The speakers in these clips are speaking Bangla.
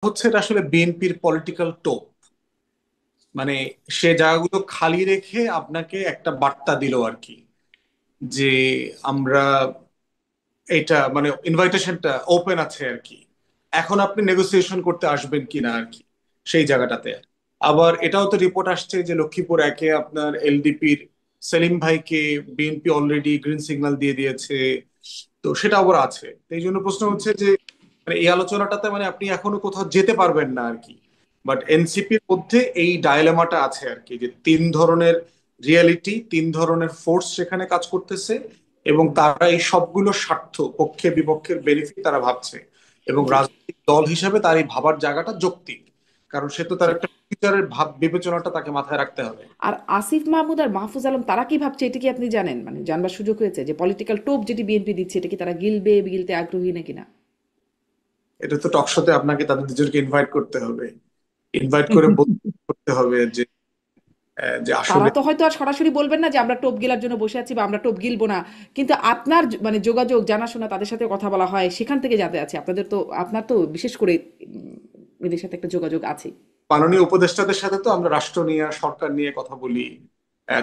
হচ্ছে এটা আসলে বিএনপির পলিটিক্যাল টোপ। মানে সে জায়গাগুলো খালি রেখে আপনাকে একটা বার্তা দিল আর কি, যে আমরা এটা মানে ইনভাইটেশনটা ওপেন আছে আর কি, এখন আপনি নেগোসিয়েশন করতে আসবেন কিনা আর কি সেই জায়গাটাতে। আবার এটাও তো রিপোর্ট আসছে যে লক্ষ্মীপুর একে আপনার এলডিপির সেলিম ভাইকে বিএনপি অলরেডি গ্রিন সিগন্যাল দিয়ে দিয়েছে। তো সেটা আবার আছে, তো এই জন্য প্রশ্ন হচ্ছে যে মানে এই আলোচনাটাতে মানে আপনি এখনো কোথাও যেতে পারবেন না আর কি। বাট এনসিপির মধ্যে এই ডায়লেমাটা আছে আর কি, যে তিন ধরনের রিয়েলিটি, তিন ধরনের ফোর্স সেখানে কাজ করতেছে, এবং তারা এই সবগুলো স্বার্থ, পক্ষে বিপক্ষের বেনিফিট তারা ভাবছে। এবং জি রাজনৈতিক দল হিসেবে তার এই ভাবার জায়গাটা যৌক্তিক, কারণ সে তো তার জি। একটা ফিউচারের ভাব বিবেচনাটা তাকে মাথায় রাখতে হবে। আর আসিফ মাহমুদ আর মাহফুজ আলম তারা কি ভাবছে, এটা কি আপনি জানেন? মানে জানবার সুযোগ হয়েছে যে পলিটিক্যাল টোপ যেটি বিএনপি দিচ্ছে, এটা কি তারা গিলতে আগ্রহী নাকি না? এটা তো টকশোতে আপনাকে তাদের দুজনকে ইনভাইট করতে হবে, ইনভাইট করে করতে হবে যে যে তারা আসলে তো হয়তো আর সরাসরি বলবেন না যে আমরা টোপ গিলার জন্য বসে আছি বা আমরা টোপ গিলবো না। কিন্তু আপনার মানে যোগাযোগ জানাশোনা, তাদের সাথে কথা বলা হয়, সেখান থেকে জানতে আছে আপনাদের তো, আপনার তো বিশেষ করে এদের সাথে একটা যোগাযোগ আছে। মাননীয় উপদেষ্টাদের সাথে তো আমরা রাষ্ট্র নিয়ে সরকার নিয়ে কথা বলি,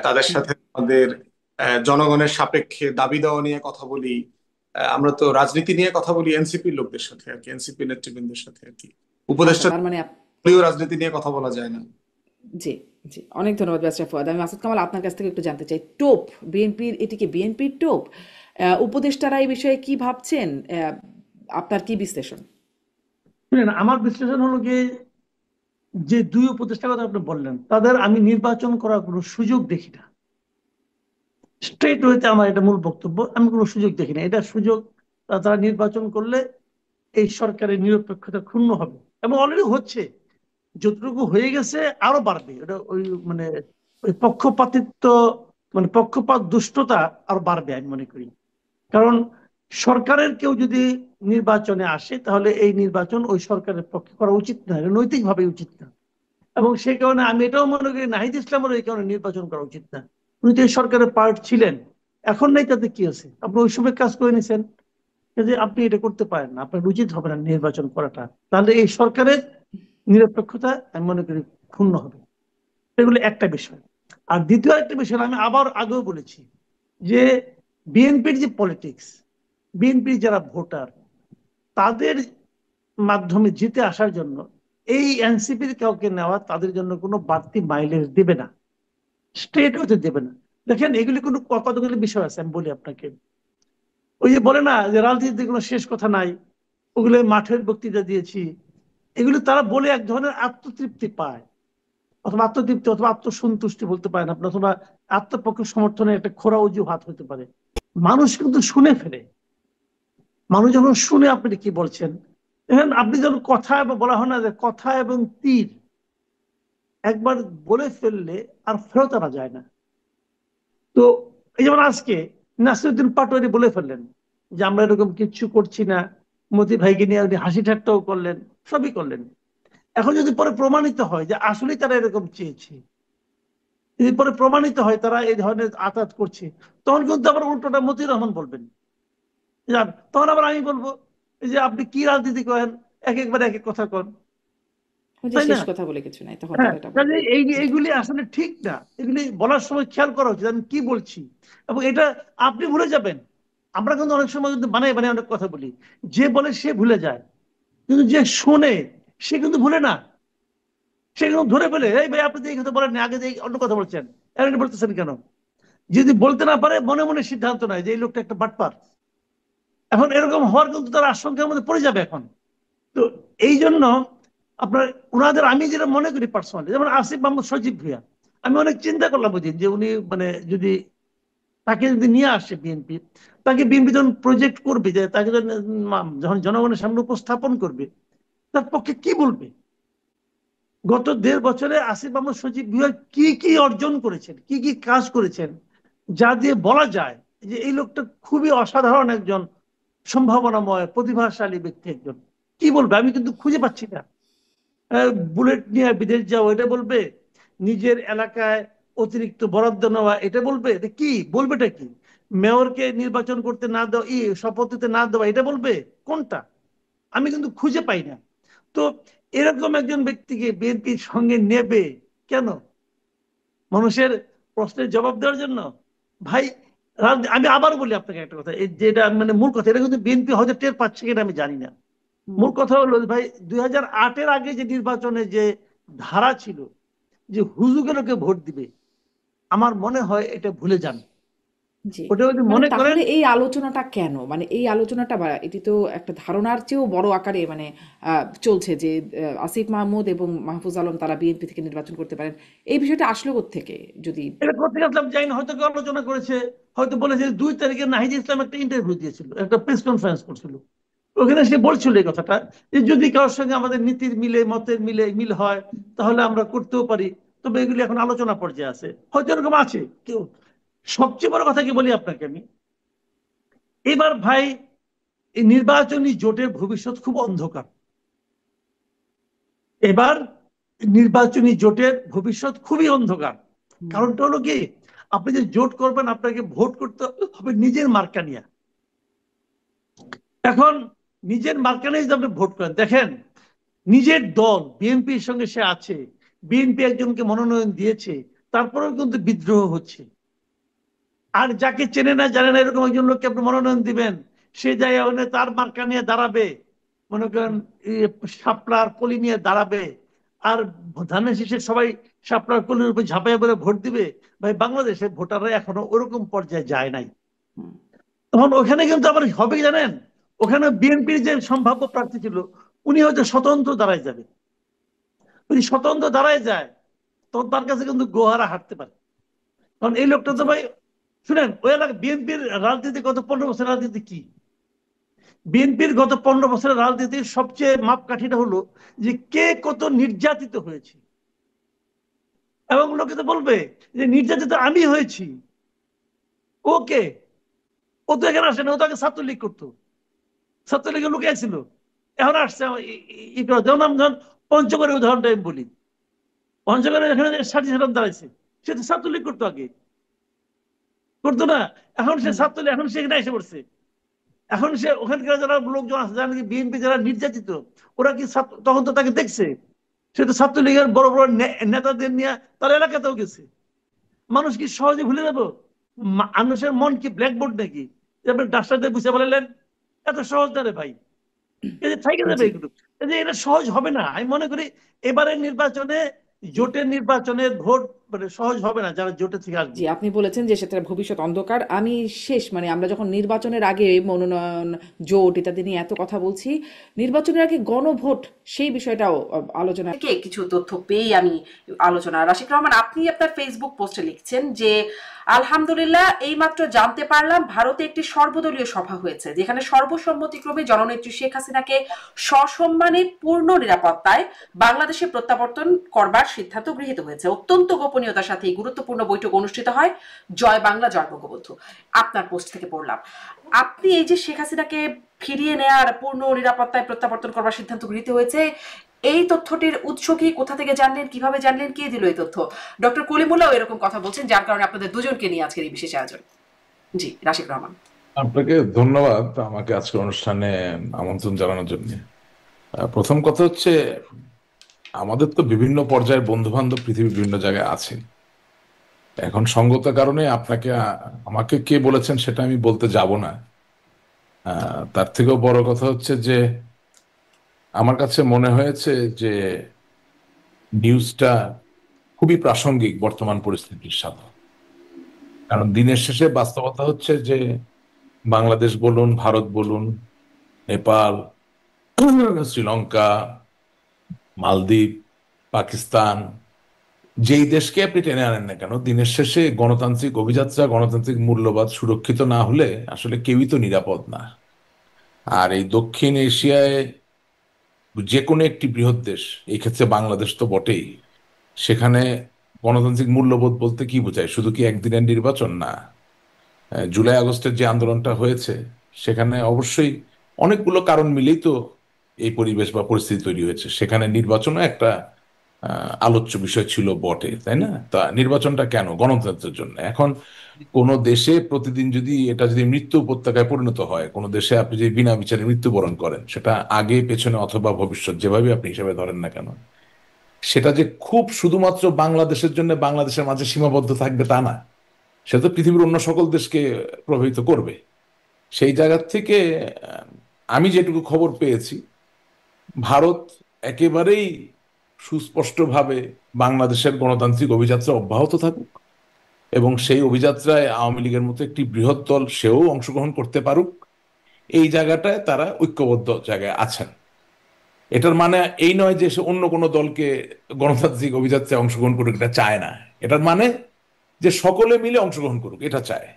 তাদের হুম। সাথে আমাদের জনগণের সাপেক্ষে দাবি দেওয়া নিয়ে কথা বলি। আমরা তো রাজনীতি নিয়ে কথা বলি এনসিপির লোকদের সাথে আর কি, এনসিপি নেতৃবৃন্দের সাথে আর কি। আচ্ছা, উপদেষ্টা তার মানে দলীয় রাজনীতি নিয়ে কথা বলা যায় না। জি, জি। অনেক ধন্যবাদ ব্যারিস্টার ফুয়াদ। আমি মাসুদ কামাল আপনার কাছ থেকে একটু জানতে চাই, টোপ বিএনপির, এটি কি বিএনপির টোপ? উপদেষ্টারা এই বিষয়ে কি ভাবছেন? আপনার কি বিশ্লেষণ? শুনেন, আমার বিশ্লেষণ হলো গিয়ে, যে দুই উপদেষ্টার কথা আপনি বললেন তাদের আমি নির্বাচন করার কোনো সুযোগ দেখি না। স্ট্রেট ওয়েতে আমার এটা মূল বক্তব্য, আমি কোনো সুযোগ দেখি না। এটা সুযোগ, তারা নির্বাচন করলে এই সরকারের নিরপেক্ষতা ক্ষুণ্ণ হবে, এবং অলরেডি হচ্ছে। যতটুকু হয়ে গেছে আরো বাড়বে। এটা ওই মানে ওই পক্ষপাতিত্ব, মানে পক্ষপাত দুষ্টতা আরো বাড়বে আমি মনে করি। কারণ সরকারের কেউ যদি নির্বাচনে আসে, তাহলে এই নির্বাচন ওই সরকারের পক্ষে করা উচিত না, এটা নৈতিকভাবে উচিত না। এবং সেই কারণে আমি এটাও মনে করি নাহিদ ইসলামেরও এই কারণে নির্বাচন করা উচিত না। উনি তো এই সরকারের পার্ট ছিলেন, এখন নাই, তাতে কি আছে? আপনি ওই সময় কাজ করে নিছেন, যে আপনি এটা করতে পারেন না, আপনার উচিত হবে না নির্বাচন করাটা। তাহলে এই সরকারের নিরপেক্ষতা আমি মনে করি ক্ষুণ্ণ হবে। এগুলো একটা বিষয়। আর দ্বিতীয় একটা বিষয়, আমি আবার আগেও বলেছি যে বিএনপির যে পলিটিক্স, বিএনপির যারা ভোটার, তাদের মাধ্যমে জিতে আসার জন্য এই এনসিপির কাউকে নেওয়া তাদের জন্য কোনো বাড়তি মাইলেজ দেবে না, স্ট্রেট হতে দেবে না। দেখেন, এগুলি কোনো কতগুলি বিষয় আছে, আমি বলি আপনাকে। ওই যে বলে না যে রাজনীতিতে কোনো শেষ কথা নাই, ওগুলো মাঠের বক্তৃতা দিয়েছি, এগুলো তারা বলে এক ধরনের আত্মতৃপ্তি পায়, অথবা আত্মতৃপ্তি অথবা আত্মসন্তুষ্টি বলতে পারেন আপনি, অথবা আত্মপক্ষ সমর্থনের একটা খোরা অজুহাত হতে পারে। মানুষ কিন্তু শুনে ফেলে। মানুষ যখন শুনে আপনি কি বলছেন, দেখেন, আপনি যখন কথা বলা হয় না যে কথা এবং তীর একবার বলে ফেললে আর ফেরত আনা যায় না। তো এই যেমন আজকে নাসিরুদ্দিন পাটোয়ারি বলে ফেললেন যে আমরা এরকম কিচ্ছু করছি না, মতি ভাইকে নিয়ে উনি হাসি ঠাট্টাও করলেন, সবই করলেন। এখন যদি পরে প্রমাণিত হয় যে আসলেই তারা এরকম চেয়েছে, যদি পরে প্রমাণিত হয় তারা এই ধরনের আঘাত করছে, তখন কিন্তু আবার উল্টোটা মতিউর রহমান বলবেন। তখন আবার আমি বলবো এই যে আপনি কি রাজনীতি করেন, একবার এক এক কথা কন, ওই যে তাই না? শেষ কথা বলে কিছু নাই, তখন হ্যাঁ, তারা এটা কাজে বলবে। জি। এইগুলি আসলে ঠিক না। এগুলি বলার সময় খেয়াল করা উচিত আমি কি বলছি। এবং এটা আপনি ভুলে যাবেন। আমরা কিন্তু অনেক সময় কিন্তু বানাই বানাই অনেক কথা বলি, যে বলে সে ভুলে যায়, কিন্তু যে শোনে সে কিন্তু ভুলে না। সে কিন্তু ধরে ফেলে, এই ভাই আপনি তো এই কথা বলেন না, আগে যে এই অন্য কথা বলছেন, এখন এটা বলতেছেন কেন? যদি বলতে না পারে, মনে মনে সিদ্ধান্ত নেয় যে এই লোকটা একটা বাটপার। এখন এরকম হওয়ার কিন্তু তার আশঙ্কার মধ্যে পড়ে যাবে এখন। তো এই জন্য আপনার ওনাদের, আমি যেটা মনে করি পার্সোনালি, যেমন আসিফ মাহমুদ সজীব ভুঁইয়া, আমি অনেক চিন্তা করলাম ওই দিন যে উনি মানে যদি তাকে যদি নিয়ে আসে বিএনপি, তাকে বিএনপি যখন প্রজেক্ট করবে, যে তাকে যখন জনগণের সামনে উপস্থাপন করবে, তার পক্ষে কি বলবে? গত 1.5 বছরে আসিফ মাহমুদ সজীব ভুঁইয়া কি কি অর্জন করেছেন, কি কি কাজ করেছেন, যা দিয়ে বলা যায় যে এই লোকটা খুবই অসাধারণ একজন সম্ভাবনাময় প্রতিভাশালী ব্যক্তি একজন। কি বলবে আমি কিন্তু খুঁজে পাচ্ছি না। বুলেট নিয়ে বিদেশ যাও এটা বলবে, নিজের এলাকায় অতিরিক্ত বরাদ্দ নেওয়া এটা বলবে, এটা কি বলবেটা কি? মেয়রকে নির্বাচন করতে না দেওয়া, শপথ দিতে না দেওয়া, এটা বলবে কোনটা? আমি কিন্তু খুঁজে পাই না। তো এরকম একজন ব্যক্তিকে বিএনপির সঙ্গে নেবে কেন? মানুষের প্রশ্নের জবাব দেওয়ার জন্য? ভাই, আমি আবার বলি আপনাকে একটা কথা, এই যেটা মানে মূল কথা, এটা কিন্তু বিএনপি হয়তো টের পাচ্ছে কিনা আমি জানি না। হুম, মূল কথা হলো ভাই, 2008-এর আগে যে নির্বাচনে যে ধারা ছিল যে হুজুগেরকে ভোট দিবে, আমার মনে হয় এটা ভুলে যান। জি। ওটা যদি মানে মনে করেন, তাহলে এই আলোচনাটা কেন? মানে এই আলোচনাটা বা এটি তো একটা ধারণার চেয়েও বড় আকারে মানে চলছে যে আসিফ মাহমুদ এবং মাহফুজ আলম তারা বিএনপি থেকে নির্বাচন করতে পারেন। এই বিষয়টা আসলো কোত্থেকে? যদি এটা করতে আসলাম যাই না, হয়তো কেউ আলোচনা করেছে, হয়তো বলেছে 2 তারিখে নাহিদ ইসলাম একটা ইন্টারভিউ দিয়েছিল, একটা প্রেস কনফারেন্স করছিল, ওখানে সে বলছিল এই কথাটা যে যদি কারোর সঙ্গে আমাদের নীতির মিলে, মতের মিল হয়, তাহলে আমরা করতেও পারি, তবে এগুলি এখন আলোচনা পর্যায়ে আছে, হয়তো এরকম আছে কেউ। সবচেয়ে বড় কথা কি বলি আপনাকে আমি, এবার ভাই এই নির্বাচনী জোটের ভবিষ্যৎ খুব অন্ধকার। এবার নির্বাচনী জোটের ভবিষ্যৎ খুবই অন্ধকার। হুম, কারণটা হলো কি, আপনি যে জোট করবেন আপনাকে ভোট করতে হবে নিজের মার্কা নিয়ে। এখন নিজের মার্কা নিয়ে যদি আপনি ভোট করেন, দেখেন নিজের দল বিএনপির সঙ্গে সে আছে, বিএনপি একজনকে মনোনয়ন দিয়েছে, তারপরেও কিন্তু বিদ্রোহ হচ্ছে। আর যাকে চেনে না জানে না এরকম একজন লোককে আপনি মনোনয়ন দিবেন, সে জায়গায় ওখানে তার মার্কা নিয়ে দাঁড়াবে, মনে করেন শাপলার কলি নিয়ে দাঁড়াবে, আর ধানের শীষে সবাই শাপলার কলির উপর ঝাঁপাইয়া পড়ে ভোট দিবে। ভাই, বাংলাদেশে ভোটাররা এখনো ওরকম পর্যায়ে যায় নাই। হুম। তখন ওখানে কিন্তু আবার হবে কি জানেন, ওখানে বিএনপির যে সম্ভাব্য প্রার্থী ছিল উনি হয়তো স্বতন্ত্র দাঁড়ায় যাবে। যদি স্বতন্ত্র দাঁড়ায় যায় তখন তার কাছে কিন্তু গোহারা হাঁটতে পারে। কারণ এই লোকটা তো জি। ভাই, শুনেন, ওই এলাকা বিএনপির রাজনীতি গত 15 বছর রাজনীতি কি, বিএনপির গত 15 বছরের রাজনীতির সবচেয়ে মাপকাঠিটা হলো যে কে কত নির্যাতিত হয়েছে। এবং লোকে তো বলবে যে নির্যাতিত আমি হয়েছি, ওকে, ও তো এখানে আসে না, ও তো আগে ছাত্রলীগ করতো, ছাত্রলীগের লোক ছিল, এখন আসছে যেমন আমি ধরেন পঞ্চগড়ের উদাহরণটা আমি বলি, পঞ্চগড়ের এখানে সাথী সারাম দাঁড়াইছে, সে তো ছাত্রলীগ করতো আগে, করতো না? এখন সে হুম, ছাত্রলীগ, এখন সে এখানে এসে পড়ছে। এখন সে ওখানকার যারা লোকজন আছে, যারা নাকি বিএনপি যারা নির্যাতিত, ওরা কি তখন তো তাকে দেখছে, সে তো ছাত্রলীগের বড় বড় নেতাদের নিয়ে তার এলাকাতেও গেছে। মানুষ কি সহজে ভুলে যাবো? মানুষের মন কি ব্ল্যাকবোর্ড নাকি যে আপনি ডাক্তার দিয়ে বুঝে বললেন? এত সহজ না রে ভাই, এই যে থেকে যাবে জি। এগুলো, এই যে এটা সহজ হবে না। আমি মনে করি এবারের নির্বাচনে, জোটের নির্বাচনের ভোট মানে সহজ হবে না যারা জোটে থেকে জি, আসবে। আপনি বলেছেন যে সেটার ভবিষ্যৎ অন্ধকার। আমি শেষ মানে আমরা যখন নির্বাচনের আগে মনোনয়ন, জোট ইত্যাদি নিয়ে এত কথা বলছি, নির্বাচনের আগে গণভোট সেই বিষয়টাও আলোচনা থেকে কিছু তথ্য পেয়েই আমি আলোচনা। রাশিদ রহমান, আপনি আপনার ফেসবুক পোস্টে লিখছেন যে আলহামদুলিল্লাহ এইমাত্র জানতে পারলাম ভারতে একটি সর্বদলীয় সভা হয়েছে যেখানে সর্বসম্মতিক্রমে জননেত্রী শেখ হাসিনাকে সসম্মানে পূর্ণ নিরাপত্তায় বাংলাদেশে প্রত্যাবর্তন করবার সিদ্ধান্ত গৃহীত হয়েছে। অত্যন্ত গোপনীয়তার সাথে এই গুরুত্বপূর্ণ বৈঠক অনুষ্ঠিত হয়। জয় বাংলা, জয় বঙ্গবন্ধু। আপনার পোস্ট থেকে পড়লাম। আপনি এই যে শেখ হাসিনাকে ফিরিয়ে নেয়ার পূর্ণ নিরাপত্তায় প্রত্যাবর্তন করবার সিদ্ধান্ত গৃহীত হয়েছে, এই তথ্যটির উৎস কি, কোথা থেকে জানলেন, কিভাবে জানলেন, কে দিল এই তথ্য? ডক্টর কলিমুল্লাহ এরকম কথা বলছেন, যার কারণে আপনাদের দুজনকে নিয়ে আজকের এই বিশেষ আয়োজন। জি, রাশিদ রহমান। আপনাকে ধন্যবাদ আমাকে আজকের অনুষ্ঠানে আমন্ত্রণ জানানোর জন্য। প্রথম কথা হচ্ছে, আমাদের তো বিভিন্ন পর্যায়ের বন্ধু বান্ধব পৃথিবীর বিভিন্ন জায়গায় আছে। এখন সঙ্গত কারণে আপনাকে আমাকে কে বলেছেন সেটা আমি বলতে যাব না। তার থেকেও বড় কথা হচ্ছে যে আমার কাছে মনে হয়েছে যে নিউজটা খুবই প্রাসঙ্গিক বর্তমান পরিস্থিতির সাথে। কারণ দিনের শেষে বাস্তবতা হচ্ছে যে বাংলাদেশ বলুন, ভারত বলুন, নেপাল, শ্রীলঙ্কা, মালদ্বীপ, পাকিস্তান, যেই দেশকে আপনি টেনে আনেন না কেন, দিনের শেষে গণতান্ত্রিক অভিযাত্রা, গণতান্ত্রিক মূল্যবোধ সুরক্ষিত না হলে আসলে কেউই তো নিরাপদ না। আর এই দক্ষিণ এশিয়ায় যে কোনো একটি বৃহৎ দেশ, এই ক্ষেত্রে বাংলাদেশ তো বটেই, সেখানে গণতান্ত্রিক মূল্যবোধ বলতে কি বোঝায়? শুধু কি একদিনের নির্বাচন? না। জুলাই আগস্টের যে আন্দোলনটা হয়েছে সেখানে অবশ্যই অনেকগুলো কারণ মিলেই তো এই পরিবেশ বা পরিস্থিতি তৈরি হয়েছে। সেখানে নির্বাচনও একটা আলোচ্য বিষয় ছিল বটে, তাই না? তা নির্বাচনটা কেন? গণতন্ত্রের জন্য। এখন কোন দেশে প্রতিদিন যদি মৃত্যু উপত্যকায় পরিণত হয়, কোন দেশে আপনি যদি বিনা বিচারে মৃত্যুবরণ করেন, সেটা আগে পেছনে অথবা ভবিষ্যৎ যেভাবে আপনি হিসেবে ধরেন না কেন, সেটা যে খুব শুধুমাত্র বাংলাদেশের জন্য বাংলাদেশের মাঝে সীমাবদ্ধ থাকবে তা না, সেটা তো পৃথিবীর অন্য সকল দেশকে প্রভাবিত করবে। সেই জায়গা থেকে আমি যেটুকু খবর পেয়েছি, ভারত একেবারেই সুস্পষ্টভাবে বাংলাদেশের গণতান্ত্রিক অভিযাত্রা অব্যাহত থাকুক এবং সেই অভিযাত্রায় আওয়ামী লীগের মতো একটি বৃহৎ দল সেও অংশগ্রহণ করতে পারুক, এই জায়গাটায় তারা ঐক্যবদ্ধ জায়গায় আছেন। এটার মানে এই নয় যে সে অন্য কোনো দলকে গণতান্ত্রিক অভিযাত্রায় অংশগ্রহণ করুক, এটা চায় না। এটার মানে যে সকলে মিলে অংশগ্রহণ করুক, এটা চায়।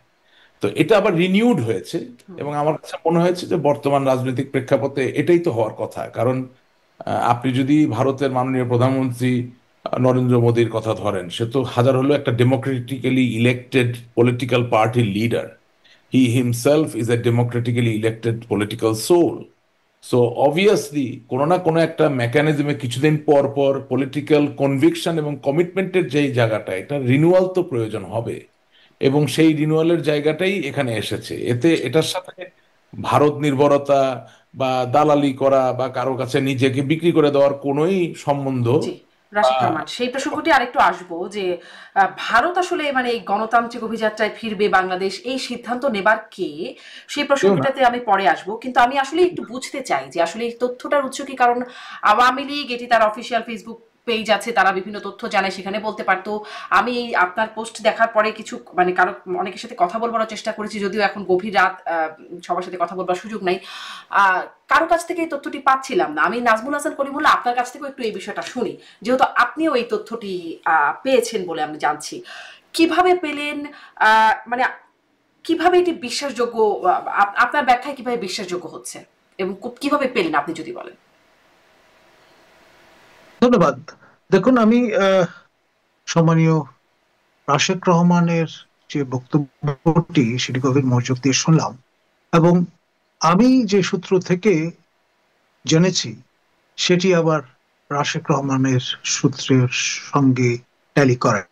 তো এটা আবার রিনিউড হয়েছে এবং আমার কাছে মনে হয়েছে যে বর্তমান রাজনৈতিক প্রেক্ষাপটে এটাই তো হওয়ার কথা। কারণ আপনি যদি ভারতের মাননীয় প্রধানমন্ত্রী নরেন্দ্র মোদীর কথা ধরেন, সে তো হাজার হলো একটা ডেমোক্রেটিক্যালি ইলেক্টেড পলিটিক্যাল পার্টির leader. He himself is a democratically elected political soul. So obviously কোনো না কোনো একটা মেকানিজমে কিছুদিন পর পর পলিটিক্যাল কনভিকশন এবং কমিটমেন্টের যেই জায়গাটা, এটা রিনিউয়াল তো প্রয়োজন হবে এবং সেই রিনিউয়ালের জায়গাটাই এখানে এসেছে। এটার সাথে ভারত নির্ভরতা বা দালালি করা বা কারো কাছে নিজেকে বিক্রি করে দেওয়ার কোনোই সম্বন্ধ জি, রাশিদ আহ, রহমান, সেই প্রসঙ্গটি আরেকটু আসবো যে ভারত আসলে মানে এই গণতান্ত্রিক অভিযাত্রায় ফিরবে বাংলাদেশ, এই সিদ্ধান্ত নেবার কে, সেই কেউ না। প্রসঙ্গটাতে আমি পরে আসবো। কিন্তু আমি আসলে একটু বুঝতে চাই যে আসলে এই তথ্যটার উৎস কি, কারণ আওয়ামী লীগ এটি তার অফিসিয়াল ফেসবুক পেজ আছে, তারা বিভিন্ন তথ্য জানায়, সেখানে বলতে পারতো। আমি এই আপনার পোস্ট দেখার পরে কিছু মানে কারো অনেকের সাথে কথা বলবার চেষ্টা করেছি, যদিও এখন গভীর রাত, সবার সাথে কথা বলবার সুযোগ নাই। আহ, কারো কাছ থেকে এই তথ্যটি পাচ্ছিলাম না। আমি নাজমুল হাসান করিমুল্লাহ, আপনার কাছ থেকেও একটু এই বিষয়টা শুনি, যেহেতু আপনিও এই তথ্যটি পেয়েছেন বলে আমি জানছি। কিভাবে পেলেন? মানে কিভাবে এটি বিশ্বাসযোগ্য, আপনার ব্যাখ্যায় কিভাবে বিশ্বাসযোগ্য হচ্ছে এবং কিভাবে পেলেন আপনি যদি বলেন। ধন্যবাদ। দেখুন, আমি সম্মানীয় রাশেক রহমানের যে বক্তব্যটি সেটি গভীর মনোযোগ দিয়ে শুনলাম এবং আমি যে সূত্র থেকে জেনেছি সেটি আবার রাশেক রহমানের সূত্রের সঙ্গে ট্যালি করে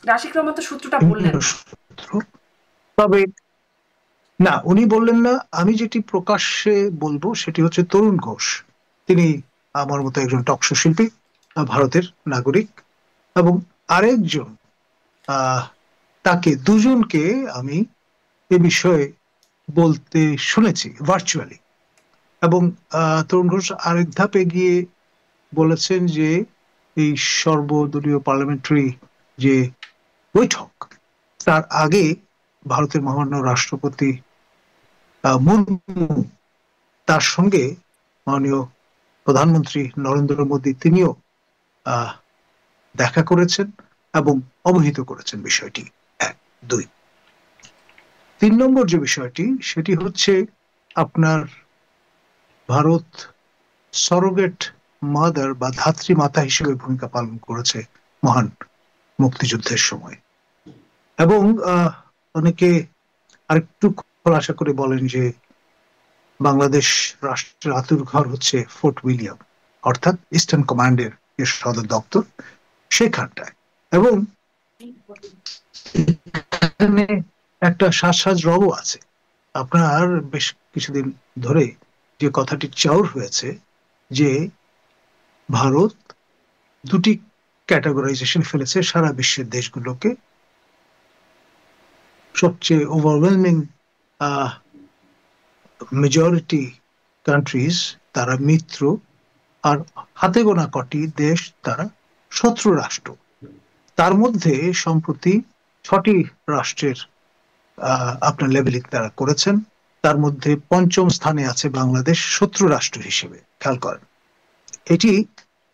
রাশিক রহমান তো সূত্রটা বললেন না। সূত্র। তবে না, উনি বললেন না। আমি যেটি প্রকাশ্যে বলবো সেটি হচ্ছে তরুণ ঘোষ। তিনি আমার মতো একজন টকশো শিল্পী, ভারতের নাগরিক, এবং আরেকজন তাকে দুজনকে আমি এ বিষয়ে বলতে শুনেছি ভার্চুয়ালি। এবং তরুণ ঘোষ আরেক ধাপ এগিয়ে বলেছেন যে এই সর্বদলীয় পার্লামেন্টারি যে বৈঠক, তার আগে ভারতের মহামান্য রাষ্ট্রপতি মুর্মু তার সঙ্গে মাননীয় প্রধানমন্ত্রী নরেন্দ্র মোদী তিনিও দেখা করেছেন এবং অবহিত করেছেন বিষয়টি। 1, 2, 3 নম্বর যে বিষয়টি সেটি হচ্ছে আপনার ভারত সরোগেট মাদার বা ধাত্রী মাতা হিসেবে ভূমিকা পালন করেছে মহান মুক্তিযুদ্ধের সময়। এবং অনেকে আরেকটু খোলাসা করে বলেন যে বাংলাদেশ রাষ্ট্রের আতুরঘর হচ্ছে ফোর্ট উইলিয়াম, অর্থাৎ ইস্টার্ন কমান্ডের যে সদর দপ্তর সেখানটায়। এবং এখানে একটা সাজ রবও আছে। আপনার বেশ কিছুদিন ধরে যে কথাটি চাউর হয়েছে যে ভারত দুটি ক্যাটাগরাইজেশন ফেলেছে সারা বিশ্বের দেশগুলোকে। সবচেয়ে ওভারওয়েলমিং মেজরিটি কান্ট্রিজ তারা মিত্র, আর হাতে গোনা কটি দেশ তারা শত্রু রাষ্ট্র। তার মধ্যে সম্প্রতি 6টি রাষ্ট্রের আপনার লেভেলিং তারা করেছেন। তার মধ্যে 5ম স্থানে আছে বাংলাদেশ শত্রু রাষ্ট্র হিসেবে। খেয়াল করেন, এটি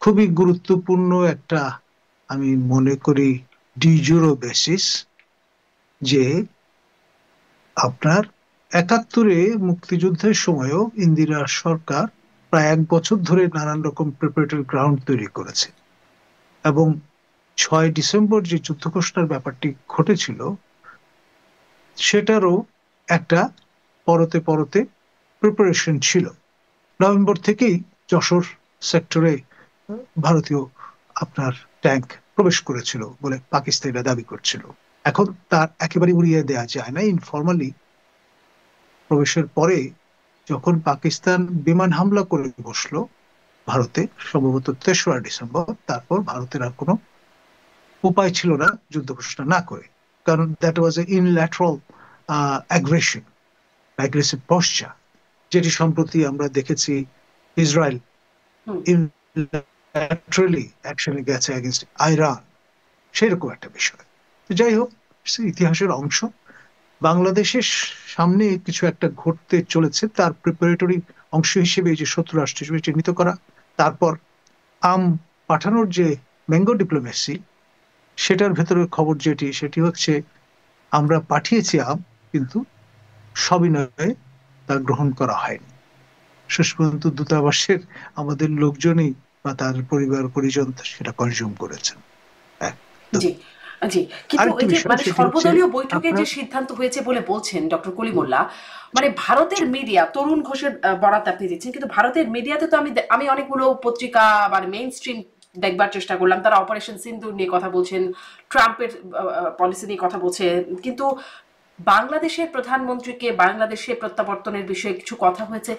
খুবই গুরুত্বপূর্ণ একটা, আমি মনে করি, ডিজুরো বেসিস যে আপনার 71-এ মুক্তিযুদ্ধের সময়ও ইন্দিরা সরকার প্রায় 1 বছর ধরে নানান রকম প্রিপারেটরি গ্রাউন্ড তৈরি করেছে এবং 6 ডিসেম্বর যে যুদ্ধ ঘোষণার ব্যাপারটি ঘটেছিল সেটারও একটা পরতে পরতে প্রিপারেশন ছিল। নভেম্বর থেকেই যশোর সেক্টরে ভারতীয় আপনার ট্যাঙ্ক প্রবেশ করেছিল বলে পাকিস্তানিরা দাবি করছিল। এখন তার একেবারে উড়িয়ে দেওয়া যায় না। ইনফরমালি প্রবেশের পরে যখন পাকিস্তান বিমান হামলা করে বসলো ভারতে, সম্ভবত 3রা ডিসেম্বর, তারপর ভারতের আর কোনো উপায় ছিল না যুদ্ধ ঘোষণা না করে, কারণ that was a unilateral aggression, aggressive posture, যেটি সম্প্রতি আমরা দেখেছি ইসরায়েল হুম। ইউনিল্যাটারালি অ্যাকশনে গেছে এগেনস্ট আইরান, সেরকম একটা বিষয়। তো যাই হোক, ইতিহাসের অংশ। বাংলাদেশের সামনে কিছু একটা ঘটতে চলেছে, তার প্রিপারেটরি অংশ হিসেবে এই যে শত্রু রাষ্ট্র হিসেবে চিহ্নিত করা, তারপর আম পাঠানোর যে ম্যাঙ্গো ডিপ্লোমেসি, সেটার ভেতরে খবর সেটি হচ্ছে আমরা পাঠিয়েছি আম, কিন্তু সবিনয়ে তা গ্রহণ করা হয়নি। শেষ পর্যন্ত দূতাবাসের আমাদের লোকজনই বা তার পরিবার পরিজন সেটা কনজিউম করেছেন। জি জি, কিন্তু আরেকটি এই যে বিষয়, মানে সেটি হচ্ছে সর্বদলীয় বৈঠকে যে আপনার সিদ্ধান্ত হয়েছে বলে বলছেন ডক্টর কলিমুল্লাহ, মানে ভারতের মিডিয়া, তরুণ ঘোষের বরাত আপনি দিচ্ছেন, কিন্তু ভারতের মিডিয়াতে তো আমি অনেকগুলো পত্রিকা মানে মেইন স্ট্রিম দেখবার চেষ্টা করলাম, তারা অপারেশন সিন্দুর নিয়ে কথা বলছেন, ট্রাম্পের পলিসি নিয়ে কথা বলছেন, কিন্তু বাংলাদেশের প্রধানমন্ত্রীকে বাংলাদেশে প্রত্যাবর্তনের বিষয়ে কিছু কথা হয়েছে,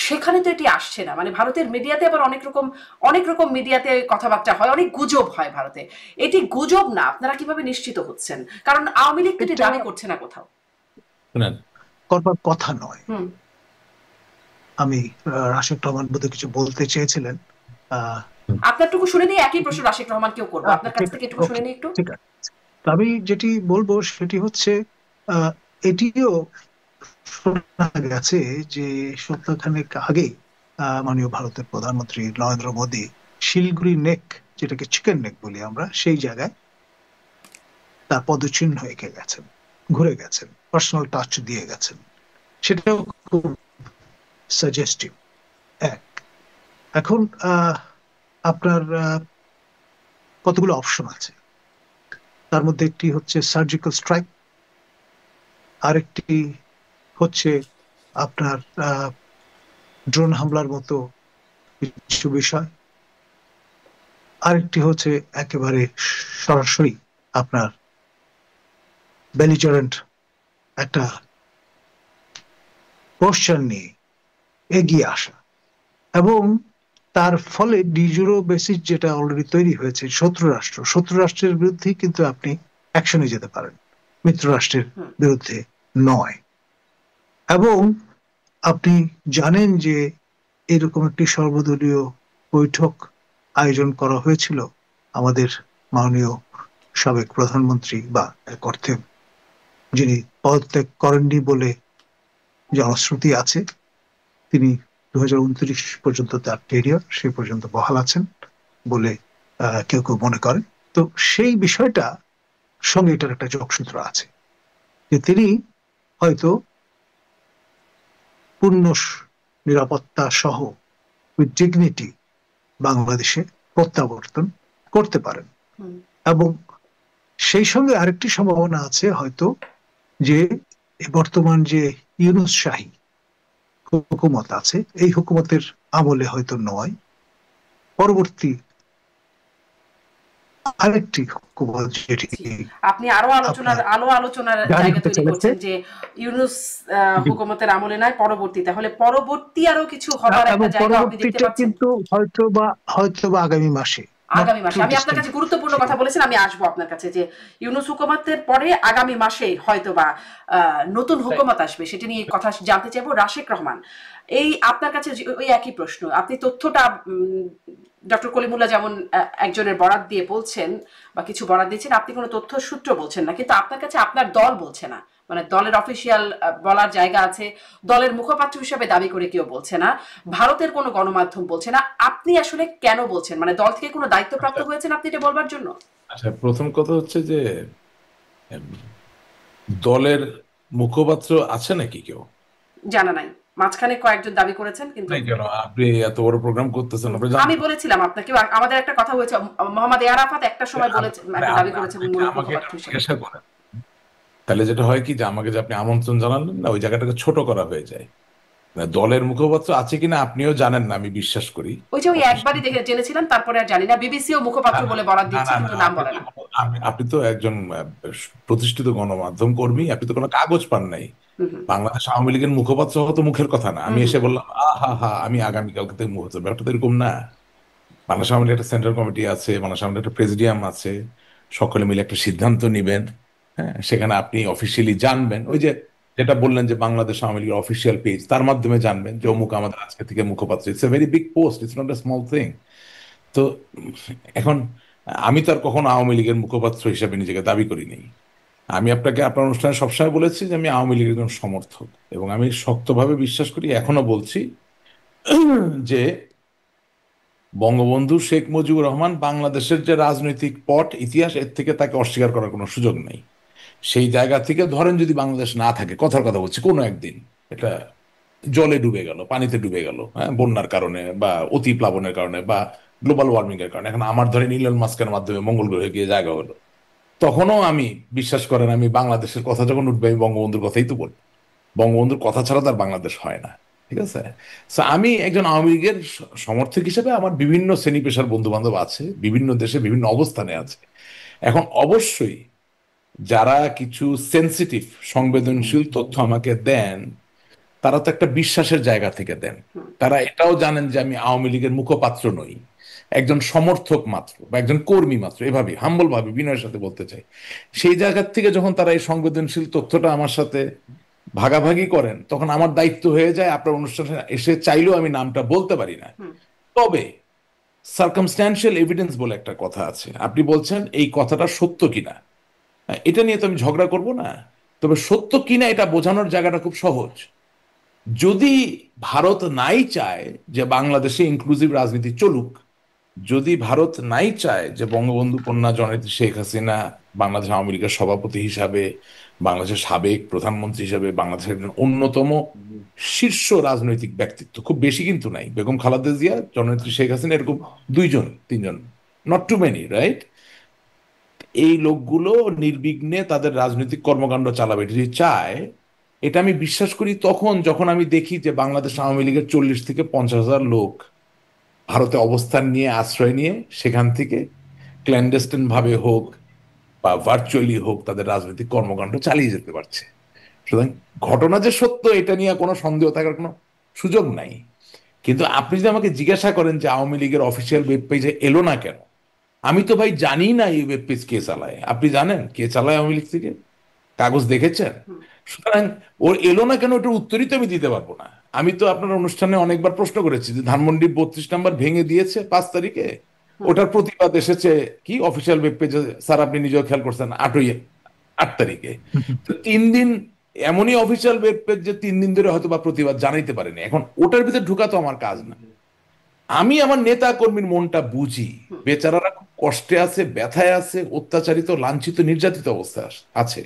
সেখানে তো এটি আসছে না। মানে ভারতের মিডিয়াতে আবার অনেক রকম মিডিয়াতে কথাবার্তা হয়, অনেক গুজব হয় ভারতে। এটি গুজব না, আপনারা কিভাবে নিশ্চিত হচ্ছেন? কারণ আওয়ামী লীগ তো এটি এটা দাবি করছে না কোথাও। শুনেন, করবার কথা নয়। হুম। আমি রাশেদ রহমান বোধহয় কিছু বলতে চেয়েছিলেন। আহ, আপনারটুকু শুনে নিয়ে একই প্রশ্ন রাশেদ রহমানকেও করবো, আপনার কাছ ঠিক থেকে আছে, একটু শুনে ওকে, নিই একটু। ঠিক আছে। তো আমি যেটি বলবো সেটি হচ্ছে আহ, এটিও শোনা গেছে যে সপ্তাহখানেক আগে মাননীয় ভারতের প্রধানমন্ত্রী নরেন্দ্র মোদী শিলগুড়ি নেক, যেটাকে চিকেন নেক বলি আমরা, সেই জায়গায় তার পদচিহ্ন এঁকে গেছেন, ঘুরে গেছেন, পার্সোনাল টাচ দিয়ে গেছেন। সেটাও খুব সাজেস্টিভ। এক, এখন আপনার কতগুলো অপশন আছে, তার মধ্যে একটি হচ্ছে সার্জিক্যাল স্ট্রাইক, আরেকটি হচ্ছে আপনার ড্রোন হামলার মতো কিছু বিষয়, আরেকটি হচ্ছে একেবারে সরাসরি আপনার বেলিজারেন্ট একটা পোস্টার নিয়ে এগিয়ে আসা, এবং তার ফলে ডিজুরো বেসিস যেটা অলরেডি তৈরি হয়েছে, শত্রু রাষ্ট্রের বিরুদ্ধে কিন্তু আপনি অ্যাকশনে যেতে পারেন, মিত্র রাষ্ট্রের হুম। বিরুদ্ধে নয়। এবং আপনি জানেন যে এরকম একটি সর্বদলীয় বৈঠক আয়োজন করা হয়েছিল আমাদের মাননীয় সাবেক প্রধানমন্ত্রী, বা এক অর্থে যিনি পদত্যাগ করেননি বলে জনশ্রুতি আছে, তিনি 2029 পর্যন্ত তার ক্যারিয়ার, সে পর্যন্ত বহাল আছেন বলে কেউ কেউ মনে করেন। তো সেই বিষয়টা সঙ্গে এটার একটা যোগসূত্র আছে, যে তিনি হয়তো পূর্ণ নিরাপত্তা সহ উইথ ডিগনিটি বাংলাদেশে প্রত্যাবর্তন করতে পারেন। হুম। এবং সেই সঙ্গে আরেকটি সম্ভাবনা আছে হয়তো, যে বর্তমান যে ইউনূস শাহী হুকুমত আছে, এই হুকুমতের আমলে হয়তো নয়, পরবর্তী আরেকটি হুকুমত যেটি জি, আপনি আপনার আলোচনার জারি জায়গা হতে তৈরি চলেছে, করছেন যে ইউনূস হুকুমতের আমলে নয়, পরবর্তী আরো কিছু হবার এবং একটা জায়গা আপনি দেখতে পরবর্তীটা পাচ্ছেন কিন্তু হয়তো বা আগামী মাসে, আগামী মাসে। আমি আপনার কাছে গুরুত্বপূর্ণ কথা বলেছেন, আমি আসবো আপনার কাছে যে ইউনূস হুকুমতের পরে আগামী মাসে হয়তো বা নতুন হুকুমত আসবে, সেটা নিয়ে কথা জানতে চাইবো। রাশেক রহমান, এই আপনার কাছে ওই একই প্রশ্ন, আপনি তথ্যটা ডক্টর কলিমুল্লাহ যেমন একজনের বরাত দিয়ে বলছেন বা কিছু বরাত দিচ্ছেন, আপনি কোনো তথ্য সূত্র বলছেন না, কিন্তু আপনার কাছে আপনার দল বলছে না, মানে দলের অফিসিয়াল বলার জায়গা আছে, দলের মুখপাত্র হিসেবে দাবি করে কেউ বলছে না, ভারতের কোনো গণমাধ্যম বলছে না, আপনি আসলে কেন বলছেন? মানে দল থেকে কোনো দায়িত্বপ্রাপ্ত হয়েছেন আপনি এটা বলবার জন্য? আচ্ছা, প্রথম কথা হচ্ছে যে দলের মুখপাত্র আছে নাকি কেউ? জানা নাই, মাঝখানে কয়েকজন দাবি করেছেন, কিন্তু নাই কেন? আপনি এত বড় প্রোগ্রাম করতেছেন, আপনি আমি জানেন। বলেছিলাম আপনাকে, আমাদের একটা কথা হয়েছে, মোহাম্মদ এ আরাফাত একটা সময় বলেছে, একটা দাবি করেছেন আপনি মূল আমাকে মুখপাত্র হিসেবে। জিজ্ঞাসা করেন, তাহলে যেটা হয় কি, যে আমাকে যে আপনি আমন্ত্রণ জানালেন না, ওই জায়গাটাকে ছোট করা হয়ে যায়। দলের মুখপাত্র আছে কিনা আপনিও জানেন না, আমি বিশ্বাস করি। ওই যে ওই একবারই দেখে জেনেছিলাম, তারপরে আর জানি না। বিবিসিও মুখপাত্র বলে বরাদ না দিচ্ছে, না না, কিন্তু নাম আপনি বলে তো না। আপনি তো একজন প্রতিষ্ঠিত গণমাধ্যম কর্মী, আপনি তো কোনো কাগজ পান নাই। হুম হুম বাংলাদেশ আওয়ামী লীগের মুখপাত্র হওয়া তো মুখের কথা না। আমি হুম এসে হুম বললাম আহা হা আমি আগামীকালকে থেকে মুহূর্ত, ব্যাপারটা তো এরকম না। বাংলাদেশ আওয়ামী লীগের একটা সেন্ট্রাল কমিটি আছে, বাংলাদেশ আওয়ামী লীগের একটা প্রেসিডিয়াম আছে, সকলে মিলে একটা সিদ্ধান্ত নিবেন। হ্যাঁ, সেখানে আপনি অফিসিয়ালি জানবেন, ওই যে যেটা বললেন যে বাংলাদেশ আওয়ামী লীগের অফিসিয়াল পেজ, তার মাধ্যমে জানবেন যে অমুক আমাদের আজকে থেকে মুখপাত্র। It's a very big post, it's not a small thing. তো এখন আমি তো আর কখনো আওয়ামী লীগের মুখপাত্র হিসেবে নিজেকে দাবি করিনি। আমি আপনাকে আপনার অনুষ্ঠানে সবসময় বলেছি যে আমি আওয়ামী লীগের একজন সমর্থক, এবং আমি শক্তভাবে বিশ্বাস করি, এখনো বলছি, যে বঙ্গবন্ধু শেখ মুজিবুর রহমান বাংলাদেশের যে রাজনৈতিক পট ইতিহাস, এর থেকে তাকে অস্বীকার করার কোনো সুযোগ নেই। সেই জায়গা থেকে ধরেন যদি বাংলাদেশ না থাকে, কথার কথা বলছি, কোনো একদিন এটা জলে ডুবে গেল, পানিতে ডুবে গেল, হ্যাঁ, বন্যার কারণে বা অতি প্লাবনের কারণে বা গ্লোবাল ওয়ার্মিং এর কারণে, এখন আমার ধরেন ইলন মাস্কের মাধ্যমে মঙ্গল গ্রহে গিয়ে জায়গা হলো, তখনও আমি বিশ্বাস করেন, আমি বাংলাদেশের কথা যখন উঠবে আমি বঙ্গবন্ধুর কথাই তো বলবো। বঙ্গবন্ধুর কথা ছাড়া তার বাংলাদেশ হয় না। ঠিক আছে। So, আমি একজন আওয়ামী লীগের সমর্থক হিসেবে আমার বিভিন্ন শ্রেণী পেশার বন্ধু বান্ধব আছে, বিভিন্ন দেশে বিভিন্ন অবস্থানে আছে। এখন অবশ্যই যারা কিছু সেনসিটিভ সংবেদনশীল তথ্য আমাকে দেন, তারা তো একটা বিশ্বাসের জায়গা থেকে দেন। হুম। তারা এটাও জানেন যে আমি আওয়ামী লীগের মুখপাত্র নই, একজন সমর্থক মাত্র বা একজন কর্মী মাত্র, এভাবে হাম্বল ভাবে বিনয়ের সাথে বলতে চাই। সেই জায়গা থেকে যখন তারা এই সংবেদনশীল তথ্যটা আমার সাথে ভাগাভাগি করেন, তখন আমার দায়িত্ব হয়ে যায়, আপনার অনুষ্ঠানে এসে চাইলেও আমি নামটা বলতে পারি না। হুম তবে সার্কামস্ট্যান্সিয়াল এভিডেন্স বলে একটা কথা আছে, আপনি বলছেন এই কথাটা সত্য কিনা, এটা নিয়ে তো আমি ঝগড়া করব না। তবে সত্য কিনা এটা বোঝানোর জায়গাটা খুব সহজ। যদি ভারত নাই চায় যে বাংলাদেশে ইনক্লুসিভ রাজনীতি চলুক, যদি ভারত নাই চায় যে বঙ্গবন্ধু কন্যা জননেত্রী শেখ হাসিনা বাংলাদেশ আওয়ামী লীগের সভাপতি হিসাবে, বাংলাদেশের সাবেক প্রধানমন্ত্রী হিসাবে, বাংলাদেশের একজন অন্যতম শীর্ষ রাজনৈতিক ব্যক্তিত্ব, খুব বেশি কিন্তু নাই, বেগম খালেদা জিয়া, জননেত্রী শেখ হাসিনা, এরকম দুইজন তিনজন, নট টু মেনি, রাইট? এই লোকগুলো নির্বিঘ্নে তাদের রাজনৈতিক কর্মকাণ্ড চালাবে, এটা যদি চায়, এটা আমি বিশ্বাস করি তখন যখন আমি দেখি যে বাংলাদেশ আওয়ামী লীগের 40,000 থেকে 50,000 লোক ভারতে অবস্থান নিয়ে, আশ্রয় নিয়ে, সেখান থেকে ক্ল্যান্ডেস্টিন ভাবে হোক বা ভার্চুয়ালি হোক তাদের রাজনৈতিক কর্মকাণ্ড চালিয়ে যেতে পারছে। সুতরাং ঘটনা যে সত্য, এটা নিয়ে কোনো সন্দেহ থাকার কোনো সুযোগ নাই। কিন্তু আপনি যদি আমাকে জিজ্ঞাসা করেন যে আওয়ামী লীগের অফিসিয়াল ওয়েব পেজে এলো না কেন, আমি তো ভাই জানি না এই ওয়েব পেজ কে চালায়। আপনি জানেন কে চালায় আওয়ামী লীগ থেকে? কাগজ দেখেছেন? হুম সুতরাং ওর এলো না কেন, ওটার উত্তরই তো আমি দিতে পারবো না। আমি তো আপনার অনুষ্ঠানে অনেকবার প্রশ্ন করেছি যে ধানমন্ডি 32 নম্বর ভেঙে দিয়েছে 5 তারিখে, হুম ওটার প্রতিবাদ এসেছে কি অফিসিয়াল ওয়েব পেজে, স্যার আপনি নিজেও খেয়াল করছেন, 8 তারিখে। তো 3 দিন এমনই অফিসিয়াল ওয়েব পেজ যে 3 দিন ধরে হয়তো বা প্রতিবাদ জানাইতে পারেনি। এখন ওটার ভিতরে ঢুকা তো আমার কাজ না। আমি আমার নেতা কর্মীর মনটা বুঝি, হুম বেচারারা খুব কষ্টে আছে, ব্যথায় আছে, অত্যাচারিত, লাঞ্ছিত, নির্যাতিত অবস্থায় আছে।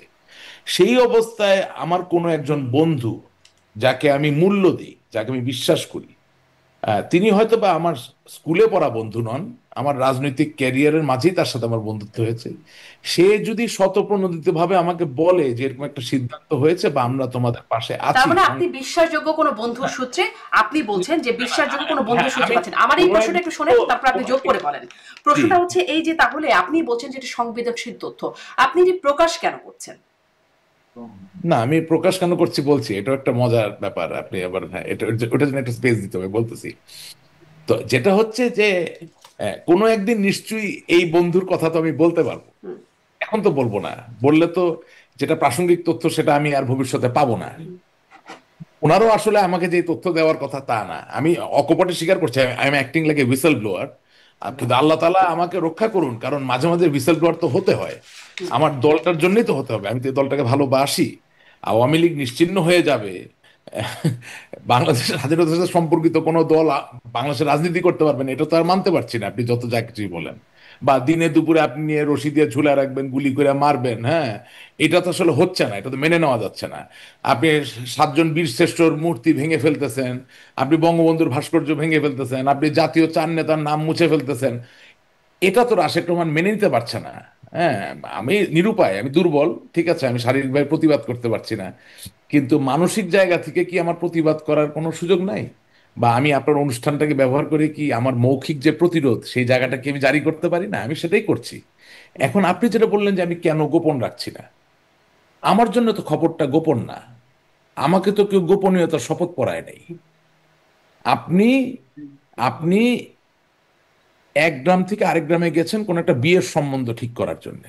সেই অবস্থায় আমার কোনো একজন বন্ধু, যাকে আমি মূল্য দিই, যাকে আমি বিশ্বাস করি, তিনি হয়তো বা আমার স্কুলে পড়া বন্ধু নন, আমার রাজনৈতিক ক্যারিয়ারের মাঝেই তার সাথে আমার বন্ধুত্ব হয়েছে, সে যদি স্বতঃপ্রণোদিত ভাবে আমাকে বলে যে এরকম একটা সিদ্ধান্ত হয়েছে বা আমরা তোমাদের পাশে তার আছি, মানে আপনি বিশ্বাসযোগ্য কোনো বন্ধুর সূত্রে, আপনি বলছেন যে বিশ্বাসযোগ্য কোনো বন্ধুর সূত্রে আমি পাচ্ছেন। আমার এই প্রশ্নটা একটু শোনেন, তারপর আপনি যোগ করে বলেন। জি, প্রশ্নটা হচ্ছে এই যে, তাহলে আপনি বলছেন যে এটা সংবেদনশীল তথ্য, আপনি এটি প্রকাশ কেন করছেন? না আমি প্রকাশ কেন করছি বলছি, এটা একটা মজার ব্যাপার। আপনি আবার, হ্যাঁ, এটা ওটার জন্য একটা স্পেস দিতে হবে, বলতেছি। তো যেটা হচ্ছে যে কোনো একদিন নিশ্চয়ই এই বন্ধুর কথা তো আমি বলতে পারবো, হুম এখন তো বলবো না। বললে তো যেটা প্রাসঙ্গিক তথ্য সেটা আমি আর ভবিষ্যতে পাবো না। ওনারও আসলে আমাকে যে তথ্য দেওয়ার কথা তা না, আমি অকপটে স্বীকার করছি, I am acting like a whistle blower. কিন্তু আল্লাহ তাআলা আমাকে রক্ষা করুন, কারণ মাঝে মাঝে হুইসেল ব্লোয়ার তো হতে হয়, হুম আমার দলটার জন্যই তো হতে হবে। আমি তো এই দলটাকে ভালোবাসি। আওয়ামী লীগ নিশ্চিহ্ন হয়ে যাবে, বাংলাদেশের স্বাধীনতার সাথে সম্পর্কিত কোনো দল বাংলাদেশের রাজনীতি করতে পারবে না, এটা তো আর মানতে পারছি না, আপনি যত যা কিছুই বলেন। বা দিনে দুপুরে আপনি নিয়ে রশি দিয়ে ঝুলে রাখবেন, গুলি করে মারবেন, হ্যাঁ, এটা তো আসলে হচ্ছে না, এটা তো মেনে নেওয়া যাচ্ছে না। আপনি 7 জন বীর শ্রেষ্ঠর মূর্তি ভেঙে ফেলতেছেন, আপনি বঙ্গবন্ধুর ভাস্কর্য ভেঙে ফেলতেছেন, আপনি জাতীয় 4 নেতার নাম মুছে ফেলতেছেন, এটা তো রাশেদ রহমান মেনে নিতে পারছে না। হ্যাঁ, আমি নিরুপায়, আমি দুর্বল, ঠিক আছে, আমি শারীরিকভাবে প্রতিবাদ করতে পারছি না, কিন্তু মানসিক জায়গা থেকে কি আমার প্রতিবাদ করার কোনো সুযোগ নাই? বা আমি আপনার অনুষ্ঠানটাকে ব্যবহার করে কি আমার মৌখিক যে প্রতিরোধ সেই জায়গাটাকে আমি জারি করতে পারি না? আমি সেটাই করছি। এখন আপনি যেটা বললেন যে আমি কেন গোপন রাখছি না, আমার জন্য তো খবরটা গোপন না, আমাকে তো কেউ গোপনীয়তার শপথ পড়ায় নাই। আপনি আপনি এক গ্রাম থেকে আরেক গ্রামে গেছেন কোন একটা বিয়ের সম্বন্ধ ঠিক করার জন্য।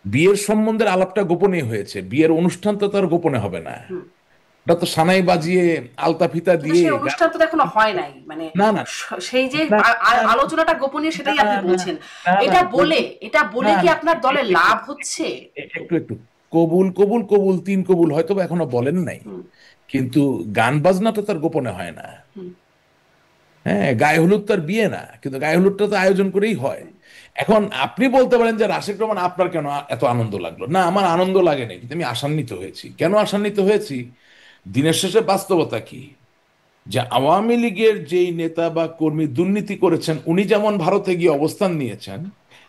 বিয়ের সম্বন্ধের আলাপটা গোপনে হয়েছে, বিয়ের অনুষ্ঠান তো তার গোপনে হবে না। ওটা তো সানাই বাজিয়ে আলতা ফিতা কিন্তু দিয়ে সেই অনুষ্ঠান তো এখনো হয় নাই, মানে না না সেই যে না আলোচনাটা গোপনীয় সেটাই না আপনি না বলছেন। না না এটা কবুল, বলে এটা বলে না কি না আপনার দলের একটু লাভ হচ্ছে? একটু একটু কবুল কবুল কবুল, তিন কবুল হয়তো বা এখনো বলেন নাই, হুম, কিন্তু গান বাজনা তো তার গোপনে হয় না। হুম, হ্যাঁ, গায়ে হলুদ তার বিয়ে না, কিন্তু গায়ে হলুদটা তো আয়োজন করেই হয়। এখন আপনি বলতে পারেন যে রাশেক রহমান আপনার কেন এত আনন্দ লাগলো না? আমার আনন্দ লাগে নাই, কিন্তু আমি আশান্বিত হয়েছি। কেন আশান্বিত হয়েছি? দিনের শেষে বাস্তবতা কি, যে আওয়ামী লীগের যেই নেতা বা কর্মী দুর্নীতি করেছেন উনি যেমন ভারতে গিয়ে অবস্থান নিয়েছেন,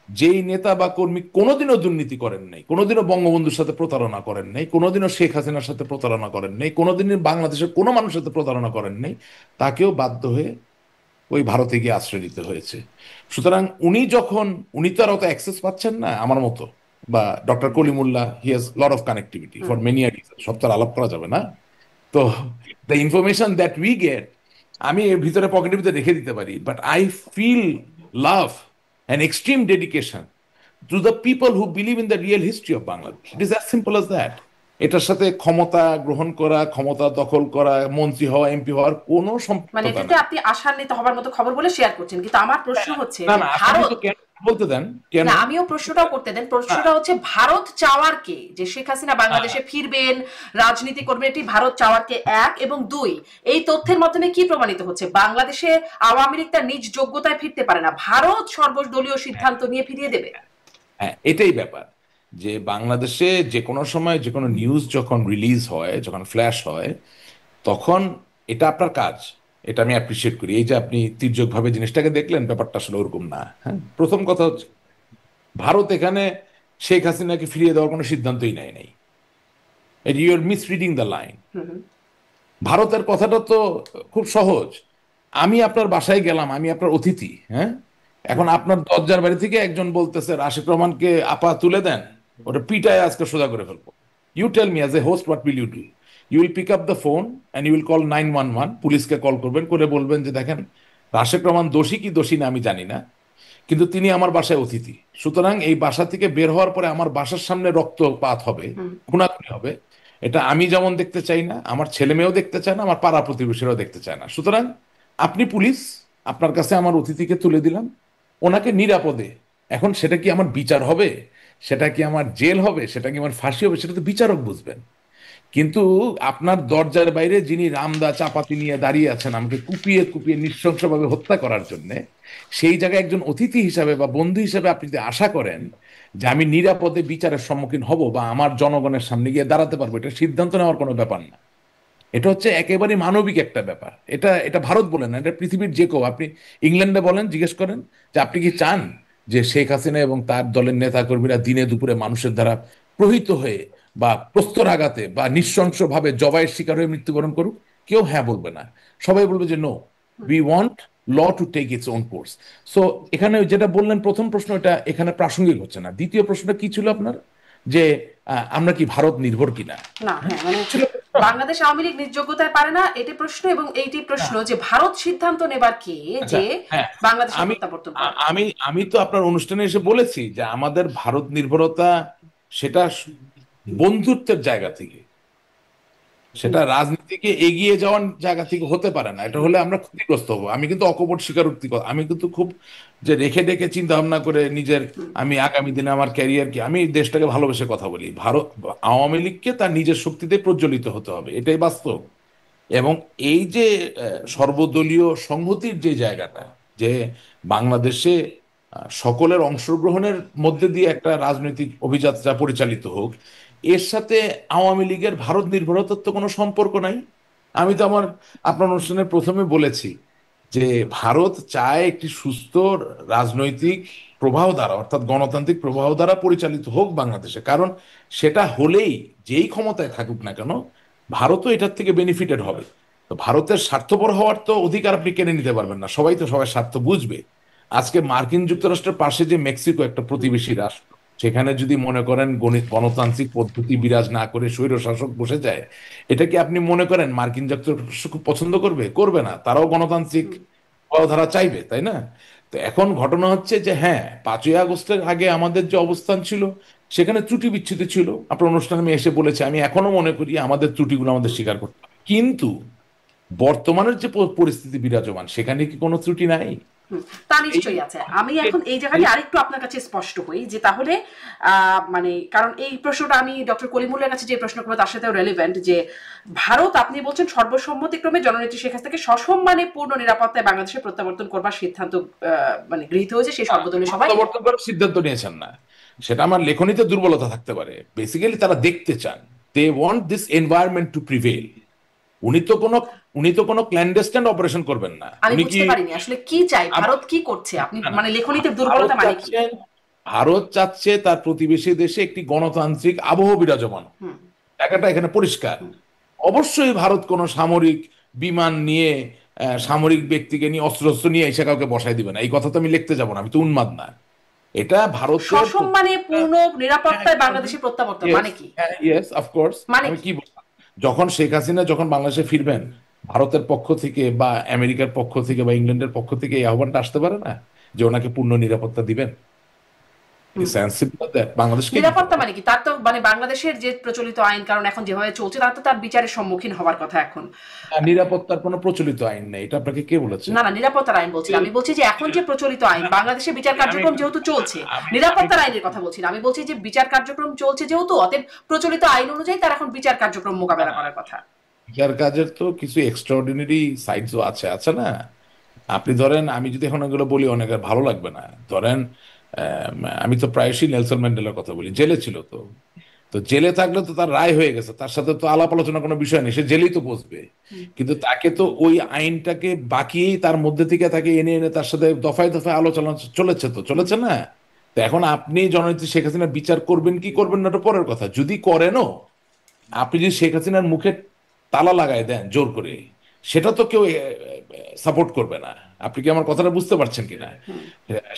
যেই নেতা বা কর্মী কোনোদিনও দুর্নীতি করেন নাই, কোনোদিনও বঙ্গবন্ধুর সাথে প্রতারণা করেন নাই, কোনোদিনও শেখ হাসিনার সাথে প্রতারণা করেন নাই, কোনোদিনও বাংলাদেশের কোনো মানুষের সাথে প্রতারণা করেন নাই, তাকেও বাধ্য হয়ে ওই ভারতে গিয়ে আশ্রয় নিতে হয়েছে। সুতরাং উনি তো আর অত অ্যাক্সেস পাচ্ছেন না আমার মতো, বা doctor Kalimullah, he has lot of connectivity hmm. For many reason, সব তো আর আলাপ করা যাবে না। তো the information that we get, আমি এর ভিতরে পকেটের ভিতরে রেখে দিতে পারি, but I feel love and extreme dedication to the people who believe in the real history of Bangladesh. It is as simple as that. এটার সাথে ক্ষমতা গ্রহণ করা, ক্ষমতা দখল করা, মন্ত্রী হওয়া, এমপি হওয়ার কোনো মানে সম্পৃক্ততা এটাতে নাই। আপনি আশান্বিত হবার মতো খবর বলে শেয়ার করছেন, কিন্তু আমার প্রশ্ন হচ্ছে না যে না, আসামি ভারত, তো কেন বলতে দেন, কেন? না আমিও প্রশ্নটাও করতে দেন, না, প্রশ্নটা হচ্ছে ভারত চাওয়ার কে, যে শেখ হাসিনা বাংলাদেশে ফিরবেন, রাজনীতি করবেন, এটি ভারত চাওয়ার কে, এক, এবং দুই, এই তথ্যের মাধ্যমে কি প্রমাণিত হচ্ছে? বাংলাদেশে আওয়ামী লীগ তার নিজ যোগ্যতায় ফিরতে পারে না, ভারত সর্বদলীয় সিদ্ধান্ত নিয়ে ফিরিয়ে দেবে। হ্যাঁ, এটাই ব্যাপার, যে বাংলাদেশে যে কোনো সময় যে কোনো নিউজ যখন রিলিজ হয়, যখন ফ্ল্যাশ হয়, তখন এটা আপনার কাজ, এটা আমি অ্যাপ্রিসিয়েট করি। এই যে আপনি তির্যকভাবে জিনিসটাকে দেখলেন, ব্যাপারটা আসলে ওরকম না। হ্যাঁ, প্রথম কথা হচ্ছে ভারত এখানে শেখ হাসিনাকে ফিরিয়ে দেওয়ার কোনো সিদ্ধান্তই নেয় নাই। You are misreading the line. Hmm, hmm, ভারতের কথাটা তো খুব সহজ। আমি আপনার বাসায় গেলাম, আমি আপনার অতিথি, হ্যাঁ, এখন আপনার দরজার বাড়ি থেকে একজন বলতেছে রাশিদ রহমানকে আপা তুলে দেন, ওটা পিটায় আজকে সোজা করে ফেলবো। You tell me as a host, what will you do? You will pick up the phone and you will call 911, পুলিশকে কল করবেন, করে বলবেন যে দেখেন রাশেদ রহমান দোষী কি দোষী না আমি জানি না, কিন্তু তিনি আমার বাসায় অতিথি, সুতরাং এই বাসা থেকে বের হওয়ার পরে আমার বাসার সামনে রক্তপাত হবে, হুম। খুনাখুনি হবে। এটা আমি যেমন দেখতে চাই না, আমার ছেলে মেয়েও দেখতে চায় না, আমার পাড়া প্রতিবেশীরাও দেখতে চায় না। সুতরাং আপনি পুলিশ, আপনার কাছে আমার অতিথিকে তুলে দিলাম, ওনাকে নিরাপদে। এখন সেটা কি আমার বিচার হবে, সেটা কি আমার জেল হবে, সেটা কি আমার ফাঁসি হবে, সেটা তো বিচারক বুঝবেন। কিন্তু আপনার দরজার বাইরে যিনি রামদা চাপাতি নিয়ে দাঁড়িয়ে আছেন আমাকে কুপিয়ে কুপিয়ে নৃশংসভাবে হত্যা করার জন্য, সেই জায়গায় একজন অতিথি হিসাবে বা বন্ধু হিসাবে আপনি যদি আশা করেন যে আমি নিরাপদে বিচারের সম্মুখীন হব বা আমার জনগণের সামনে গিয়ে দাঁড়াতে পারবো, এটা সিদ্ধান্ত নেওয়ার কোনো ব্যাপার না। এটা হচ্ছে একেবারে মানবিক একটা ব্যাপার। এটা এটা ভারত বলেন না, এটা পৃথিবীর যে কেউ, আপনি ইংল্যান্ডে বলেন, জিজ্ঞেস করেন যে আপনি কি চান যে শেখ হাসিনা এবং তার দলের নেতাকর্মীরা দিনে দুপুরে মানুষের দ্বারা প্রহৃত হয়ে বা প্রস্তরাঘাতে বা নৃশংসভাবে জবাইয়ের শিকার হয়ে মৃত্যুবরণ করুক? কেউ হ্যাঁ বলবে না, সবাই বলবে যে no, we want law to take its own course. So এখানে যেটা বললেন প্রথম প্রশ্ন, এটা এখানে প্রাসঙ্গিক হচ্ছে না। দ্বিতীয় প্রশ্নটা কি ছিল আপনার, যে আমরা কি ভারত নির্ভর কিনা? না, হ্যাঁ, মানে ছিল প্রশ্ন? বাংলাদেশ আওয়ামী লীগ নিজ যোগ্যতায় পারে না, এটি প্রশ্ন, এবং এইটি না, প্রশ্ন যে ভারত সিদ্ধান্ত নেবার কে আচ্ছা, যে হ্যাঁ, বাংলাদেশের আমি প্রত্যাবর্তন আ- করবে। আমি আমি তো আপনার অনুষ্ঠানে এসে বলেছি যে আমাদের ভারত নির্ভরতা সেটা বন্ধুত্বের জায়গা থেকে, সেটা রাজনীতিকে এগিয়ে যাওয়ার জায়গা থেকে হতে পারে না। এটা হলে আমরা ক্ষতিগ্রস্ত হবো। আমি কিন্তু অকপট স্বীকারোক্তি আমি কিন্তু খুব যে রেখে ডেকে চিন্তা ভাবনা করে নিজের, আমি আগামী দিনে আমার ক্যারিয়ার কি, আমি দেশটাকে ভালোবেসে কথা বলি। ভারত, আওয়ামী লীগকে তার নিজের শক্তিতে প্রজ্বলিত হতে হবে, এটাই বাস্তব। এবং এই যে সর্বদলীয় সংহতির যে জায়গাটা, যে বাংলাদেশে সকলের অংশগ্রহণের মধ্যে দিয়ে একটা রাজনৈতিক অভিযাত্রা পরিচালিত হোক, এর সাথে আওয়ামী লীগের ভারত নির্ভরতার তো কোনো সম্পর্ক নাই। আমি তো আপনার অনুষ্ঠানের প্রথমে বলেছি যে ভারত চায় একটি সুস্থ রাজনৈতিক প্রবাহ দ্বারা, অর্থাৎ গণতান্ত্রিক প্রবাহ দ্বারা পরিচালিত হোক বাংলাদেশে। কারণ সেটা হলেই যেই ক্ষমতায় থাকুক না কেন ভারতও এটার থেকে বেনিফিটেড হবে। তো ভারতের স্বার্থপর হওয়ার তো অধিকার আপনি কেড়ে নিতে পারবেন না, সবাই তো সবার স্বার্থ বুঝবে। আজকে মার্কিন যুক্তরাষ্ট্রের পাশে যে মেক্সিকো একটা প্রতিবেশী রাষ্ট্র, সেখানে যদি মনে করেন গণতান্ত্রিক পদ্ধতি বিরাজ না করে স্বৈরশাসক বসে যায়, এটা কি আপনি মনে করেন মার্কিন যুক্তরাষ্ট্র খুব পছন্দ করবে? করবে না, তারাও গণতান্ত্রিক ধারা চাইবে, তাই না? তো এখন ঘটনা হচ্ছে যে হ্যাঁ, 5ই আগস্টের আগে আমাদের যে অবস্থান ছিল সেখানে ত্রুটি বিচ্ছুতি ছিল, আপনার অনুষ্ঠানে আমি এসে বলেছি, আমি এখনো মনে করি আমাদের ত্রুটিগুলো আমাদের স্বীকার করতে হবে। কিন্তু বর্তমানের যে পরিস্থিতি বিরাজমান সেখানে কি কোনো ত্রুটি নাই? তা নিশ্চয়ই আছে। আমি এখন এই জায়গায় আরেকটু আপনার কাছে স্পষ্ট হই যে তাহলে মানে কারণ এই প্রশ্নটা আমি ডক্টর কলিমুল্লাহর কাছে যে প্রশ্ন করবো তার সাথেও রেলিভেন্ট, যে ভারত আপনি বলছেন সর্বসম্মতিক্রমে জননেত্রী শেখ হাসিনাকে সসম্মানে পূর্ণ নিরাপত্তায় বাংলাদেশে প্রত্যাবর্তন করবার সিদ্ধান্ত মানে গৃহীত হয়েছে সেই সর্বদলীয় সভায়। প্রত্যাবর্তন করার সিদ্ধান্ত নিয়েছেন না, সেটা আমার লেখনীতে দুর্বলতা থাকতে পারে। বেসিক্যালি তারা দেখতে চান, they want this environment to prevail. উনি তো কোনো ক্ল্যান্ডেস্টাইন অপারেশন করবেন না। আমি উনি কি বুঝতে পারিনি আসলে কি চাই, ভারত কি করছে, আপনি মানে লেখনীতে দুর্বলতা মানে কি? ভারত চাচ্ছে তার প্রতিবেশী দেশে একটি গণতান্ত্রিক আবহ বিরাজমান, জায়গাটা এখানে পরিষ্কার। অবশ্যই ভারত কোনো সামরিক বিমান নিয়ে সামরিক ব্যক্তিকে নিয়ে অস্ত্র নিয়ে এসে কাউকে বসাই দিবে না, এই কথা তো আমি লিখতে যাবো না, আমি তো উন্মাদ না। এটা ভারতের সসম্মানে পূর্ণ নিরাপত্তায় বাংলাদেশে প্রত্যাবর্তন মানে কি? Yes, of course. আমি কি বললাম, যখন শেখ হাসিনা যখন বাংলাদেশে ফিরবেন, ভারতের পক্ষ থেকে বা আমেরিকার পক্ষ থেকে বা ইংল্যান্ডের পক্ষ থেকে এই আহ্বানটা আসতে পারে না যে ওনাকে পূর্ণ নিরাপত্তা দিবেন? নিরাপত্তা মানে কি? তার তো মানে বাংলাদেশের যে প্রচলিত আইন, কারণ এখন যেভাবে চলছে তার তো তার বিচারের সম্মুখীন হওয়ার কথা। এখন নিরাপত্তার কোনো প্রচলিত আইন নেই, এটা আপনাকে কে বলেছে? না নিরাপত্তার আইন বলছি, আমি বলছি যে এখন যে প্রচলিত আইন, বাংলাদেশে বিচার কার্যক্রম যেহেতু চলছে, নিরাপত্তার আইনের কথা বলছি না, আমি বলছি যে বিচার কার্যক্রম চলছে যেহেতু, অতএব প্রচলিত আইন অনুযায়ী তার এখন বিচার কার্যক্রম মোকাবেলা করার কথা। বিচার কাজের তো কিছু এক্সট্রাঅর্ডিনারি সাইডসও আছে না? আপনি ধরেন, আমি যদি এখন এগুলো বলি অনেকের ভালো লাগবে না, ধরেন আমি তো প্রায়শই নেলসন ম্যান্ডেলার কথা বলি, জেলে ছিল। তো জেলে থাকলে তো তার রায় হয়ে গেছে, তার সাথে তো আলাপ আলোচনা কোনো বিষয় নেই, সে জেলেই তো বসবে। কিন্তু তাকে তো ওই আইনটাকে বাকিয়েই তার মধ্যে থেকে তাকে এনে তার সাথে দফায় দফায় আলোচনা চলেছে না? তো এখন আপনি জননেত্রী শেখ হাসিনা বিচার করবেন কি করবেন না, ওটা পরের কথা। যদি করেনও, আপনি যদি শেখ হাসিনার মুখে তালা লাগায় দেন জোর করে, সেটা তো কেউ সাপোর্ট করবে না। আপনি কি আমার কথাটা বুঝতে পারছেন কিনা?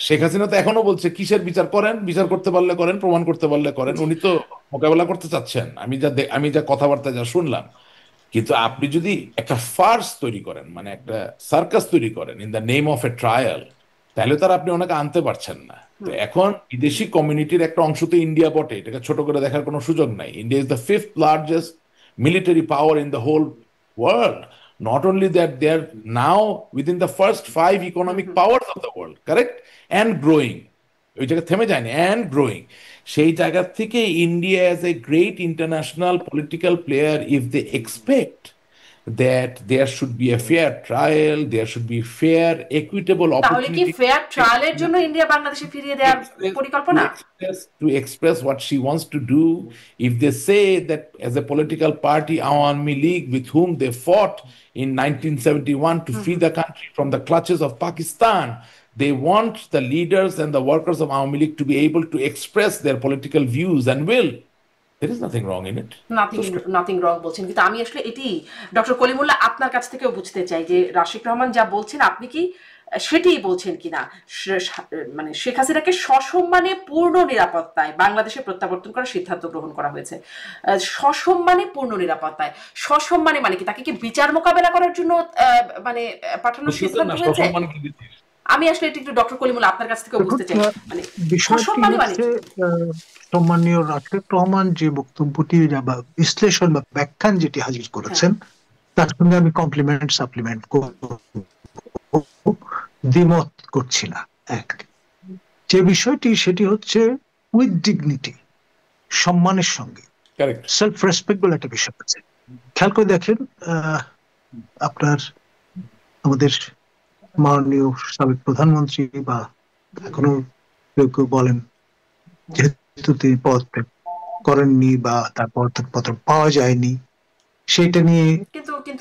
শেখ হাসিনা তো এখনো বলছে কিসের বিচার করেন, বিচার করতে পারলে করেন, প্রমাণ করতে পারলে করেন। উনি তো মোকাবেলা করতে চাচ্ছেন, আমি যা কথাবার্তা যা শুনলাম। কিন্তু আপনি যদি একটা ফার্স তৈরি করেন, মানে একটা সার্কাস তৈরি করেন in the name of A trial, তাহলে তার আপনি ওনাকে আনতে পারছেন না। তো এখন বিদেশি কমিউনিটির একটা অংশ তো ইন্ডিয়া বটে, এটাকে ছোট করে দেখার কোনো সুযোগ নাই। India is the 5th largest military power in the whole world. Not only that, they are now within the first 5 economic powers of the world, correct? And growing. ওই জায়গা থেমে যায়নি, and growing. সেই জায়গা থেকে India as a great international political player, if they expect that there should be a fair trial, there should be fair, equitable তাহলে কি opportunity ফেয়ার ট্রায়ালের জন্য ইন্ডিয়া বাংলাদেশে ফিরিয়ে দেওয়ার পরিকল্পনা? to express what she wants to do. If they say that as a political party, Awami League, with whom they fought in 1971 to free the country from the clutches of Pakistan, they want the leaders and the workers of Awami League to be able to express their political views and will. There is nothing wrong in it. Nothing wrong বলছেন, কিন্তু আমি আসলে এটি ডক্টর কলিমুল্লাহ আপনার কাছ থেকেও বুঝতে চাই যে রাশিক রহমান যা বলছেন আপনি কি সেটাই বলছেন কিনা, মানে শেখ হাসিনাকে সসম্মানে পূর্ণ নিরাপত্তায় বাংলাদেশে প্রত্যাবর্তন করার সিদ্ধান্ত গ্রহণ করা হয়েছে। সসম্মানে পূর্ণ নিরাপত্তায়, সসম্মানে মানে কি তাকে কি বিচার মোকাবেলা করার জন্য মানে পাঠানোর সিদ্ধান্ত হয়েছে? আমি আসলে এটা একটু ডক্টর কলিমুল্লাহ আপনার কাছ থেকে বুঝতে চাই, মানে সসম্মানে মানে সম্মানীয় রাশিক রহমান যে বক্তব্যটি বা বিশ্লেষণ বা ব্যাখ্যান যেটি হাজির করেছেন, তার সঙ্গে আমি কমপ্লিমেন্ট সাপ্লিমেন্ট দ্বিমত করছি না। এক যে বিষয়টি সেটি হচ্ছে উইথ ডিগনিটি, সম্মানের সঙ্গে সেলফ রেসপেক্ট বলে একটা বিষয় আছে। খেয়াল করে দেখেন, আপনার আমাদের মাননীয় সাবেক প্রধানমন্ত্রী বা এখনো কেউ কেউ বলেন যেহেতু তিনি পদত্যাগ করেননি বা তার পদত্যাগপত্র পাওয়া যায়নি, সেটা নিয়ে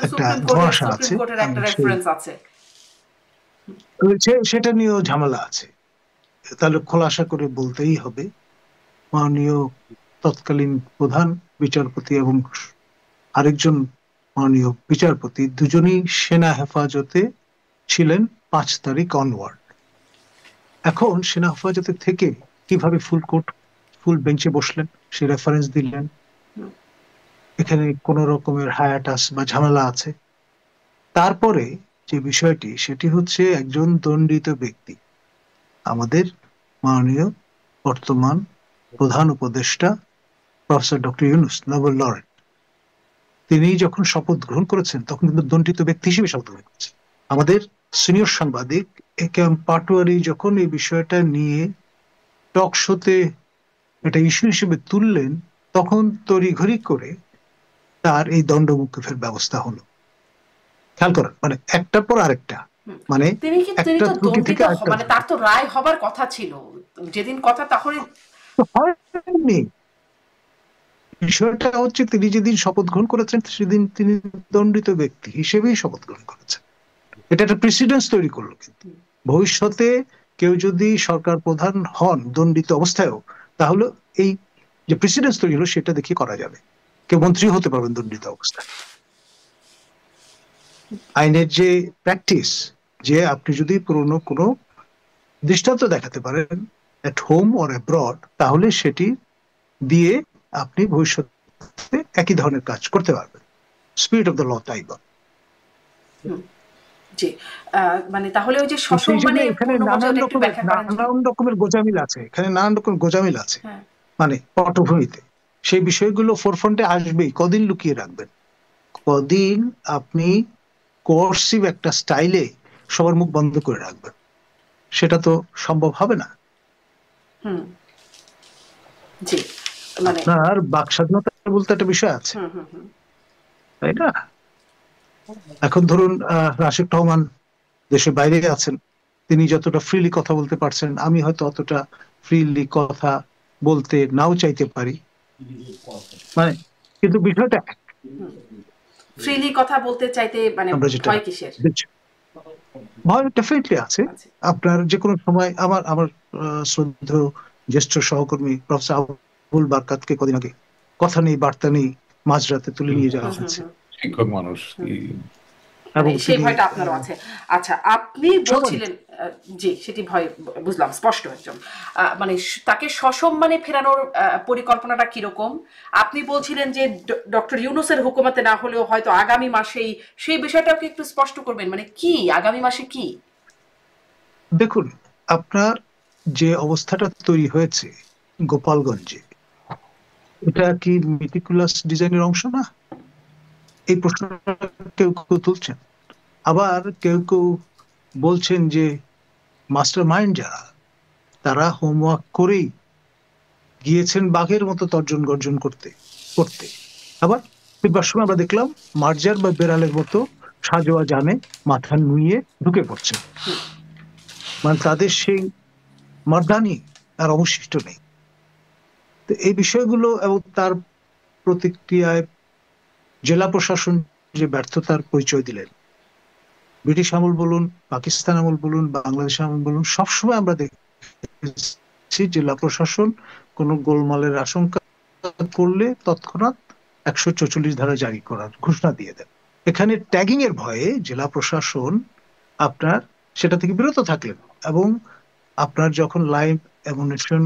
একটা ধোঁয়াশা আছে। সেটা নিয়েও ঝামেলা আছে। তাহলে খোলাসা করে বলতেই হবে, মাননীয় তৎকালীন প্রধান বিচারপতি এবং আরেকজন মাননীয় বিচারপতি দুজনেই সেনা হেফাজতে ছিলেন 5 তারিখ অনওয়ার্ড। এখন সেনা হেফাজতে থেকে কিভাবে ফুল বেঞ্চে বসলেন সে রেফারেন্স দিলেন। এখানে কোন রকমের হায়াটাস বা ঝামেলা আছে। তারপরে যে বিষয়টি সেটি হচ্ছে একজন দণ্ডিত ব্যক্তি, আমাদের মাননীয় বর্তমান প্রধান উপদেষ্টা professor doctor Yunus, Nobel laureate, তিনি যখন শপথ গ্রহণ করেছেন তখন কিন্তু দণ্ডিত ব্যক্তি হিসেবে শপথ গ্রহণ করেছেন। আমাদের সিনিয়র সাংবাদিক এ কে এম পাটোয়ারি যখন এই বিষয়টা নিয়ে টক শোতে এটা ইস্যু হিসেবে তুললেন, তখন তড়িঘড়ি করে তার এই দণ্ড মওকুফের ব্যবস্থা হলো। খেয়াল করেন, মানে একটার পর আরেকটা, মানে তিনি একটা তো ত্রুটি দণ্ডিত থেকে আরেকটা মানে তার তো রায় হবার কথা ছিল যেদিন কথা, তাহলে হয়নি। বিষয়টা হচ্ছে তিনি যেদিন শপথ গ্রহণ করেছেন সেদিন তিনি দণ্ডিত ব্যক্তি হিসেবেই শপথ গ্রহণ করেছেন। এটা একটা প্রেসিডেন্স তৈরি করলো। কিন্তু ভবিষ্যতে কেউ যদি সরকার প্রধান হন দণ্ডিত অবস্থায়ও, তাহলে এই যে প্রেসিডেন্স তৈরি হলো সেটা দেখে করা যাবে, কেউ মন্ত্রী হতে পারবেন দণ্ডিত অবস্থায়। আইনের যে প্র্যাকটিস, যে আপনি যদি পুরনো কোনো দৃষ্টান্ত দেখাতে পারেন এট হোম অর অ্যাব্রড, তাহলে সেটি দিয়ে আপনি ভবিষ্যতে একই ধরনের কাজ করতে পারবেন। স্পিরিট অফ দ্য ল তাই বলে। জি, মানে তাহলে ওই যে সেই জন্য সসম্মানে এখানে পূর্ণমর্যাদা, ওটা একটু ব্যাখ্যা করেন যদি। নানান রকমের গোজামিল আছে, এখানে নানান রকমের গোজামিল আছে, হ্যাঁ, মানে পটভূমিতে সেই বিষয়গুলো ফোরফ্রন্টে আসবেই। কদিন লুকিয়ে রাখবেন? কদিন আপনি কোর্সিভ একটা স্টাইলে সবার মুখ বন্ধ করে রাখবেন? সেটা তো সম্ভব হবে না। হুম, জি, মানে আপনার বাক স্বাধীনতা বলতে একটা বিষয় আছে, হুম হুম হুম তাই না? এখন ধরুন রাশেদ রহমান দেশের বাইরে আছেন, তিনি যতটা ফ্রিলি কথা বলতে পারছেন, আমি হয়তো অতটা ফ্রিলি কথা বলতে নাও চাইতে পারি, মানে কিন্তু বিষয়টা এক। ফ্রিলি কথা বলতে চাইতে মানে আমরা যেটা ভয় কিসের দেখছি, ভয় ডেফিনেটলি আছে। আছে? আপনার যে কোনো সময় আমার আমার শ্রদ্ধেয় জ্যেষ্ঠ সহকর্মী প্রফেসর আবুল বারকাতকে কদিন আগে কথা নেই বার্তা নেই মাঝরাতে তুলে নিয়ে যাওয়া হুম হুম হয়েছে, হুম শিক্ষক মানুষ মানে এবং সেই তিনি ভয়টা আপনারও আছে। আচ্ছা, আপনি সবারই। বলছিলেন জি, সেটি ভয় বুঝলাম, স্পষ্ট একদম। মানে তাকে সসম্মানে ফেরানোর পরিকল্পনাটা কিরকম? আপনি বলছিলেন যে ডক্টর ইউনূসের হুকুমতে না হলেও হয়তো আগামী মাসেই, সেই বিষয়টাকে একটু স্পষ্ট করবেন, মানে কি আগামী মাসে কি? দেখুন, আপনার যে অবস্থাটা তৈরি হয়েছে গোপালগঞ্জে, এটা কি মেটিকুলাস ডিজাইনের অংশ না? এই প্রশ্নটা কেউ কেউ তুলছেন। আবার কেউ কেউ বলছেন যে মাস্টার মাইন্ড যারা, তারা হোমওয়ার্ক করেই গিয়েছেন বাঘের মতো তর্জন গর্জন করতে করতে। আবার ফিরবার সময় আমরা দেখলাম মার্জার বা বেড়ালের মতো সাজোয়া জানে মাথা নুইয়ে ঢুকে পড়ছে, মানে তাদের সেই মর্দানি আর অবশিষ্ট নেই। তো এই বিষয়গুলো এবং তার প্রতিক্রিয়ায় জেলা প্রশাসন যে ব্যর্থতার পরিচয় দিলেন, ব্রিটিশ আমল বলুন, পাকিস্তান আমল বলুন, বাংলাদেশ আমল বলুন, সবসময় আমরা দেখছি জেলা প্রশাসন কোনো গোলমালের আশঙ্কা করলে তৎক্ষণাৎ 144 ধারা জারি করার ঘোষণা দিয়ে দেন। এখানে ট্যাগিং এর ভয়ে জেলা প্রশাসন আপনার সেটা থেকে বিরত থাকলেন, এবং আপনার যখন লাইভ অ্যামুনিশন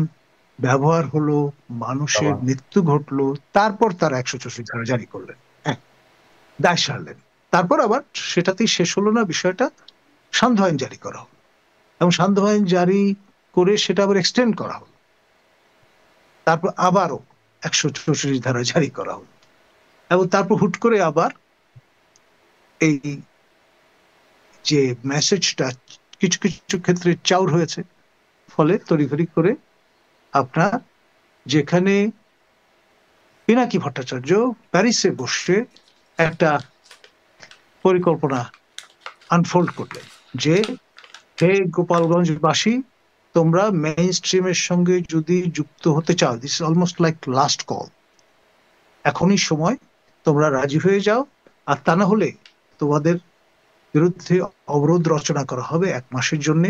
ব্যবহার হলো, মানুষের মৃত্যু ঘটলো, তারপর তারা 144 ধারা জারি করলেন, দায় সারলেন। তারপর আবার সেটাতেই শেষ হলো না, বিষয়টা সান্ধ্য আইন জারি করা হলো, এবং সান্ধ্য আইন জারি করে সেটা আবার এক্সটেন্ড করা হলো, তারপর আবারও 144 ধারা জারি করা হলো, এবং তারপর হুট করে আবার এই যে মেসেজটা কিছু কিছু ক্ষেত্রে চাউর হয়েছে, ফলে তড়িঘড়ি করে আপনার যেখানে পিনাকি ভট্টাচার্য প্যারিসে বসে একটা পরিকল্পনা আনফোল্ড করলেন যে হে গোপালগঞ্জবাসী, তোমরা মেইন স্ট্রিমের সঙ্গে যদি যুক্ত হতে চাও, this is almost like last call, এখনই সময়, তোমরা রাজি হয়ে যাও, আর তা না হলে তোমাদের বিরুদ্ধে অবরোধ রচনা করা হবে 1 মাসের জন্য।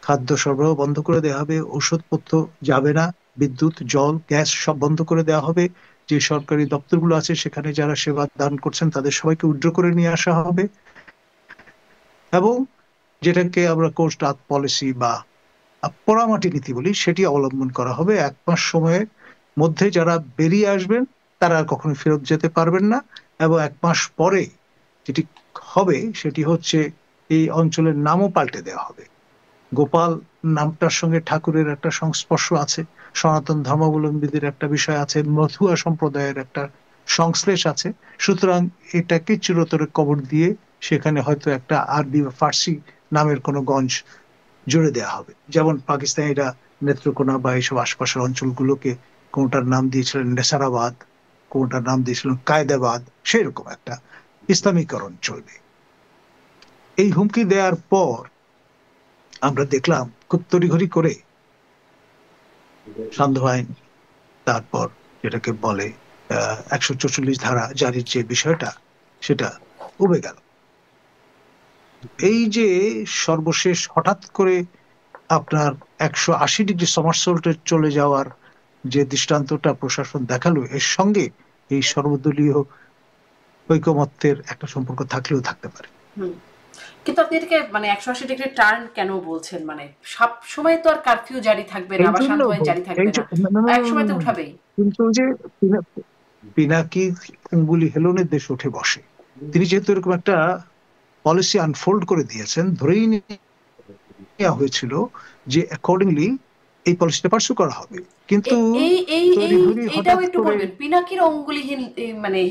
খাদ্য সরবরাহ বন্ধ করে দেওয়া হবে, ঔষধপত্র যাবে না, বিদ্যুৎ, জল, গ্যাস সব বন্ধ করে দেওয়া হবে। যে সরকারি দপ্তরগুলো আছে সেখানে যারা সেবা দান করছেন তাদের সবাইকে উইথড্র করে নিয়ে আসা হবে, এবং যেটাকে আমরা কোস্ট গার্ড পলিসি বা পোড়ামাটি নীতি বলি সেটি অবলম্বন করা হবে। 1 মাস সময়ের মধ্যে যারা বেরিয়ে আসবেন তারা আর কখনো ফেরত যেতে পারবেন না, এবং 1 মাস পরে যেটি হবে সেটি হচ্ছে এই অঞ্চলের নামও পাল্টে দেওয়া হবে। গোপাল নামটার সঙ্গে ঠাকুরের একটা সংস্পর্শ আছে, সনাতন ধর্মাবলম্বীদের একটা বিষয় আছে, মথুয়া সম্প্রদায়ের একটা সংশ্লেষ আছে। সুতরাং এটাকে চিরতরে কবর দিয়ে সেখানে হয়তো একটা আরবি বা ফার্সি নামের কোনো গঞ্জ জুড়ে দেওয়া হবে। যেমন পাকিস্তানিরা নেত্রকোনা বা এইসব আশপাশের অঞ্চলগুলোকে কোনটার নাম দিয়েছিলেন নেসারাবাদ, কোনটার নাম দিয়েছিলেন কায়দাবাদ, সেরকম একটা ইসলামীকরণ চলবে। এই হুমকি দেওয়ার পর আমরা দেখলাম খুব তড়িঘড়ি করে সান্ধ্য আইন, তারপর যেটাকে বলে 144 ধারা জারির যে বিষয়টা সেটা উবে গেল। এই যে সর্বশেষ হঠাৎ করে আপনার 180 ডিগ্রি সমারসল্টে চলে যাওয়ার যে দৃষ্টান্তটা প্রশাসন দেখালো, এর সঙ্গে এই সর্বদলীয় ঐকমত্যের একটা সম্পর্ক থাকলেও থাকতে পারে। কিন্তু আপনি এটাকে মানে 180 ডিগ্রি টার্ন কেন বলছেন? মানে সব সময় তো আর কারফিউ জারি থাকবে না বা শান্ত আইন জারি থাকবে না, এক সময় তো উঠাবেই। কিন্তু যে পিনাকি অঙ্গুলি হেলনের দেশ উঠে বসে, তিনি যেহেতু এরকম একটা পলিসি আনফোল্ড করে দিয়েছেন, ধরেই নেওয়া হয়েছিল যে অ্যাকর্ডিংলি এই পলিসিটা পার্সু করা হবে। কিন্তু এইটাও একটু বলবেন, পিনাকির অঙ্গুলিহীন মানে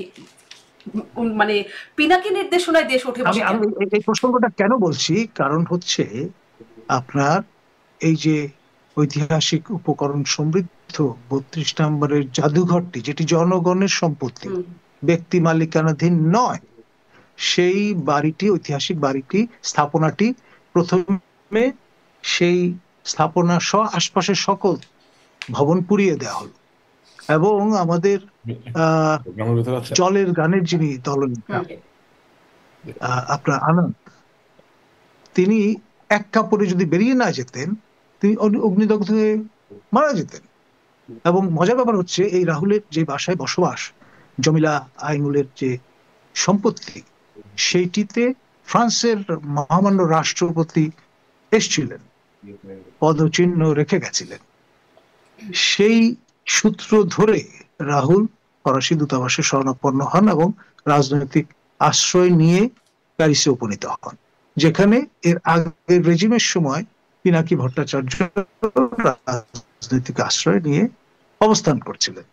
মানে পিনাকি নির্দেশনায় দেশ উঠে বসে। আমি এই প্রসঙ্গটা কেন বলছি, কারণ হচ্ছে আপনার এই যে ঐতিহাসিক উপকরণ সমৃদ্ধ 32 নম্বরের জাদুঘরটি, যেটি জনগণের সম্পত্তি, ব্যক্তি মালিকানাধীন নয়, সেই বাড়িটি, ঐতিহাসিক বাড়িটি, স্থাপনাটি প্রথমে সেই স্থাপনা সহ আশপাশের সকল ভবন পুড়িয়ে দেওয়া হলো, এবং আমাদের জলের গানের যিনি দলনেতা আপনার আনন্দ, তিনি এক কাপড়ে যদি বেরিয়ে না যেতেন তিনি অগ্নিদগ্ধ হয়ে মারা যেতেন। এবং মজার ব্যাপার হচ্ছে এই রাহুলের যে বাসায় বসবাস, জমিলা আইনুলের যে সম্পত্তি, সেইটিতে ফ্রান্সের মহামান্য রাষ্ট্রপতি এসেছিলেন, পদচিহ্ন রেখে গেছিলেন। সেই সূত্র ধরে রাহুল ফরাসি দূতাবাসে শরণাপন্ন হন এবং রাজনৈতিক আশ্রয় নিয়ে প্যারিসে উপনীত হন, যেখানে এর আগের রেজিমের সময় পিনাকি ভট্টাচার্য রাজনৈতিক আশ্রয় নিয়ে অবস্থান করছিলেন।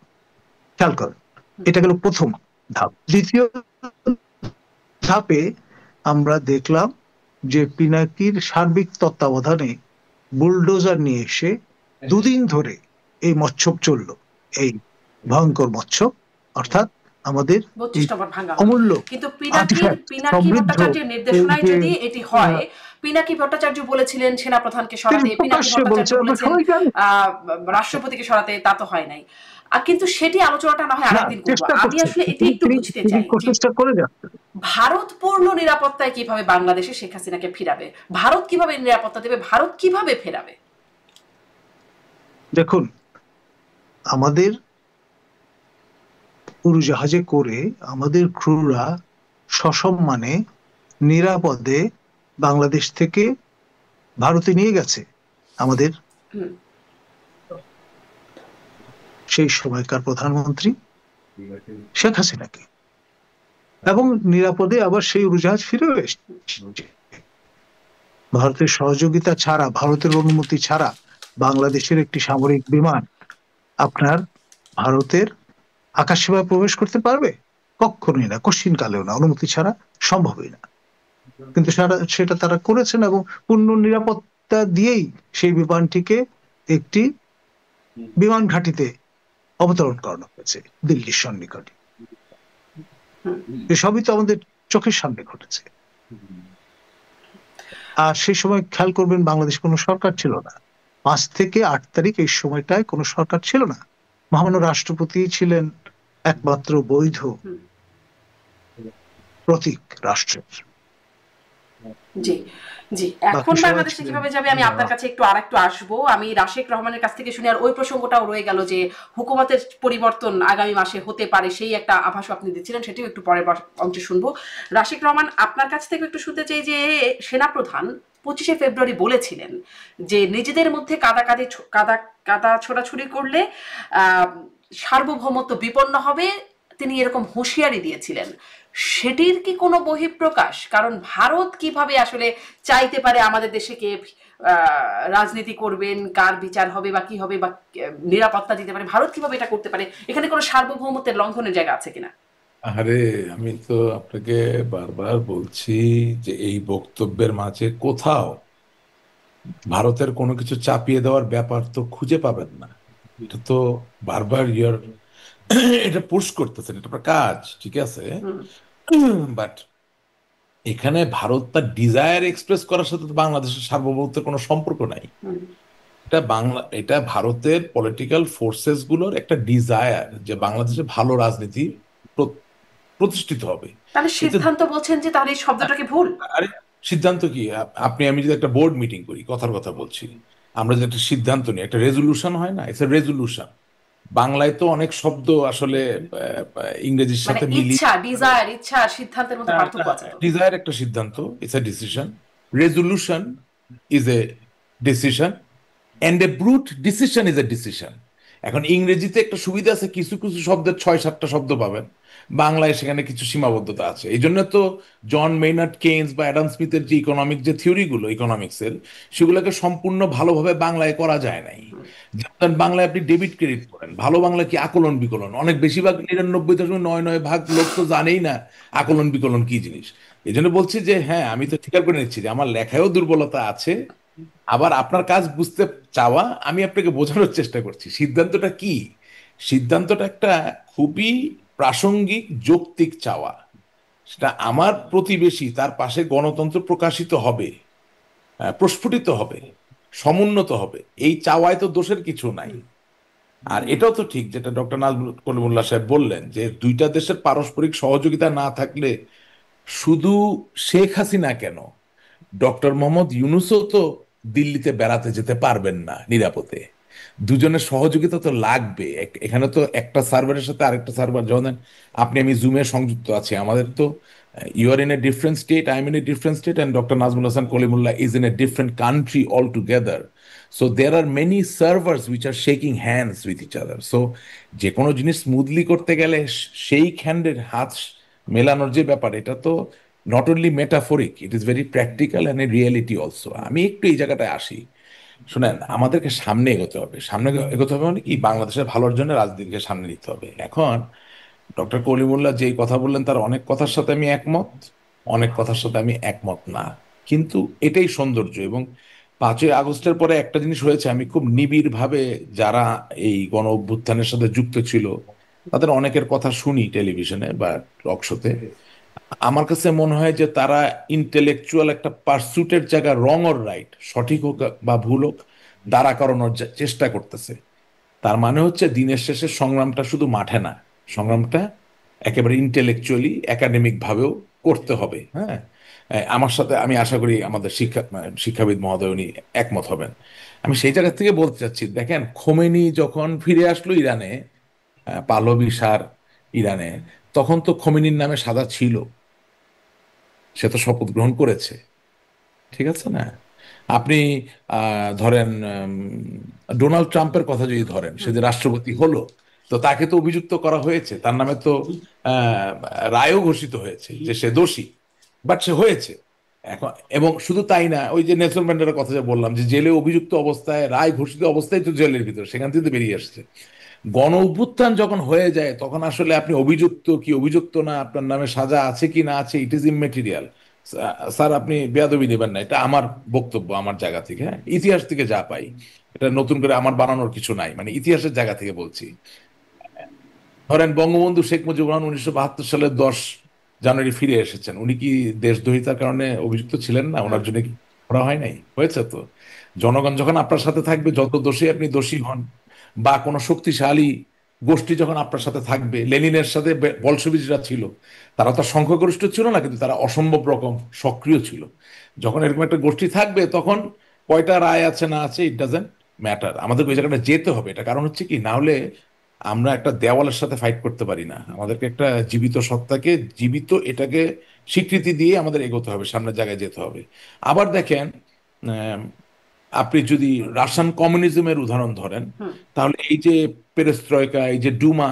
খেয়াল করেন, এটা গেল প্রথম ধাপ। দ্বিতীয় ধাপে আমরা দেখলাম যে পিনাকির সার্বিক তত্ত্বাবধানে বুলডোজার নিয়ে এসে 2 দিন ধরে এই মৎস্যব চলল, এই ভয়ঙ্কর মৎস্যব, অর্থাৎ আমাদের অমূল্য। কিন্তু পিনাকি ভট্টাচার্যের নির্দেশনায় যদি এটি হয়, পিনাকি ভট্টাচার্য বলেছিলেন সেনাপ্রধানকে সরাতে, পিনাকি ভট্টাচার্য বলেছেন রাষ্ট্রপতিকে সরাতে, তা তো হয় নাই। কিন্তু সেটি আলোচনাটা না হয় আরেকদিন করব। আমি আসলে এটি একটু বুঝতে চাই, ভারত পূর্ণ নিরাপত্তায় কিভাবে বাংলাদেশে শেখ হাসিনাকে ফিরাবে, ভারত কিভাবে নিরাপত্তা দেবে, ভারত কিভাবে ফেরাবে? দেখুন, আমাদের উড়োজাহাজে করে আমাদের ক্রুরা সসম্মানে নিরাপদে বাংলাদেশ থেকে ভারতে নিয়ে গেছে আমাদের সেই সময়কার প্রধানমন্ত্রী শেখ হাসিনাকে, এবং নিরাপদে আবার সেই উড়োজাহাজ ফিরে এসেছে। ভারতের সহযোগিতা ছাড়া, ভারতের অনুমতি ছাড়া বাংলাদেশের একটি সামরিক বিমান আপনার ভারতের আকাশ সীমায় প্রবেশ করতে পারবে? কখনোই না, কশ্চিনকালেও না, অনুমতি ছাড়া সম্ভবই না। কিন্তু সেটা তারা করেছেন, এবং পূর্ণ নিরাপত্তা দিয়েই সেই বিমানটিকে একটি বিমান ঘাঁটিতে অবতরণ করানো হয়েছে দিল্লির সন্নিকটে। এসবই তো আমাদের চোখের সামনে ঘটেছে। আর সেই সময় খেয়াল করবেন, বাংলাদেশ কোনো সরকার ছিল না। 5 থেকে 8 তারিখ এই সময়টায় কোনো সরকার ছিল না। মহামান্য রাষ্ট্রপতি ছিলেন একমাত্র বৈধ প্রতীক রাষ্ট্রের। জি জি, বাকি এখন সবাই বাংলাদেশে ছিলেন কিভাবে যাবে আমি আপনার কাছে একটু আরেকটু আসবো। আমি রাশেক রহমানের কাছ থেকে শুনি, আর ওই প্রসঙ্গটাও রয়ে গেল যে হুকুমতের পরিবর্তন আগামী মাসে হতে পারে, সেই একটা আভাসও আপনি দিচ্ছিলেন, সেটিও একটু পরের অংশে শুনবো। রাশেক রহমান, আপনার কাছ থেকে একটু শুনতে চাই যে সেনাপ্রধান 25শে ফেব্রুয়ারি বলেছিলেন যে নিজেদের মধ্যে কাদা ছোড়াছুড়ি করলে সার্বভৌমত্ব বিপন্ন হবে, তিনি এরকম হুঁশিয়ারি দিয়েছিলেন। সেটির কি কোনো বহিঃপ্রকাশ? কারণ ভারত কিভাবে আসলে চাইতে পারে আমাদের দেশে কে রাজনীতি করবেন, কার বিচার হবে বা কি হবে বা নিরাপত্তা দিতে পারে, ভারত কিভাবে এটা করতে পারে? এখানে কোনো সার্বভৌমত্বের লঙ্ঘনের জায়গা আছে কিনা? আরে আমি তো আপনাকে বারবার বলছি যে এই বক্তব্যের মাঝে কোথাও ভারতের কোনো কিছু চাপিয়ে দেওয়ার ব্যাপার তো খুঁজে পাবেন না। এটা তো বারবার এটা পুশ করতেছেন, এটা আপনার কাজ, ঠিক আছে। বাট এখানে ভারত তার ডিজায়ার এক্সপ্রেস করার সাথে তো বাংলাদেশের সার্বভৌমত্বের কোনো সম্পর্ক নাই। এটা ভারতের পলিটিক্যাল ফোর্সেস গুলোর একটা ডিজায়ার যে বাংলাদেশে ভালো রাজনীতি প্র- প্রতিষ্ঠিত হবে। তাহলে এতে সিদ্ধান্ত বলছেন যে তাহলে এই শব্দটা কি ভুল? আরে সিদ্ধান্ত কি? আপনি আমি যদি একটা বোর্ড মিটিং করি, কথার কথা বলছি, আমরা যদি একটা সিদ্ধান্ত নিই, একটা রেজলিউশন হয় না, ইটস এ রেজলিউশন। বাংলায় তো অনেক শব্দ আসলে ইংরেজির মানে সাথে মিলিয়ে, ইচ্ছা, ডিজায়ার, ইচ্ছা আর সিদ্ধান্তের মধ্যে পার্থক্য আছে তো। ডিজায়ার একটা সিদ্ধান্ত, it's a decision. Resolution is a decision, and a brute decision is a decision. এখন ইংরেজিতে একটা সুবিধা আছে, কিছু কিছু শব্দের 6-7টা শব্দ পাবেন, বাংলায় সেখানে কিছু সীমাবদ্ধতা আছে। এই জন্য তো জন মেইনার্ড কেইনস বা অ্যাডাম স্মিথের যে ইকোনমিক যে থিওরিগুলো ইকোনমিক্সের, সেগুলোকে সম্পূর্ণ ভালোভাবে বাংলায় করা যায় নাই। যেমন বাংলায় আপনি ডেবিট ক্রেডিট করেন, ভালো বাংলা কি আকলন বিকলন, অনেক বেশিরভাগ 99.99% লোক তো জানেই না আকলন বিকলন কি জিনিস। এই জন্য বলছি যে হ্যাঁ, আমি তো স্বীকার করে নিচ্ছি যে আমার লেখায়ও দুর্বলতা আছে। আবার আপনার কাজ বুঝতে চাওয়া, আমি আপনাকে বোঝানোর চেষ্টা করছি সিদ্ধান্তটা কি। সিদ্ধান্তটা একটা খুবই প্রাসঙ্গিক যৌক্তিক চাওয়া। সেটা আমার প্রতিবেশী, তার পাশে গণতন্ত্র প্রকাশিত হবে, প্রস্ফুটিত হবে, সমুন্নত হবে, এই চাওয়ায় তো দোষের কিছু নাই। আর এটাও তো ঠিক যেটা ডক্টর নাজমুল কলিমুল্লাহ সাহেব বললেন যে দুইটা দেশের পারস্পরিক সহযোগিতা না থাকলে, শুধু শেখ হাসিনা কেন, ডক্টর মোহাম্মদ ইউনূসও তো দিল্লিতে বেড়াতে যেতে পারবেন না নিরাপদে। দুজনের সহযোগিতা তো লাগবে। এখানে তো একটা সার্ভারের সাথে আরেকটা সার্ভার, যখন আপনি আমি জুমে সংযুক্ত আছি, আমাদের তো you are in a different state, I am in a different state, and doctor Nazmul Hasan Kalimullah is in a different country all together. So there are many servers which are shaking hands with each other. So যে কোনো জিনিস স্মুথলি করতে গেলে সেই হ্যান্ডের হাত মেলানোর যে ব্যাপার, এটা তো not only metaphoric, it is very practical and a reality also. আমি একটু এই জায়গাটায় আসি। শুনেন, আমাদেরকে সামনে এগোতে হবে। সামনে এগোতে হবে মানে কি, বাংলাদেশের ভালোর জন্য রাজনীতিকে সামনে নিতে হবে। এখন ডক্টর কলিমুল্লাহ যেই কথা বললেন তার অনেক কথার সাথে আমি একমত, অনেক কথার সাথে আমি একমত না। কিন্তু এটাই সৌন্দর্য। এবং 5ই আগস্টের পরে একটা জিনিস হয়েছে, আমি খুব নিবিড়ভাবে যারা এই গণ অভ্যুত্থানের সাথে যুক্ত ছিল তাদের অনেকের কথা শুনি টেলিভিশনে বা টক শোতে। আমার কাছে মনে হয় যে তারা ইন্টেলেকচুয়াল একটা পার্সুটের জায়গা, রং অর রাইট, সঠিক হোক বা ভুল হোক, দাঁড়া করানোর চেষ্টা করতেছে। তার মানে হচ্ছে দিনের শেষে সংগ্রামটা শুধু মাঠে না, সংগ্রামটা একেবারে ইন্টেলেকচুয়ালি একাডেমিক ভাবেও করতে হবে। হ্যাঁ, আমার সাথে আমি আশা করি আমাদের শিক্ষাবিদ মহোদয় উনি একমত হবেন। আমি সেই জায়গা থেকে বলতে চাচ্ছি, দেখেন খোমেনি যখন ফিরে আসলো ইরানে, পাহলভি সার ইরানে, তখন তো খোমেনির নামে সাদা ছিল, সে তো শপথ গ্রহণ করেছে, ঠিক আছে না? আপনি ধরেন ডোনাল্ড ট্রাম্পের কথা যদি ধরেন, সে যে রাষ্ট্রপতি হলো, তো তাকে তো অভিযুক্ত করা হয়েছে, তার নামে তো আহ, রায়ও ঘোষিত হয়েছে যে সে দোষী, বাট সে হয়েছে এখন। এবং শুধু তাই না, ওই যে নেলসন ম্যান্ডেলার কথা যে বললাম, যে জেলে অভিযুক্ত অবস্থায়, রায় ঘোষিত অবস্থায় তো জেলের ভিতরে, সেখান থেকে তো বেরিয়ে আসছে। গণ অভ্যুত্থান যখন হয়ে যায় তখন আসলে আপনি অভিযুক্ত কি অভিযুক্ত না, আপনার নামে সাজা আছে কি না আছে, ইট ইজ ইমমেটেরিয়াল। স্যার আপনি বেয়াদবি নেবেন না, এটা আমার বক্তব্য, আমার জায়গা থেকে, হ্যাঁ, ইতিহাস থেকে যা পাই, এটা নতুন করে আমার বানানোর কিছু নাই, মানে ইতিহাসের জায়গা থেকে বলছি। ধরেন বঙ্গবন্ধু শেখ মুজিবুর রহমান 1972 সালের 10 জানুয়ারি ফিরে এসেছেন, উনি কি দেশদ্রোহিতার কারণে অভিযুক্ত ছিলেন না? ওনার জন্য কি করা হয় নাই? হয়েছে তো। জনগণ যখন আপনার সাথে থাকবে, যত দোষী আপনি দোষী হন বা কোনো শক্তিশালী গোষ্ঠী যখন আপনার সাথে থাকবে, লেনিনের সাথে বলশবিজরা ছিল, তারা তো আর সংখ্যাগরিষ্ঠ ছিল না, কিন্তু তারা অসম্ভব রকম সক্রিয় ছিল। যখন এরকম একটা গোষ্ঠী থাকবে তখন কয়টা রায় আছে না আছে ইট ডাজেন্ট ম্যাটার, আমাদের ওই জায়গাটা যেতে হবে। এটা কারণ হচ্ছে কি, না হলে আমরা একটা দেওয়ালের সাথে ফাইট করতে পারি না। আমাদেরকে একটা জীবিত সত্তাকে, জীবিত এটাকে স্বীকৃতি দিয়ে আমাদের এগোতে হবে, সামনের জায়গায় যেতে হবে। আবার দেখেন, আহ, আপনি যদি রাশিয়ান কমিউনিজমের উদাহরণ ধরেন, হুম। তাহলে এই যে পেরেস্ট্রয়কা, এই যে ডুমা,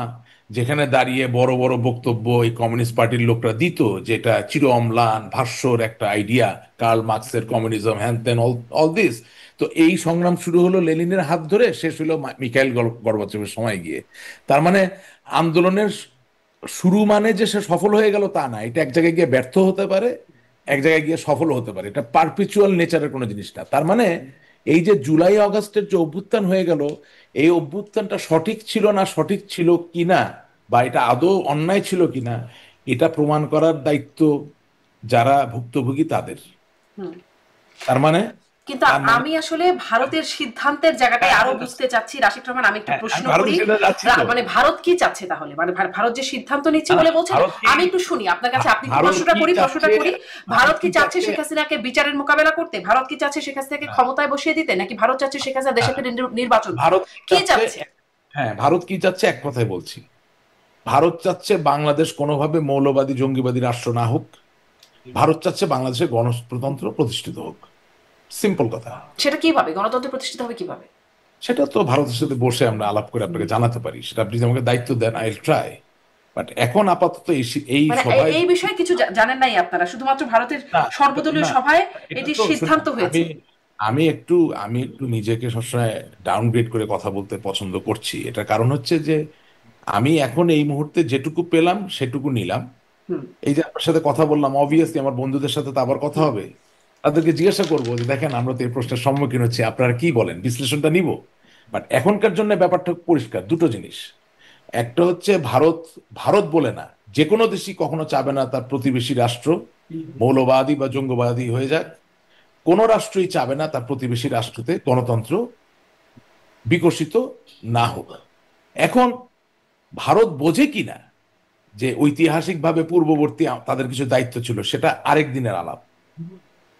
যেখানে দাঁড়িয়ে বড় বড় বক্তব্য এই কমিউনিস্ট পার্টির লোকরা দিত, যেটা চির অম্লান ভাষ্যর একটা আইডিয়া, কার্ল মার্কসের কমিউনিজম, হ্যান ত্যান, অল অল দিস। তো এই সংগ্রাম শুরু হলো লেনিনের হাত ধরে, শেষ হলো মিখাইল গর্বাচেভের সময় গিয়ে। তার মানে আন্দোলনের শুরু মানে যে সে সফল হয়ে গেল তা না, এটা এক জায়গায় গিয়ে ব্যর্থ হতে পারে, এক জায়গায় গিয়ে সফল হতে পারে। এটা পারপিচুয়াল নেচারের কোনো জিনিস না। তার মানে এই যে জুলাই আগস্টের যে অভ্যুত্থান হয়ে গেল, এই অভ্যুত্থানটা সঠিক ছিল না, সঠিক ছিল কিনা, বা এটা আদৌ অন্যায় ছিল কিনা, এটা প্রমাণ করার দায়িত্ব যারা ভুক্তভোগী তাদের। হুম। তার মানে কিন্তু তার মানে আমি আসলে ভারতের সিদ্ধান্তের জায়গাটাই আরো বুঝতে চাচ্ছি রাশিদ রহমান। আমি একটু হ্যাঁ, প্রশ্ন আমি ভারতে করি, সেটা যাচ্ছি তো। মানে ভারত কি চাচ্ছে তাহলে, মানে ভারত যে সিদ্ধান্ত নিচ্ছে না, বলে বলছেন, ভারত কি, আমি একটু শুনি আপনার কাছে, আপনি একটু ভারত প্রশ্নটা কি করি। চাচ্ছে, ভারত কি চাচ্ছে চাচ্ছে, শেখ হাসিনাকে বিচারের মোকাবেলা করতে? ভারত কি চাচ্ছে শেখ হাসিনাকে ক্ষমতায় বসিয়ে দিতে? নাকি ভারত চাচ্ছে শেখ হাসিনা দেশে ফিরে নির্বাচন? ভারত কি চাচ্ছে, চাচ্ছে? হ্যাঁ ভারত কি চাচ্ছে এক কথায় বলছি, ভারত চাচ্ছে বাংলাদেশ কোনোভাবে মৌলবাদী জঙ্গিবাদী রাষ্ট্র না হোক। ভারত চাচ্ছে বাংলাদেশে গণতন্ত্র প্রতিষ্ঠিত হোক। সিম্পল কথা। সেটা কিভাবে গণতন্ত্র প্রতিষ্ঠিত হবে কিভাবে? সেটা তো ভারতের সাথে বসে আমরা আলাপ করে আপনাকে জানাতে পারি, সেটা আপনি যদি আমাকে দায়িত্ব দেন, আই উইল ট্রাই। বাট এখন আপাতত এই মানে সভায় এই বিষয়ে কিছু জানেন নাই আপনারা, শুধুমাত্র ভারতের না, সর্বদলীয় না, সভায় এটা এটি তো সিদ্ধান্ত শুনুন, হয়েছে। আমি একটু নিজেকে সবসময় ডাউনগ্রেড করে কথা বলতে পছন্দ করছি। এটার কারণ হচ্ছে যে আমি এখন এই মুহূর্তে যেটুকু পেলাম সেটুকু নিলাম। হুম। এই যে আপনার সাথে কথা বললাম, অবভিয়াসলি আমার বন্ধুদের সাথে তো আবার কথা হবে, তাদেরকে জিজ্ঞাসা করবো যে দেখেন আমরা তো এই প্রশ্নের সম্মুখীন হচ্ছি, আপনারা কি বলেন, বিশ্লেষণটা নিব। বাট এখনকার জন্য ব্যাপারটা পরিষ্কার, দুটো জিনিস। একটা হচ্ছে ভারত, ভারত বলে না, যে কোনো দেশই কখনো চাবে না তার প্রতিবেশী রাষ্ট্র মৌলবাদী বা জঙ্গবাদী হয়ে যাক। কোনো রাষ্ট্রই চাবে না তার প্রতিবেশী রাষ্ট্রতে গণতন্ত্র বিকশিত না হোক। এখন ভারত বোঝে কিনা যে ঐতিহাসিকভাবে পূর্ববর্তী তাদের কিছু দায়িত্ব ছিল, সেটা আরেক দিনের আলাপ।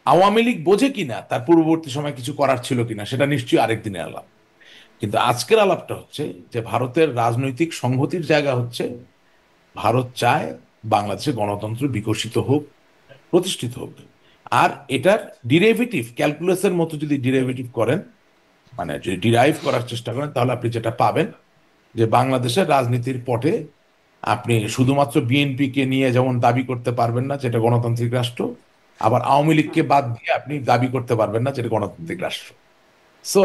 আওয়ামী লীগ বোঝে কিনা তার পূর্ববর্তী সময় কিছু করার ছিল কিনা, সেটা নিশ্চয়ই আরেক দিনের আলাপ। কিন্তু আজকের আলাপটা হচ্ছে যে ভারতের রাজনৈতিক সংহতির জায়গা হচ্ছে ভারত চায় বাংলাদেশে গণতন্ত্র বিকশিত হোক, প্রতিষ্ঠিত হোক। আর এটার ডিরেভেটিভ ক্যালকুলাসের মতো যদি ডিরেভেটিভ করেন, মানে যদি ডিরাইভ করার চেষ্টা করেন, তাহলে আপনি যেটা পাবেন যে বাংলাদেশের রাজনীতির পটে আপনি শুধুমাত্র বিএনপি কে নিয়ে যেমন দাবি করতে পারবেন না যেটা গণতান্ত্রিক রাষ্ট্র, আবার আওয়ামী লীগকে বাদ দিয়ে আপনি দাবি করতে পারবেন না যেটা গণতান্ত্রিক রাষ্ট্র। সো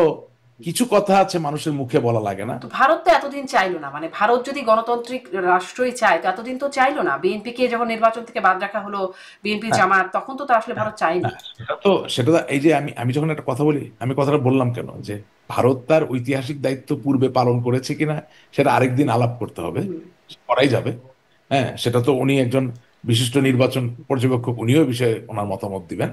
কিছু কথা আছে মানুষের মুখে বলা লাগে না। তো ভারত তো এতদিন চাইলো না, মানে ভারত যদি গণতান্ত্রিক রাষ্ট্রই চায় তো এতদিন তো চাইলো না। বিএনপি কে যখন নির্বাচন থেকে বাদ রাখা হলো, বিএনপি হ্যাঁ, জামাত, তখন তো আসলে ভারত চায়নি। সেটা তো এই যে আমি আমি যখন একটা কথা বলি, আমি কথাটা বললাম কেন, যে ভারত তার ঐতিহাসিক দায়িত্ব পূর্বে পালন করেছে কিনা সেটা আরেকদিন আলাপ করতে হবে, হুম। করাই যাবে। হ্যাঁ, সেটা তো উনি একজন বিশিষ্ট নির্বাচন পর্যবেক্ষক, উনিও এই বিষয়ে ওনার মতামত দিবেন।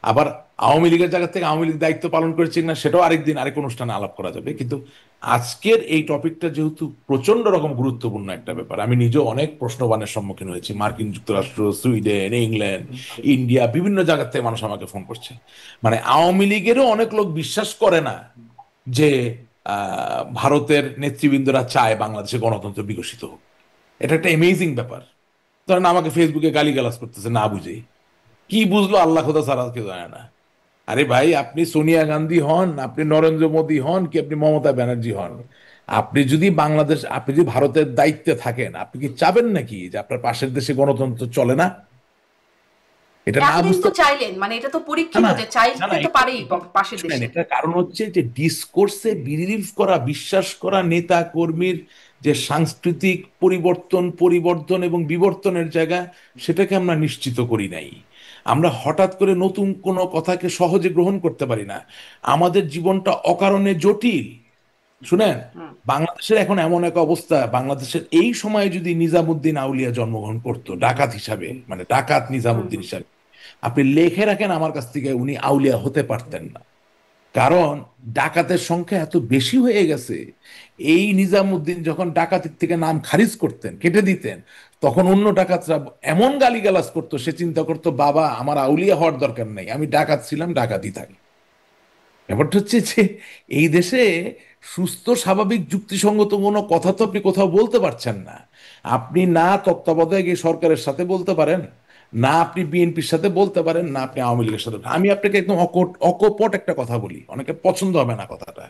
আবার আওয়ামী লীগের জায়গা থেকে আওয়ামী লীগ দায়িত্ব পালন করেছে কিনা সেটাও আরেকদিন আরেক অনুষ্ঠানে আলাপ করা যাবে। কিন্তু আজকের এই টপিকটা যেহেতু প্রচন্ড রকম গুরুত্বপূর্ণ একটা ব্যাপার, আমি নিজেও অনেক প্রশ্নবাণের সম্মুখীন হয়েছি। মার্কিন যুক্তরাষ্ট্র, সুইডেন, ইংল্যান্ড, ইন্ডিয়া, বিভিন্ন জায়গা থেকে মানুষ আমাকে ফোন করছে। মানে আওয়ামী লীগেরও অনেক লোক বিশ্বাস করে না যে ভারতের নেতৃবৃন্দরা চায় বাংলাদেশে গণতন্ত্র বিকশিত হোক। এটা একটা অ্যামেজিং ব্যাপার। ধরেন আমাকে ফেসবুকে গালিগালাজ করতেছে না বুঝেই, কি বুঝলো আল্লাহ খোদা ছাড়া কেউ জানে না। আরে ভাই, আপনি সোনিয়া গান্ধী হন, আপনি নরেন্দ্র মোদী হন, কি আপনি মমতা ব্যানার্জি হন, আপনি যদি ভারতের দায়িত্বে থাকেন, আপনি কি চাবেন নাকি যে আপনার পাশের দেশে গণতন্ত্র চলে না? এটা না এতদিন বুঝতে, তো চাইলেন, মানে এটা তো না পরীক্ষিত না যে না চাইতে না, তো পারেই পাশের শুনেন, দেশে। এটার কারণ হচ্ছে যে ডিসকোর্সে বিলিভ করা, বিশ্বাস করা, নেতা কর্মীর যে সাংস্কৃতিক পরিবর্তন এবং বিবর্তনের জায়গা, সেটাকে আমরা নিশ্চিত করি নাই। আমরা হঠাৎ করে নতুন কোনো কথাকে সহজে গ্রহণ করতে পারি না। আমাদের জীবনটা অকারণে জটিল। শুনেন, হুম। বাংলাদেশের এখন এমন এক অবস্থা, বাংলাদেশের এই সময়ে যদি নিজামুদ্দিন আউলিয়া জন্মগ্রহণ করতো ডাকাত হিসাবে, মানে ডাকাত হুম। নিজামুদ্দিন হুম। হিসাবে, আপনি লেখে রাখেন আমার কাছ থেকে, উনি আউলিয়া হতে পারতেন না। কারণ ডাকাতের সংখ্যা এত বেশি হয়ে গেছে। এই নিজামুদ্দিন যখন ডাকাতির থেকে নাম খারিজ করতেন, কেটে দিতেন, তখন অন্য ডাকাতরা এমন গালিগালাজ করতো, সে চিন্তা করতো বাবা আমার আউলিয়া হওয়ার দরকার নেই, আমি ডাকাত ছিলাম, ডাকাতই থাকি। ব্যাপারটা হচ্ছে যে এই দেশে সুস্থ স্বাভাবিক যুক্তিসঙ্গত কোনো কথা তো আপনি কোথাও বলতে পারছেন না। আপনি না তত্ত্বাবধায়ক এই সরকারের সাথে বলতে পারেন, না আপনি বিএনপির সাথে বলতে পারেন, না আপনি আওয়ামী লীগের সাথে। আমি আপনাকে একদম অকপট একটা কথা বলি, অনেকে পছন্দ হবে না কথাটা।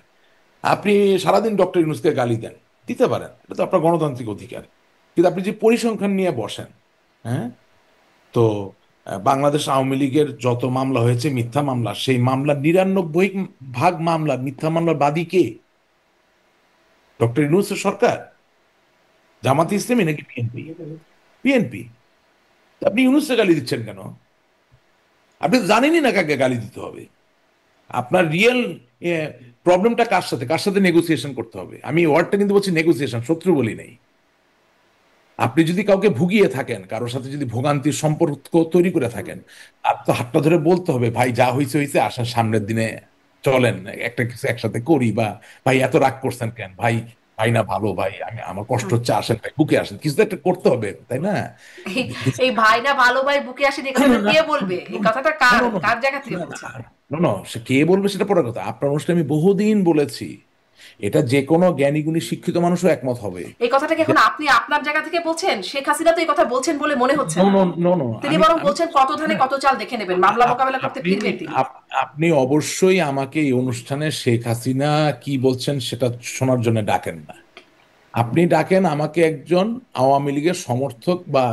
আপনি সারাদিন ডক্টর ইউনূসকে গালি দেন, দিতে পারেন, এটা তো আপনার গণতান্ত্রিক অধিকার। কিন্তু আপনি যে পরিসংখ্যান নিয়ে বসেন, হ্যাঁ, তো বাংলাদেশ আওয়ামী লীগের যত মামলা হয়েছে মিথ্যা মামলা, সেই মামলার 99% মামলা মিথ্যা মামলার বাদী কে? ডক্টর ইউনূসের সরকার, জামাত ইসলামী নাকি বিএনপি? বিএনপি। আপনি ইউনূসকে গালি দিচ্ছেন কেন? আপনি তো জানেনই না কাকে গালি দিতে হবে। আপনার রিয়েল প্রবলেমটা কার সাথে, কার সাথে নেগোসিয়েশন করতে হবে। আমি ওয়ার্ডটা কিন্তু বলছি নেগোসিয়েশন, শত্রু বলি নাই। আপনি যদি কাউকে ভুগিয়ে থাকেন, কারোর সাথে যদি ভোগান্তির সম্পর্ক তৈরি করে থাকেন, আর তো হাতটা ধরে বলতে হবে ভাই যা হয়েছে হয়েছে, আসার সামনের দিনে চলেন একটা কিছু একসাথে করি, বা ভাই এত রাগ করছেন কেন ভাই, ভাই না ভালো ভাই, আমি আমার কষ্ট হচ্ছে, আসেন ভাই বুকে আসেন, কিছু তো একটা করতে হবে, তাই না? এই এই ভাই না ভালো ভাই বুকে আসেন, এই কথাটা কে বলবে? এই কথাটা কার কার জায়গা থেকে বলছেন? সে কে বলবে সেটা পরের কথা। আপনার অনুষ্ঠানে আমি বহুদিন বলেছি, এটা যে কোনো জ্ঞানী গুণী শিক্ষিত মানুষও একমত হবে। এই কথাটা কি এখন আপনি আপনার জায়গা থেকে বলছেন? শেখ হাসিনা তো এই কথা বলছেন বলে মনে হচ্ছে নো না। নো নো নো, তিনি বরং বলছেন কত ধানে কত চাল দেখে নেবেন, মামলা মোকাবেলা করতে আপনি ফিরবেন তিনি। আপনি অবশ্যই আমাকে এই অনুষ্ঠানে শেখ হাসিনা কি বলছেন সেটা শোনার জন্য ডাকেন না। আপনি ডাকেন আমাকে একজন আওয়ামী লীগের সমর্থক বা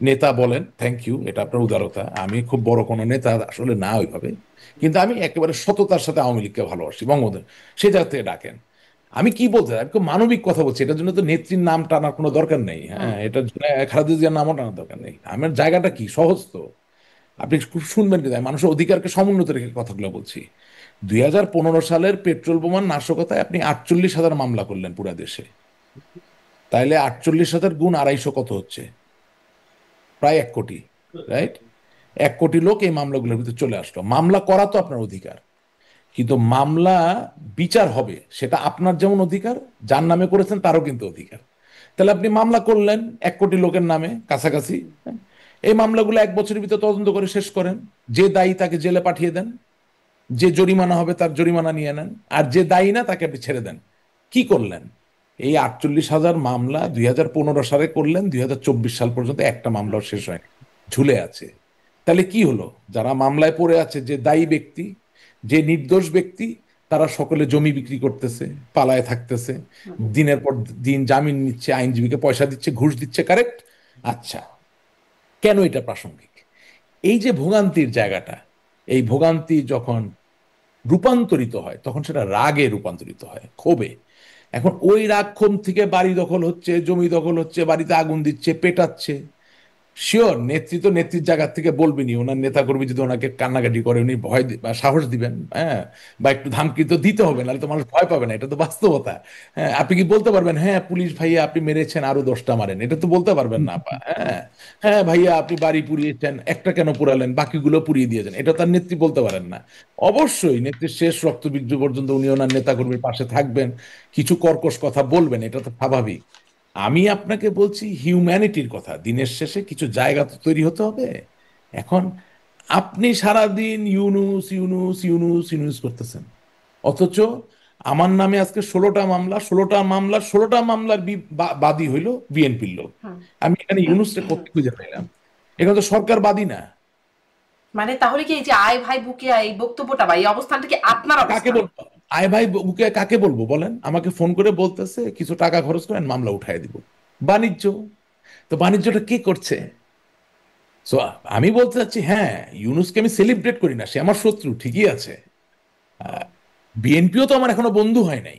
নেতা বলেন, থ্যাংক ইউ, এটা আপনার উদারতা। আমি খুব বড় কোনো নেতা আসলে না ওইভাবে, কিন্তু আমি একেবারে সততার সাথে আওয়ামী লীগকে ভালোবাসি, বঙ্গবন্ধু, সেই জায়গা থেকে ডাকেন। আমি কি বলতে চাই, আমি খুব মানবিক কথা বলছি, এটার জন্য তো নেত্রীর নাম টানার কোনো দরকার নেই। হ্যাঁ, এটার জন্য খালেদা জিয়ার নামও টানার দরকার নেই। আমার জায়গাটা কি সহজ তো, আপনি খুব শুনবেন কিন্তু, আমি মানুষের অধিকারকে সমুন্নত রেখে কথাগুলো বলছি। 2015 সালের পেট্রোল বোমার নাশকতায় আপনি 48,000 মামলা করলেন পুরা দেশে, তাইলে 48,000 গুণ 250 কত হচ্ছে? প্রায় 1 কোটি, রাইট? 1 কোটি লোক এই মামলাগুলোর ভিতরে চলে আসলো। মামলা করা তো আপনার অধিকার, কিন্তু মামলা বিচার হবে সেটা আপনার যেমন অধিকার, যার নামে করেছেন তারও কিন্তু অধিকার। তাহলে আপনি মামলা করলেন 1 কোটি লোকের নামে কাছাকাছি, এই মামলাগুলো 1 বছরের ভিতরে তদন্ত করে শেষ করেন, যে দায়ী তাকে জেলে পাঠিয়ে দেন, যে জরিমানা হবে তার জরিমানা নিয়ে নেন, আর যে দায়ী না তাকে আপনি ছেড়ে দেন। কি করলেন? এই 48,000 মামলা 2015 সালে করলেন, 2024 সাল পর্যন্ত একটা মামলাও শেষ হয়নি, ঝুলে আছে। তাহলে কি হলো? যারা মামলায় পড়ে আছে, যে দায়ী ব্যক্তি, যে নির্দোষ ব্যক্তি, তারা সকলে জমি বিক্রি করতেছে, পালায় থাকতেছে, দিনের পর দিন জামিন নিচ্ছে, আইনজীবীকে পয়সা দিচ্ছে, ঘুষ দিচ্ছে, কারেক্ট? আচ্ছা, কেন এটা প্রাসঙ্গিক? এই যে ভোগান্তির জায়গাটা, এই ভোগান্তি যখন রূপান্তরিত হয় তখন সেটা রাগে রূপান্তরিত হয়, ক্ষোভে। এখন ওই রাগ ক্ষোভ থেকে বাড়ি দখল হচ্ছে, জমি দখল হচ্ছে, বাড়িতে আগুন দিচ্ছে, পেটাচ্ছে। শিওর নেতৃত্ব নেত্রীর জায়গা থেকে বলবেনি, ওনার নেতা কর্মী যদি ওনাকে কান্নাকাটি করে উনি ভয় বা সাহস দিবেন, হ্যাঁ, বা একটু ধামকি তো দিতে হবে, নাহলে তো মানুষ ভয় পাবে না, এটা তো বাস্তবতা। হ্যাঁ, আপনি কি বলতে পারবেন হ্যাঁ পুলিশ ভাইয়া আপনি মেরেছেন আরো 10টা মারেন? এটা তো বলতে পারবেন না। হ্যাঁ, হ্যাঁ ভাইয়া আপনি বাড়ি পুড়িয়েছেন, একটা কেন পুরালেন, বাকিগুলো পুড়িয়ে দিয়েছেন, এটা তার নেত্রী বলতে পারেন না। অবশ্যই নেত্রীর শেষ রক্তবীর্য পর্যন্ত উনি ওনার নেতা কর্মীর পাশে থাকবেন, কিছু কর্কশ কথা বলবেন, এটা তো স্বাভাবিক। আমি আপনাকে বলছি হিউম্যানিটির কথা, দিনের শেষে কিছু জায়গা তো তৈরি হতে হবে। এখন আপনি সারাদিন ইউনুস ইউনুস ইউনুস ইউনুস করতেছেন, অথচ আমার নামে আজকে 16টা মামলা, 16টা মামলার বাদী হইল বিএনপির লোক। আমি এখানে ইউনুসকে কোথায় খুঁজে পাইলাম? এখানে তো সরকার বাদী না। মানে তাহলে কি এই যে আয় ভাই বুকে আয়, এই বক্তব্যটা বা এই অবস্থানটা কি আপনার কাকে অবস্থান? বলবো? আয় ভাই বুকে কাকে বলবো বলেন? আমাকে ফোন করে বলতেছে কিছু টাকা খরচ করেন মামলা উঠাই দিব। বাণিজ্য। তো বাণিজ্যটা কে করছে? সো আমি বলতে চাচ্ছি, হ্যাঁ, ইউনুসকে আমি সেলিব্রেট করি না, সে আমার শত্রু, ঠিকই আছে। বিএনপিও তো আমার এখনো বন্ধু হয় নাই।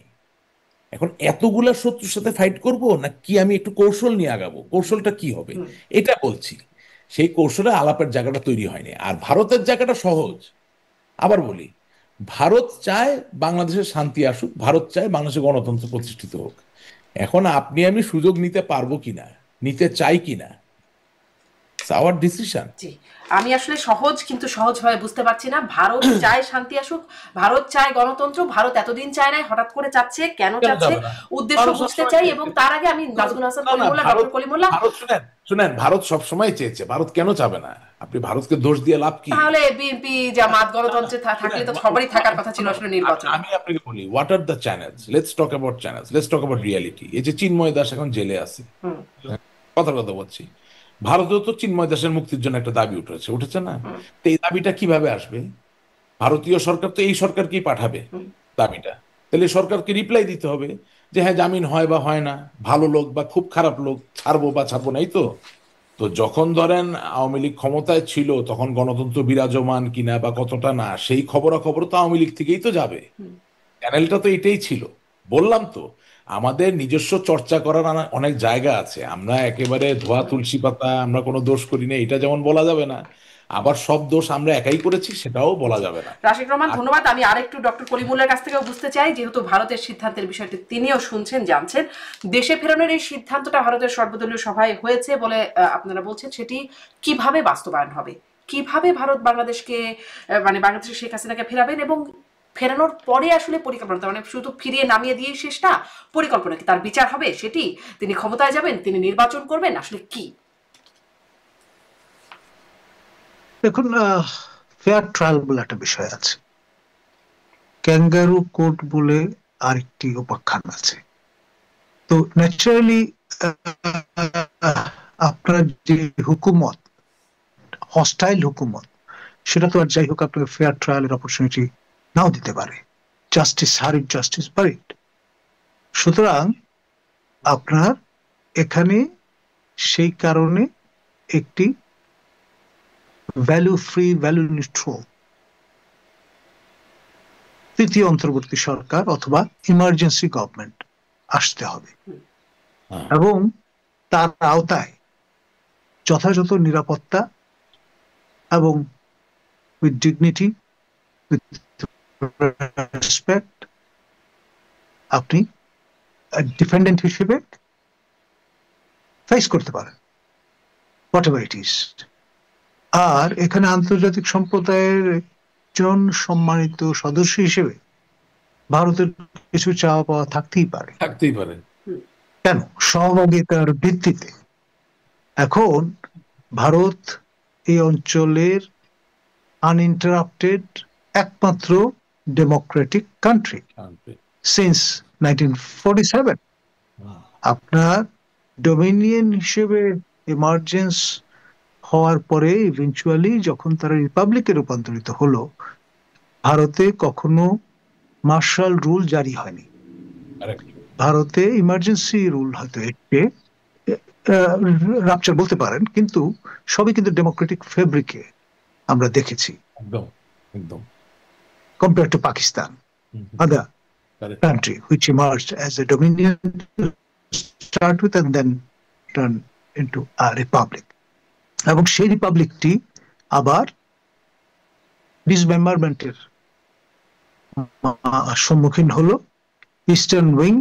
এখন এতগুলা শত্রুর সাথে ফাইট করব না কি আমি একটু কৌশল নিয়ে আগাবো? কৌশলটা কি হবে এটা বলছি। সেই কৌশলে আলাপের জায়গাটা তৈরি হয়নি। আর ভারতের জায়গাটা সহজ। আবার বলি, ভারত চায় বাংলাদেশের শান্তি আসুক, ভারত চায় বাংলাদেশের গণতন্ত্র প্রতিষ্ঠিত হোক। এখন আপনি আমি সুযোগ নিতে পারবো কিনা, নিতে চাই কিনা, আওয়ার ডিসিশন। জি, আমি আসলে সহজ কিন্তু সহজভাবে বুঝতে পারছি না। ভারত চায় শান্তি আসুক, ভারত চায় গণতন্ত্র, ভারত এতদিন চায় নাই, হঠাৎ করে চাচ্ছে, কেন কেন চাচ্ছে যাবে না? উদ্দেশ্য ভারত বুঝতে সবসময় চাই। এবং চেয়েছে। তার আগে আমি নাজমুল হাসান না না, কলিমুল্লাহ, ভারত ডক্টর কলিমুল্লাহ, ভারত শুনেন শুনেন, ভারত সবসময় চেয়েছে, ভারত কেন চাবে না? আপনি ভারতকে দোষ দিয়ে লাভ কি? তাহলে বিএনপি জামাত গণতন্ত্রে থাকলে শুনেন, তো সবারই থাকার কথা ছিল আসলে নির্বাচন। আমি আপনাকে বলি, what are the channels, let's talk about channels, let's talk about reality. এই যে চিন্ময় দাস এখন জেলে আছে, কথার কথা বলছি, ভারতেও তো চিন্ময় দাসের মুক্তির জন্য একটা দাবি উঠেছে না? তো এই দাবিটা কিভাবে আসবে? ভারতীয় সরকার তো এই সরকারকেই পাঠাবে দাবিটা, তাহলে সরকারকে রিপ্লাই দিতে হবে যে হ্যাঁ জামিন হয় বা হয় না, ভালো লোক বা খুব খারাপ লোক, ছাড়বো বা ছাড়বো না, এই তো। তো যখন ধরেন আওয়ামী লীগ ক্ষমতায় ছিল, তখন গণতন্ত্র বিরাজমান কিনা বা কতটা না, সেই খবরাখবর তো আওয়ামী লীগ থেকেই তো যাবে। চ্যানেলটা তো এটাই ছিল। বললাম তো, আমাদের নিজস্ব চর্চা করার অনেক জায়গা আছে। আমরা একেবারে ধোয়া তুলসী পাতা, আমরা কোনো দোষ করি না, এটা যেমন বলা যাবে না, আবার সব দোষ আমরা একাই করেছি সেটাও বলা যাবে না। রাশিদ রহমান, ধন্যবাদ। আমি আরেকটু ডক্টর কলিমুল্লাহর কাছ থেকেও বুঝতে চাই, যেহেতু ভারতের সিদ্ধান্তের বিষয়টি তিনিও শুনছেন, জানছেন, দেশে ফেরানোর এই সিদ্ধান্তটা ভারতের সর্বদলীয় সভায় হয়েছে বলে আপনারা বলছেন, সেটি কিভাবে বাস্তবায়ন হবে? কিভাবে ভারত বাংলাদেশকে মানে বাংলাদেশের শেখ হাসিনাকে ফেরাবেন, এবং ফেরানোর পরে আসলে পরিকল্পনা, মানে শুধু ফিরিয়ে নামিয়ে দিয়েই শেষ না, পরিকল্পনা কি? তার বিচার হবে সেটি? তিনি ক্ষমতায় যাবেন? তিনি নির্বাচন করবেন? আসলে কি? দেখুন, ফেয়ার ট্রায়াল বলে একটা বিষয় আছে, ক্যাঙ্গারু কোর্ট বলে আরেকটি উপাখ্যান আছে। তো ন্যাচারালি আপনার যে হুকুমত, হস্টাইল হুকুমত, সেটা তো আর যাই হোক আপনাকে ফেয়ার ট্রায়ালের অপরচুনিটি নাও দিতে পারে। Justice হারিড, justice buried. সুতরাং আপনার এখানে সেই কারণে একটি ভ্যালু ফ্রি, ভ্যালু নিউট্রাল তৃতীয় অন্তর্বর্তী সরকার অথবা ইমার্জেন্সি গভর্নমেন্ট আসতে হবে, এবং তার আওতায় যথাযথ নিরাপত্তা এবং উইথ ডিগনিটি, উইথ রেসপেক্ট আপনি ডিফেন্ডেন্ট হিসেবে ফেস করতে পারেন, হোয়াট এভার ইট ইজ। আর এখানে আন্তর্জাতিক সম্প্রদায়ের একজন সম্মানিত সদস্য হিসেবে ভারতের কিছু চাওয়া পাওয়া থাকতেই পারে, থাকতেই পারে। কেন? সহভাগিতার ভিত্তিতে। এখন ভারত এই অঞ্চলের আনইন্টারাপ্টেড একমাত্র ডেমোক্রেটিক কান্ট্রি সিন্স 1947। আপনার ডোমিনিয়ন হিসেবে এমার্জেন্স হওয়ার পরে ইভেঞ্চুয়ালি যখন তারা রিপাবলিকে রূপান্তরিত হলো, ভারতে কখনো মার্শাল রুল জারি হয়নি। ভারতে ইমার্জেন্সি রুল হয়তো এসে রাপচার বলতে পারেন, কিন্তু সবই কিন্তু ডেমোক্রেটিক ফেব্রিকে আমরা দেখেছি, একদম একদম, compared to Pakistan, other country which emerged as a dominion to start with and then turn into a republic. এবং সেই রিপাবলিকটি আবার ডিসমেম্বারমেন্টের সম্মুখীন হলো। ইস্টার্ন উইং,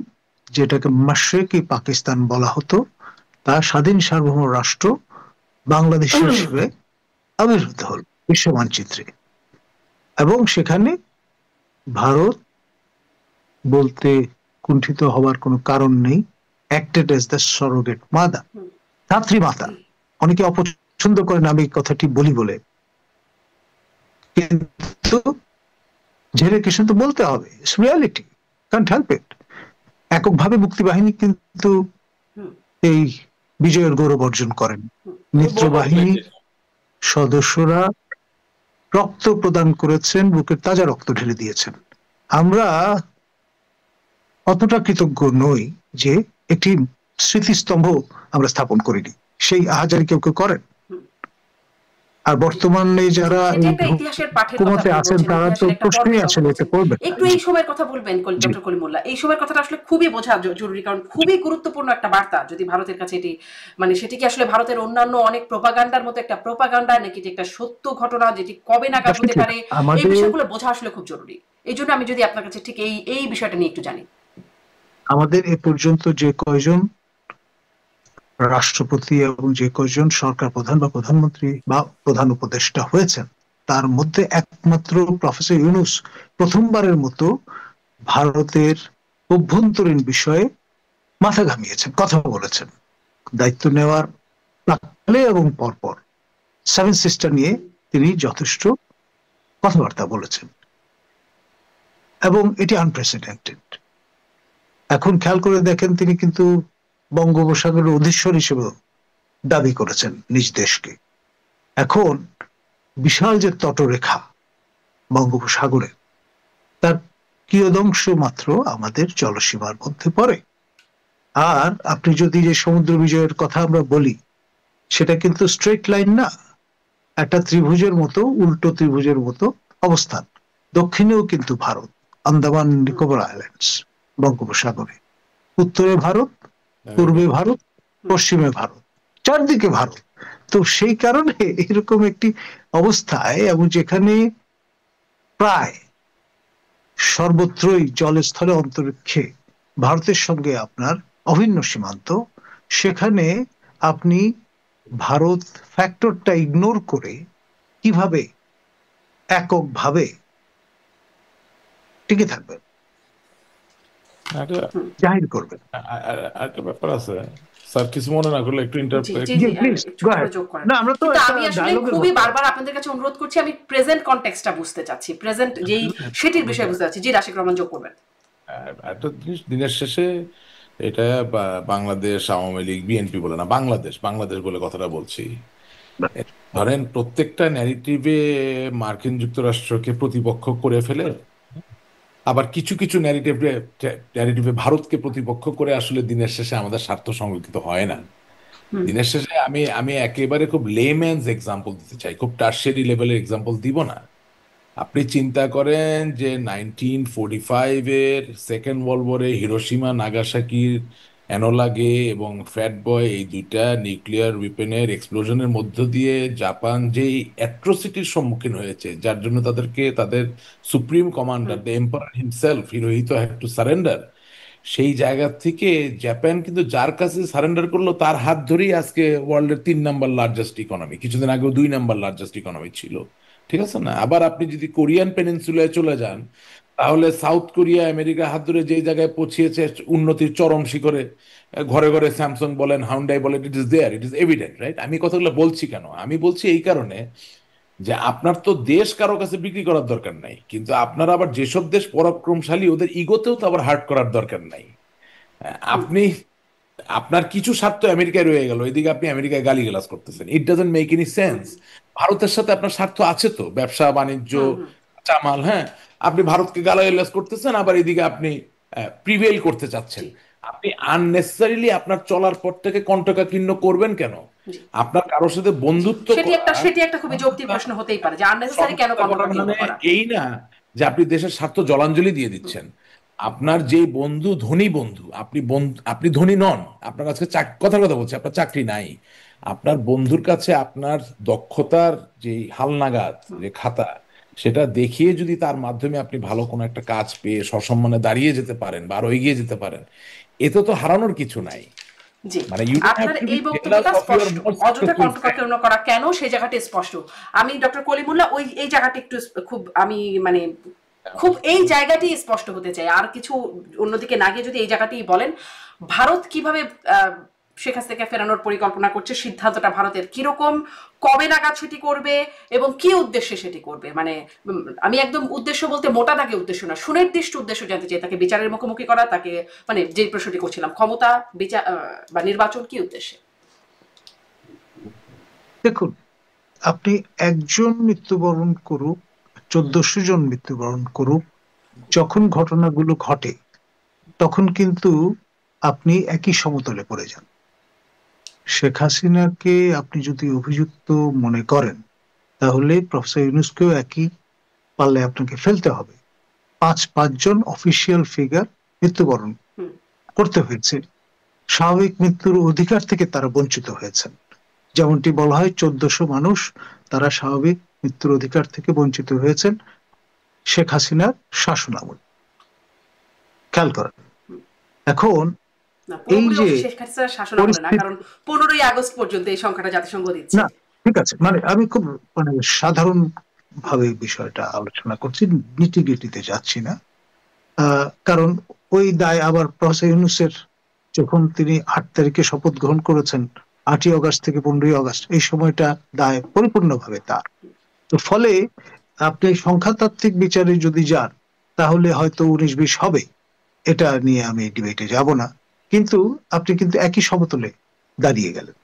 যেটাকে মাশরিকি পাকিস্তান বলা হতো, তার স্বাধীন সার্বভৌম রাষ্ট্র বাংলাদেশ হিসেবে আবির্ভূত হল বিশ্ব মানচিত্রে। এবং সেখানে ভারত বলতে কুণ্ঠিত হওয়ার কোনো কারণ নেই, acted as the surrogate mother, ধাত্রী মাতা। অনেকে অপছন্দ করেন আমি এই কথাটি বলি বলে, কিন্তু ঝেড়ে কৃষ্ণ তো বলতে হবে, it's reality, can't help it. এককভাবে মুক্তিবাহিনী কিন্তু এই বিজয়ের গৌরব অর্জন করেন, মিত্রবাহিনী সদস্যরা রক্ত প্রদান করেছেন, বুকের তাজা রক্ত ঢেলে দিয়েছেন। আমরা অতটা কৃতজ্ঞ নই যে একটি স্মৃতিস্তম্ভ আমরা স্থাপন করিনি, সেই আহাজারি কেউ কেউ করেন। আর বর্তমানে যারা হুকুমতে আছেন তারা তো প্রশ্নই আসলে এটা করবেন। একটু এই সময়ের কথা বলবেন ডক্টর কলিমুল্লাহ, এই সময়ের কথাটা আসলে খুবই বোঝা জরুরি, কারণ খুবই গুরুত্বপূর্ণ একটা বার্তা। যদি ভারতের কাছে এটি মানে সেটি কি আসলে ভারতের অন্যান্য অনেক প্রোপাগান্ডার মতো একটা প্রোপাগান্ডা, নাকি একটা সত্য ঘটনা যেটি কবে নাগাদ হতে পারে, এই বিষয়গুলো বোঝা আসলে খুব জরুরি। এই জন্য আমি যদি আপনার কাছে ঠিক এই বিষয়টা নিয়ে একটু জানি। আমাদের এ পর্যন্ত যে কয়জন রাষ্ট্রপতি এবং যে কয়জন সরকার প্রধান বা প্রধানমন্ত্রী বা প্রধান উপদেষ্টা হয়েছেন, তার মধ্যে একমাত্র প্রফেসর ইউনূস প্রথমবারের মতো ভারতের অভ্যন্তরীণ বিষয়ে মাথা ঘামিয়েছেন, কথা বলেছেন। দায়িত্ব নেওয়ার প্রাক্কালে এবং পরপর সেভেন সিস্টার নিয়ে তিনি যথেষ্ট কথাবার্তা বলেছেন, এবং এটি আনপ্রেসিডেন্টেড। এখন খেয়াল করে দেখেন, তিনি কিন্তু বঙ্গোপসাগরের অধীশ্বর হিসেবে দাবি করেছেন নিজ দেশকে। এখন বিশাল যে তটরেখা বঙ্গোপসাগরে, তার কিয়দংশ মাত্র আমাদের জলসীমার মধ্যে পড়ে। আর আপনি যদি যে সমুদ্র বিজয়ের কথা আমরা বলি, সেটা কিন্তু স্ট্রেট লাইন না, একটা ত্রিভুজের মতো, উল্টো ত্রিভুজের মতো অবস্থান। দক্ষিণেও কিন্তু ভারত, আন্দামান নিকোবর আইল্যান্ডস বঙ্গোপসাগরে, উত্তরে ভারত, পূর্বে ভারত, পশ্চিমে ভারত, চারদিকে ভারত। তো সেই কারণে এরকম একটি অবস্থায়, এবং যেখানে প্রায় সর্বত্রই জলস্থলে অন্তরিক্ষে ভারতের সঙ্গে আপনার অভিন্ন সীমান্ত, সেখানে আপনি ভারত ফ্যাক্টরটা ইগনোর করে কিভাবে এককভাবে টিকে থাকবেন, জাহির করবেন? একটা ব্যাপার আছে স্যার, কিছু মনে না করলে একটু জি জি জি জি প্লিজ একটু গো করে অ্যাহেড। যোগ করেন। না, আমরা তো কিন্তু একটা আমি আসলে ডায়লগের খুবই মধ্যে বারবার আপনাদের কাছে অনুরোধ করছি, আমি প্রেজেন্ট কনটেক্সটটা বুঝতে চাচ্ছি, প্রেজেন্ট যেই সেটির বিষয়ে বুঝতে চাচ্ছি। জি রাশিক রহমান, যোগ করবেন। একটা জিনিস, দিনের শেষে এটা বাংলাদেশ আওয়ামী লীগ বিএনপি বলে না, বাংলাদেশ বাংলাদেশ বলে কথাটা বলছি। ধরেন প্রত্যেকটা ন্যারেটিভে মার্কিন যুক্তরাষ্ট্রকে প্রতিপক্ষ করে ফেলে, আবার কিছু কিছু ন্যারেটিভে ভারতকে প্রতিপক্ষ করে আসলে দিনের শেষে আমাদের স্বার্থ সংরক্ষিত হয় না। দিনের শেষে আমি একেবারে খুব লেম্যানস এক্সাম্পল দিতে চাই, খুব টার্সিয়ারি লেভেলের এক্সাম্পল দিব না। আপনি চিন্তা করেন যে 1945-এর সেকেন্ড ওয়ার্ল্ড ওয়ারে হিরোশিমা নাগাসাকির এনোলা গে এবং ফ্যাট বয়, এই দুইটা নিউক্লিয়ার উইপেনের এক্সপ্লোশনের মধ্য দিয়ে জাপান যেই অ্যাট্রোসিটির সম্মুখীন হয়েছে, যার জন্য তাদেরকে তাদের supreme commander the emperor himself Hirohito had to surrender. সেই জায়গা থেকে জাপান কিন্তু যার কাছে সারেন্ডার করলো, তার হাত ধরেই আজকে ওয়ার্ল্ডের 3 নাম্বার লার্জেস্ট ইকোনমি, কিছুদিন আগেও 2 নাম্বার লার্জেস্ট ইকোনমি ছিল। ঠিক আছে না? আবার আপনি যদি কোরিয়ান পেনিনসুলায় চলে যান, তাহলে সাউথ কোরিয়া আমেরিকা হাত ধরে যেই জায়গায় পৌঁছিয়েছে উন্নতির চরম শিখরে, ঘরে ঘরে স্যামসাং বলেন, হাউন্ডাই বলেন, it is there, it is evident, right? আমি কথাগুলো বলছি কেন? আমি বলছি এই কারণে যে আপনার তো দেশ কারো কাছে বিক্রি করার দরকার নাই, কিন্তু আপনার আবার যেসব দেশ পরাক্রমশালী, ওদের ইগোতেও তো আবার হার্ট করার দরকার নাই। আপনি আপনার কিছু স্বার্থ আমেরিকায় রয়ে গেল, এদিকে আপনি আমেরিকায় গালিগালাজ করতেছেন, it doesn't make any sense. ভারতের সাথে আপনার স্বার্থ আছে তো, ব্যবসা বাণিজ্য, চামাল, হ্যাঁ, আপনি ভারতকে গালাগালাজ করতেছেন, আবার এদিকে আপনি প্রিভেল করতে চাচ্ছেন। আপনি আননেসেসারিলি আপনার চলার পথটাকে কণ্টকাকীর্ণ করবেন কেন? আপনার কারোর সাথে বন্ধুত্ব সেটি একটা খুবই যৌক্তিক প্রশ্ন হতেই পারে যে আননেসেসারি কেন কন্ট্রাক্ট করা। এই না যে আপনি দেশের স্বার্থ জলাঞ্জলি দিয়ে দিচ্ছেন। আপনার যে বন্ধু ধনী বন্ধু, আপনি ধনী নন, আপনার কাছে কথার কথা বলছি, আপনার চাকরি নাই, আপনার বন্ধুর কাছে আপনার দক্ষতার যে হালনাগাদ যে খাতা, সেটা দেখিয়ে যদি তার মাধ্যমে আপনি ভালো কোনো একটা কাজ পেয়ে সসম্মানে দাঁড়িয়ে যেতে পারেন বা আরো এগিয়ে যেতে পারেন, এতে তো হারানোর কিছু নাই। জি, মানে আপনার এই বক্তব্যটা স্পষ্ট, অযথা কণ্টকাকীর্ণ করা কেন সেই জায়গাটা স্পষ্ট। আমি ডক্টর কলিমুল্লাহ এই জায়গাটা একটু খুব আমি মানে খুব এই জায়গাটি স্পষ্ট হতে চাই, আর কিছু অন্যদিকে না গিয়ে যদি এই জায়গাটি বলেন, ভারত কিভাবে শেখ হাসিনাকে ফেরানোর পরিকল্পনা করছে, সিদ্ধান্তটা ভারতের কিরকম, কবে নাগাদ সেটি করবে এবং কি উদ্দেশ্যে সেটি করবে? মানে আমি একদম উদ্দেশ্য বলতে মোটা দাগে উদ্দেশ্য না, সুনির্দিষ্ট উদ্দেশ্য জানতে চাই। তাকে বিচারের মুখোমুখি করা, তাকে মানে যে প্রশ্নটি করছিলাম, ক্ষমতা, বিচার বা নির্বাচন, কি উদ্দেশ্যে? দেখুন, আপনি একজন মৃত্যুবরণ করুক, 1400 জন মৃত্যুবরণ করুক, যখন ঘটনাগুলো ঘটে তখন কিন্তু আপনি একই সমতলে পড়ে যান। শেখ হাসিনাকে আপনি যদি অভিযুক্ত মনে করেন, তাহলে প্রফেসর ইউনূসকেও একই পাল্লায় আপনাকে ফেলতে হবে। 5 জন অফিসিয়াল ফিগার মৃত্যুবরণ করতে হয়েছে, স্বাভাবিক মৃত্যুর অধিকার থেকে তারা বঞ্চিত হয়েছেন। যেমনটি বলা হয়, 1400 মানুষ তারা স্বাভাবিক মৃত্যুর অধিকার থেকে বঞ্চিত হয়েছেন শেখ হাসিনার শাসনামল। খেয়াল করেন, এখন না, এই পুরোপুরি যে অবশ্য শেখ হাসিনার শাসন আমলে না, পরিস্থিতি, কারণ 15ই আগস্ট পর্যন্ত এই সংখ্যাটা জাতিসংঘ দিচ্ছে। না ঠিক আছে, মানে আমি খুব মানে সাধারণ ভাবে বিষয়টা আলোচনা করছি, নিটিগিটিতে যাচ্ছি না। কারণ ওই দায় আবার প্রফেসর ইউনূসের, যখন তিনি 8 তারিখে শপথ গ্রহণ করেছেন, 8ই আগস্ট থেকে 15ই আগস্ট, এই সময়টা দায় পরিপূর্ণভাবে তার। তো ফলে আপনি সংখ্যাতাত্ত্বিক বিচারে যদি যান, তাহলে হয়তো 19-20 হবে, এটা নিয়ে আমি ডিবেটে যাব না। কিন্তু আপনি কিন্তু একই সমতলে দাঁড়িয়ে গেলেন,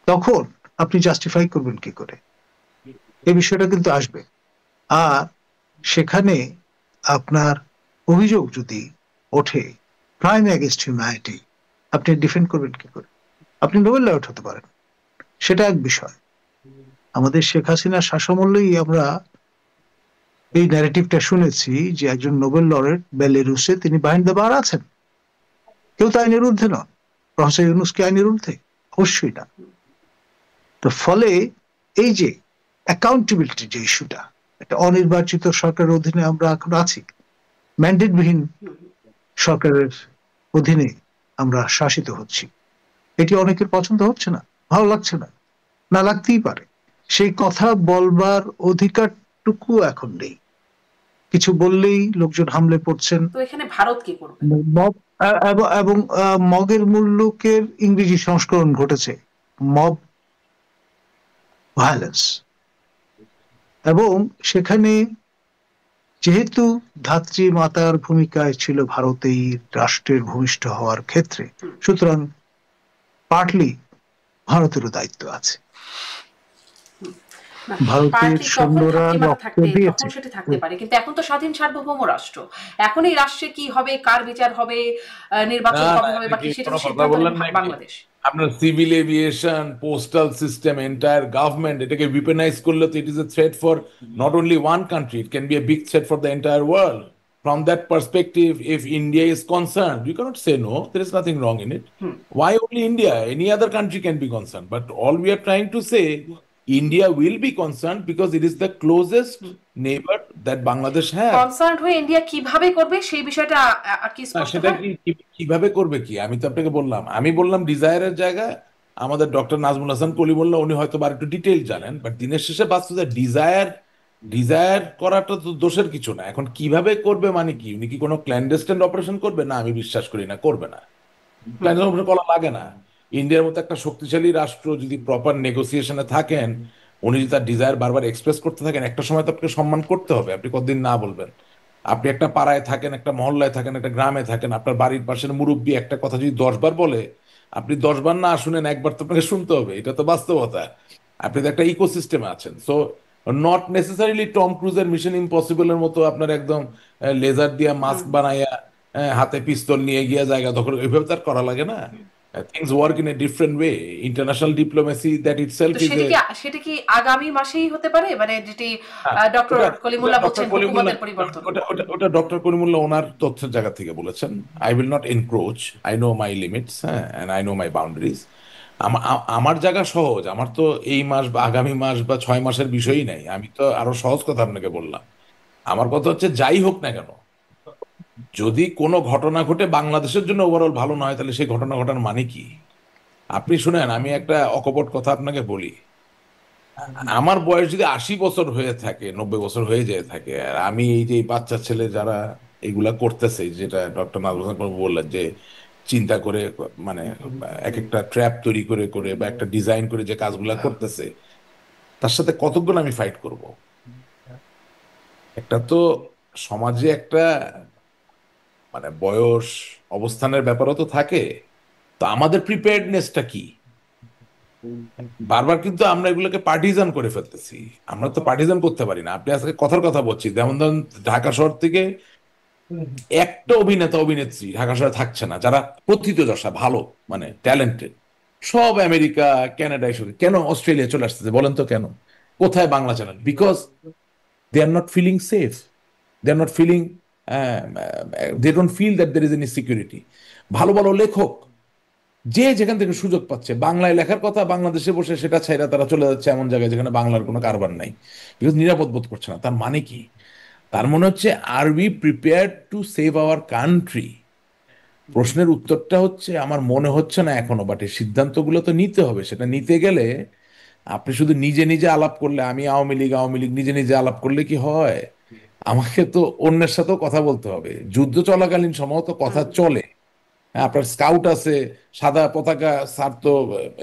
তখন আপনি জাস্টিফাই করবেন কি করে, এই বিষয়টা কিন্তু আসবে। আর সেখানে আপনার অভিযোগ যদি ওঠে ক্রাইম এগেইনস্ট হিউম্যানিটি, আপনি ডিফেন্ড করবেন কি করে? আপনি নোবেল লরেট হতে পারেন, সেটা এক বিষয়। আমাদের শেখ হাসিনার শাসমলেই আমরা এই ন্যারেটিভটা শুনেছি যে একজন নোবেল লরেট বেলারুসে তিনি বাহিনী বার আছেন, কেউ তো আইনের ঊর্ধ্বে নন। প্রফেসর ইউনূস কি আইনের ঊর্ধ্বে? অবশ্যই না। তো ফলে এই যে অ্যাকাউন্টেবিলিটি যে ইস্যুটা, একটা অনির্বাচিত সরকারের অধীনে আমরা এখন আছি, ম্যান্ডেটবিহীন সরকারের অধীনে আমরা শাসিত হচ্ছি, এটি অনেকের পছন্দ হচ্ছে না, ভালো লাগছে না, না লাগতেই পারে। সেই কথা বলবার অধিকারটুকু এখন নেই। কিছু বললেই লোকজন হামলে পড়ছেন। তো এখানে ভারত কি করবে? মব এবং মগের মুল্লুকের ইংরেজি সংস্করণ ঘটেছে, মব ভায়োলেন্স। এবং সেখানে যেহেতু ধাত্রী মাতার ভূমিকায় ছিল ভারতেই রাষ্ট্রের ভূমিষ্ঠ হওয়ার ক্ষেত্রে, সুতরাং পার্টলি ভারতেরও দায়িত্ব আছে। না, ভারতের পার্টি তখন সৈন্যরা ধাত্রীমাতা রক্ত থাকতে দিয়েছে। তখন সেটি থাকতে পারে, কিন্তু এখন তো স্বাধীন সার্বভৌম রাষ্ট্র। এখন এই রাষ্ট্রে কি হবে, কার বিচার হবে, নির্বাচন না কবে না, হবে এটা বা কি কি, সেটা কোনো তো কথা সিদ্ধান্ত বললেন নেবে নাকি? বাংলাদেশ। আপনার civil aviation, postal system, entire government, এটাকে উইপেনাইজ করলে তো it is a threat for not only one country, it can B a big threat for the entire world. From that perspective, if India is concerned, you cannot say no. There is nothing wrong in it. Why only India? Any other country can be concerned. But all we are trying to say, India will be concerned because it is the closest neighbor that Bangladesh has. Concern হয়ে ইন্ডিয়া কিভাবে করবে সেই বিষয়টা আর কি না, স্পষ্ট সেটা হয়? কিভাবে করবে কি, আমি তো আপনাকে বললাম, আমি বললাম ডিজায়ারের জায়গায় আমাদের ডক্টর নাজমুল হাসান কলিমুল্লাহ, উনি হয়তো আর একটু ডিটেইল জানেন, বাট দিনের শেষে বাস্তবে ডিজায়ার ডিজায়ার করাটা তো দোষের কিছু না। এখন কিভাবে করবে মানে কি, উনি কি কোনো ক্ল্যান্ডেস্টাইন অপারেশন করবে? না, আমি বিশ্বাস করি না, করবে না। ক্ল্যান্ডেস্টাইন অপারেশন করা লাগে না। ইন্ডিয়ার মতো একটা শক্তিশালী রাষ্ট্র যদি প্রপার নেগোসিয়েশনে থাকেন, উনি যদি তার ডিজায়ার বারবার এক্সপ্রেস করতে থাকেন, একটা সময় তো আপনাকে সম্মান করতে হবে। আপনি কতদিন না বলবেন? আপনি একটা পাড়ায় থাকেন, একটা মহল্লায় থাকেন, একটা গ্রামে থাকেন, আপনার বাড়ির পাশের মুরব্বী একটা কথা যদি 10 বার বলে, আপনি 10 বার না শুনেন, একবার তো আপনাকে শুনতে হবে, এটা তো বাস্তবতা। আপনি তো একটা ইকোসিস্টেমে আছেন। সো নট নেসেসারিলি টম ক্রুজের মিশন ইম্পসিবলের মতো আপনার একদম লেজার দিয়া মাস্ক বানাইয়া হাতে পিস্তল নিয়ে গিয়ে জায়গা দখল, এইভাবে তার করা লাগে না। Things work in a different way. International diplomacy that itself তো ইজ এ, সেটা কি আগামী মাসেই হতে পারে, মানে যেটি ডক্টর ওটা কলিমুল্লাহ ডক্টর বলছেন কলিমুল্লাহ, হুকুমতের পরিবর্তন? ওটা ডক্টর কলিমুল্লাহ ওনার তথ্যের জায়গা থেকে বলেছেন। I will not encroach, I know my limits, হ্যাঁ, and I know my boundaries. আমার জায়গা সহজ, আমার তো এই মাস বা আগামী মাস বা 6 মাসের বিষয়ই নাই। আমি তো আরো সহজ কথা আপনাকে বললাম। আমার কথা হচ্ছে, যাই হোক না কেন, যদি কোনো ঘটনা ঘটে বাংলাদেশের জন্য ওভারঅল ভালো না হয়, তাহলে সেই ঘটনা ঘটার মানে কি? আপনি শুনেন, আমি একটা অকপট কথা আপনাকে বলি। আমার বয়স যদি 80 বছর হয়ে থাকে, 90 বছর হয়ে যেয়ে থাকে, আর আমি এই যে এই বাচ্চা ছেলে যারা এগুলা করতেছে, যেটা ডক্টর নাজমুল হাসান বললেন যে চিন্তা করে, মানে এক একটা ট্র্যাপ তৈরি করে করে বা একটা ডিজাইন করে যে কাজগুলা করতেছে, তার সাথে কতক্ষণ আমি ফাইট করব? একটা তো সমাজে একটা মানে বয়স, অবস্থানের ব্যাপারও তো থাকে। তো আমাদের প্রিপেয়ার্ডনেসটা কি? বারবার কিন্তু আমরা এগুলোকে পার্টিজান করে ফেলতেছি। আমরা তো পার্টিজান করতে পারি না। আপনি আজকে কথার কথা বলছি, যেমন ধরুন ঢাকা শহর থেকে একটা অভিনেতা অভিনেত্রী ঢাকা শহরে থাকছে না যারা প্রথিতযশা ভালো, মানে ট্যালেন্টেড, সব আমেরিকা, কানাডা, এসব কেন অস্ট্রেলিয়া চলে আসতেছে বলেন তো? কেন? কোথায় Bangla channel? Because they are not feeling safe, they are not feeling, they don't feel that there is any security. ভালো ভালো লেখক যে যেখান থেকে সুযোগ পাচ্ছে বাংলায় লেখার কথা, বাংলাদেশে বসে সেটা ছাইরা তারা চলে যাচ্ছে এমন জায়গায় যেখানে বাংলার কোনো কারবার নাই, বিকজ নিরাপদ বোধ করছে না। তার মানে কি? তার মনে হচ্ছে, are we prepared to save our country? প্রশ্নের উত্তরটা হচ্ছে আমার মনে হচ্ছে না এখনো, বাট এই সিদ্ধান্তগুলো তো নিতে হবে। সেটা নিতে গেলে আপনি শুধু নিজে নিজে আলাপ করলে, আমি আওয়ামী লীগ আওয়ামী লীগ নিজে নিজে আলাপ করলে কি হয়? আমাকে তো অন্যের সাথেও কথা বলতে হবে। যুদ্ধ চলাকালীন সময় তো কথা চলে। হ্যাঁ, আপনার স্কাউট আছে, সাদা পতাকা, স্যার তো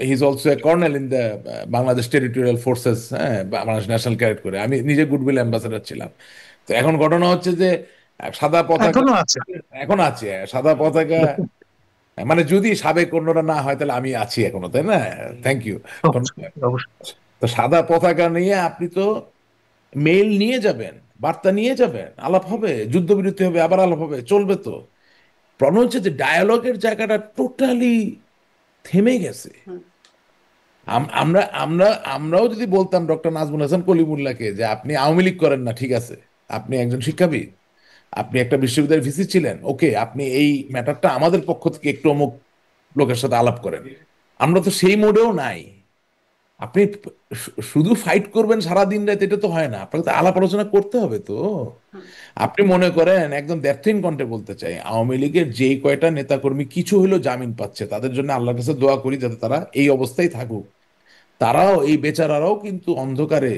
he is also a colonel in the Bangladesh territorial forces, হ্যাঁ, বাংলাদেশ ন্যাশনাল ক্যাডেট করে। আমি নিজে গুডউইল অ্যাম্বাসেডর ছিলাম। তো এখন ঘটনা হচ্ছে যে সাদা পতাকা এখনো আছে। এখন আছে, সাদা পতাকা, মানে যদি সাবেক অন্যরা না হয় তাহলে আমি আছি এখনো, তাই না? Thank you. অবশ্যই অবশ্যই। তো সাদা পতাকা নিয়ে আপনি তো মেইল নিয়ে যাবেন, বার্তা নিয়ে যাবেন, আলাপ হবে, যুদ্ধবিরতি হবে, আবার আলাপ হবে, চলবে তো। প্রবলেম হচ্ছে যে ডায়ালগের জায়গাটা টোটালি থেমে গেছে। আমরা আমরা আমরাও যদি বলতাম ডক্টর নাজমুল হাসান কলিমুল্লাহকে যে আপনি আওয়ামী লীগ করেন না, ঠিক আছে, আপনি একজন শিক্ষাবিদ, আপনি একটা বিশ্ববিদ্যালয়ের ভিসি ছিলেন, ওকে, আপনি এই ম্যাটারটা আমাদের পক্ষ থেকে একটু অমুক লোকের সাথে আলাপ করেন। আমরা তো সেই মোডেও নাই। আপনি শুধু ফাইট করবেন সারা দিন রাত, এটা তো হয় না, আপনাকে তো আলাপ আলোচনা করতে হবে তো। আপনি মনে করেন, একদম দ্যাথিন কণ্ঠে বলতে চাই, আওয়ামী লীগের যেই কয়টা নেতাকর্মী কিছু হইলেও জামিন পাচ্ছে, তাদের জন্য আল্লাহর কাছে দোয়া করি যাতে তারা এই অবস্থায় থাকুক। তারাও, এই বেচারারাও কিন্তু অন্ধকারে,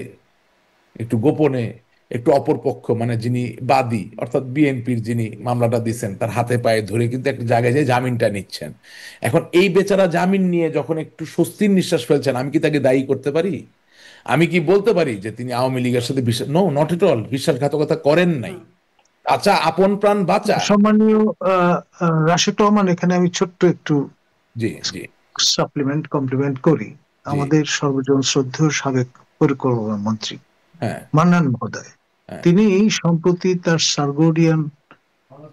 একটু গোপনে, একটু অপরপক্ষ মানে যিনি বাদী অর্থাৎ বিএনপির যিনি মামলাটা দিচ্ছেন তার হাতে পায়ে ধরে কিন্তু একটা জায়গায় যে জামিনটা নিচ্ছেন। এখন এই বেচারা জামিন নিয়ে যখন একটু স্বস্তির নিঃশ্বাস ফেলছেন, আমি কি তাকে দায়ী করতে পারি? আমি কি বলতে পারি যে তিনি আওয়ামী লীগের সাথে বিশ্বাস, নো, নট এট অল, বিশ্বাসঘাতকতা করেন নাই। আচ্ছা, আপন প্রাণ বাঁচা। সম্মানীয় রাশেদ রহমান, এখানে আমি ছোট্ট একটু জি জি সাপ্লিমেন্ট কমপ্লিমেন্ট করি। জি। আমাদের সর্বজন শ্রদ্ধেয় সাবেক পরিকল্পনা মন্ত্রী হ্যাঁ মান্নান মহোদয়, হ্যাঁ। তিনি সম্প্রতি তার সার্গোডিয়ান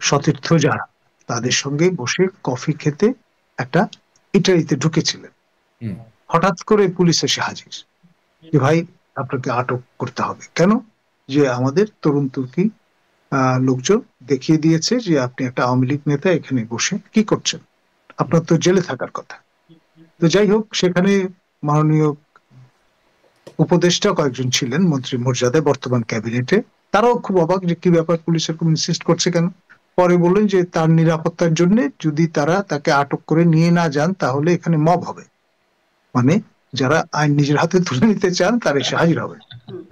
সতীর্থ যারা, তাদের সঙ্গে বসে কফি খেতে একটা ইটালিতে ঢুকেছিলেন। হুম, হঠাৎ করে পুলিশ এসে হাজির যে ভাই, আপনাকে আটক করতে হবে। কেন? যে আমাদের তরুণ তুর্কি লোকজন দেখিয়ে দিয়েছে যে আপনি একটা আওয়ামী লীগ নেতা, এখানে বসে কি করছেন, আপনার তো জেলে থাকার কথা। তো যাই হোক, সেখানে মাননীয় উপদেষ্টা কয়েকজন ছিলেন মন্ত্রী মর্যাদায় বর্তমান ক্যাবিনেটে, তারাও খুব অবাক যে কি ব্যাপার, পুলিশের খুব ইনসিস্ট করছে কেন। পরে বললেন যে তার নিরাপত্তার জন্য যদি তারা তাকে আটক করে নিয়ে না যান তাহলে এখানে মব হবে, মানে যারা আইন নিজের হাতে তুলে নিতে চান তারা এসে হাজির হবে।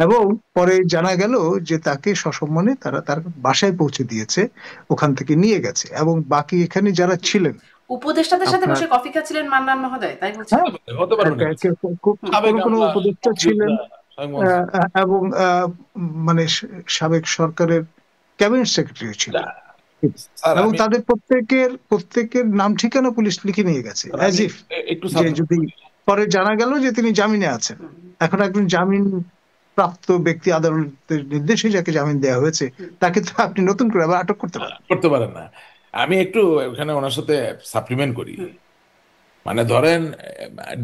এবং পরে জানা গেল যে তাকে সসম্মানে তারা তার বাসায় পৌঁছে দিয়েছে, ওখান থেকে নিয়ে গেছে। এবং বাকি এখানে যারা ছিলেন, উপদেষ্টাদের সাথে আপনার বসে কফি খাচ্ছিলেন মান্নান মহোদয়, তাই বলছেন? হ্যাঁ, হতে পারবে না। সাবেক কোন কোন আমরা উপদেষ্টা ছিলেন, মুক্তিযোদ্ধা, সাবেক মন্ত্রী। এবং মানে সাবেক সরকারের ক্যাবিনেট সেক্রেটারি ছিলেন। স্যার এবং আমি তাদের প্রত্যেকের নাম ঠিকানা পুলিশ লিখে নিয়ে গেছে, অ্যাজ ইফ একটু যে যদি পরে জানা গেল যে তিনি জামিনে আছেন। এখন একজন জামিন প্রাপ্ত ব্যক্তি, আদালতের নির্দেশে যাকে জামিন দেওয়া হয়েছে, তাকে তো আপনি নতুন করে আবার আটক করতে পারেন। করতে পারেন না। আমি একটু ওখানে ওনার সাথে সাপ্লিমেন্ট করি। মানে ধরেন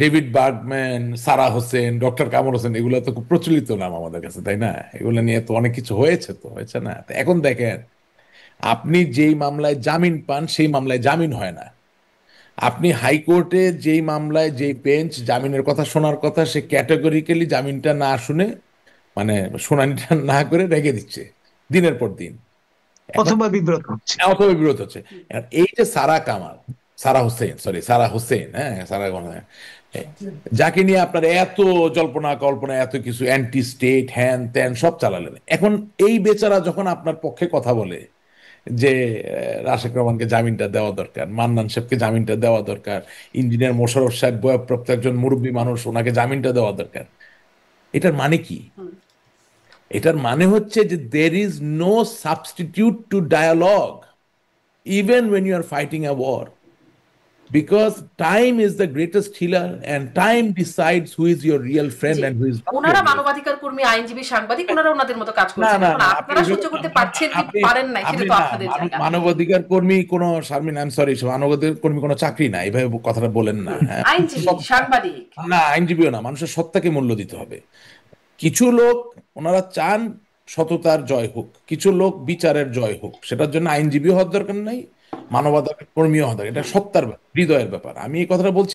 ডেভিড বার্গম্যান, সারা হোসেন, ডক্টর কামর হোসেন, এগুলো তো খুব প্রচলিত নাম আমাদের কাছে, তাই না? এগুলো নিয়ে তো অনেক কিছু হয়েছে, তো হয়েছে না? তো এখন দেখেন, আপনি যেই মামলায় জামিন পান সেই মামলায় জামিন হয় না। আপনি হাইকোর্টে যেই মামলায় যেই বেঞ্চ জামিনের কথা শোনার কথা, সে ক্যাটেগরিক্যালি জামিনটা না শুনে, মানে শুনানিটা না করে রেখে দিচ্ছে দিনের পর দিন। এখন অথবা বিব্রত হচ্ছে। অথবা বিরোধ হচ্ছে। আর এই যে সারা হোসেন, হ্যাঁ, যাকে নিয়ে আপনার এত জল্পনা কল্পনা, এত কিছু অ্যান্টি স্টেট হ্যান ত্যান সব চালালেন, এখন এই বেচারা যখন আপনার পক্ষে কথা বলে যে রাশেক রহমানকে জামিনটা দেওয়া দরকার, মান্নান সাহেবকে জামিনটা দেওয়া দরকার, ইঞ্জিনিয়ার মোশাররফ সাহেব বয়ঃপ্রাপ্ত একজন মুরব্বী মানুষ, ওনাকে জামিনটা দেওয়া দরকার, এটার মানে কি? এটার মানে হচ্ছে যে there is no substitute to dialogue even when you are fighting a war, because time is the greatest healer and time decides who is your real friend and who is not ওনারা your real. মানবাধিকার কর্মী, আইনজীবী, সাংবাদিক, ওনারা ওনাদের মতো কাজ না করছেন। না এখন না, আপনারা সহ্য করতে পারছেন কি পারেন না, সেটা তো আপনাদের জায়গা। মানবাধিকার কর্মী কোনো, শারমিন, আই এম সরি, মানবাধিকার কর্মী কোনো চাকরি না, এইভাবে কথাটা বলেন না। হ্যাঁ, আইনজীবী, সাংবাদিক। না, আইনজীবীও না, মানুষের সত্তাকে মূল্য দিতে হবে। কিছু লোক ওনারা চান সততার জয় হোক, কিছু লোক বিচারের জয় হোক, সেটার জন্য আইনজীবী হওয়ার দরকার নাই, মানবাধিকার কর্মীও হওয়ার দরকার। এটা সত্তার ব্যাপার, হৃদয়ের ব্যাপার। আমি এই কথাটা বলছি।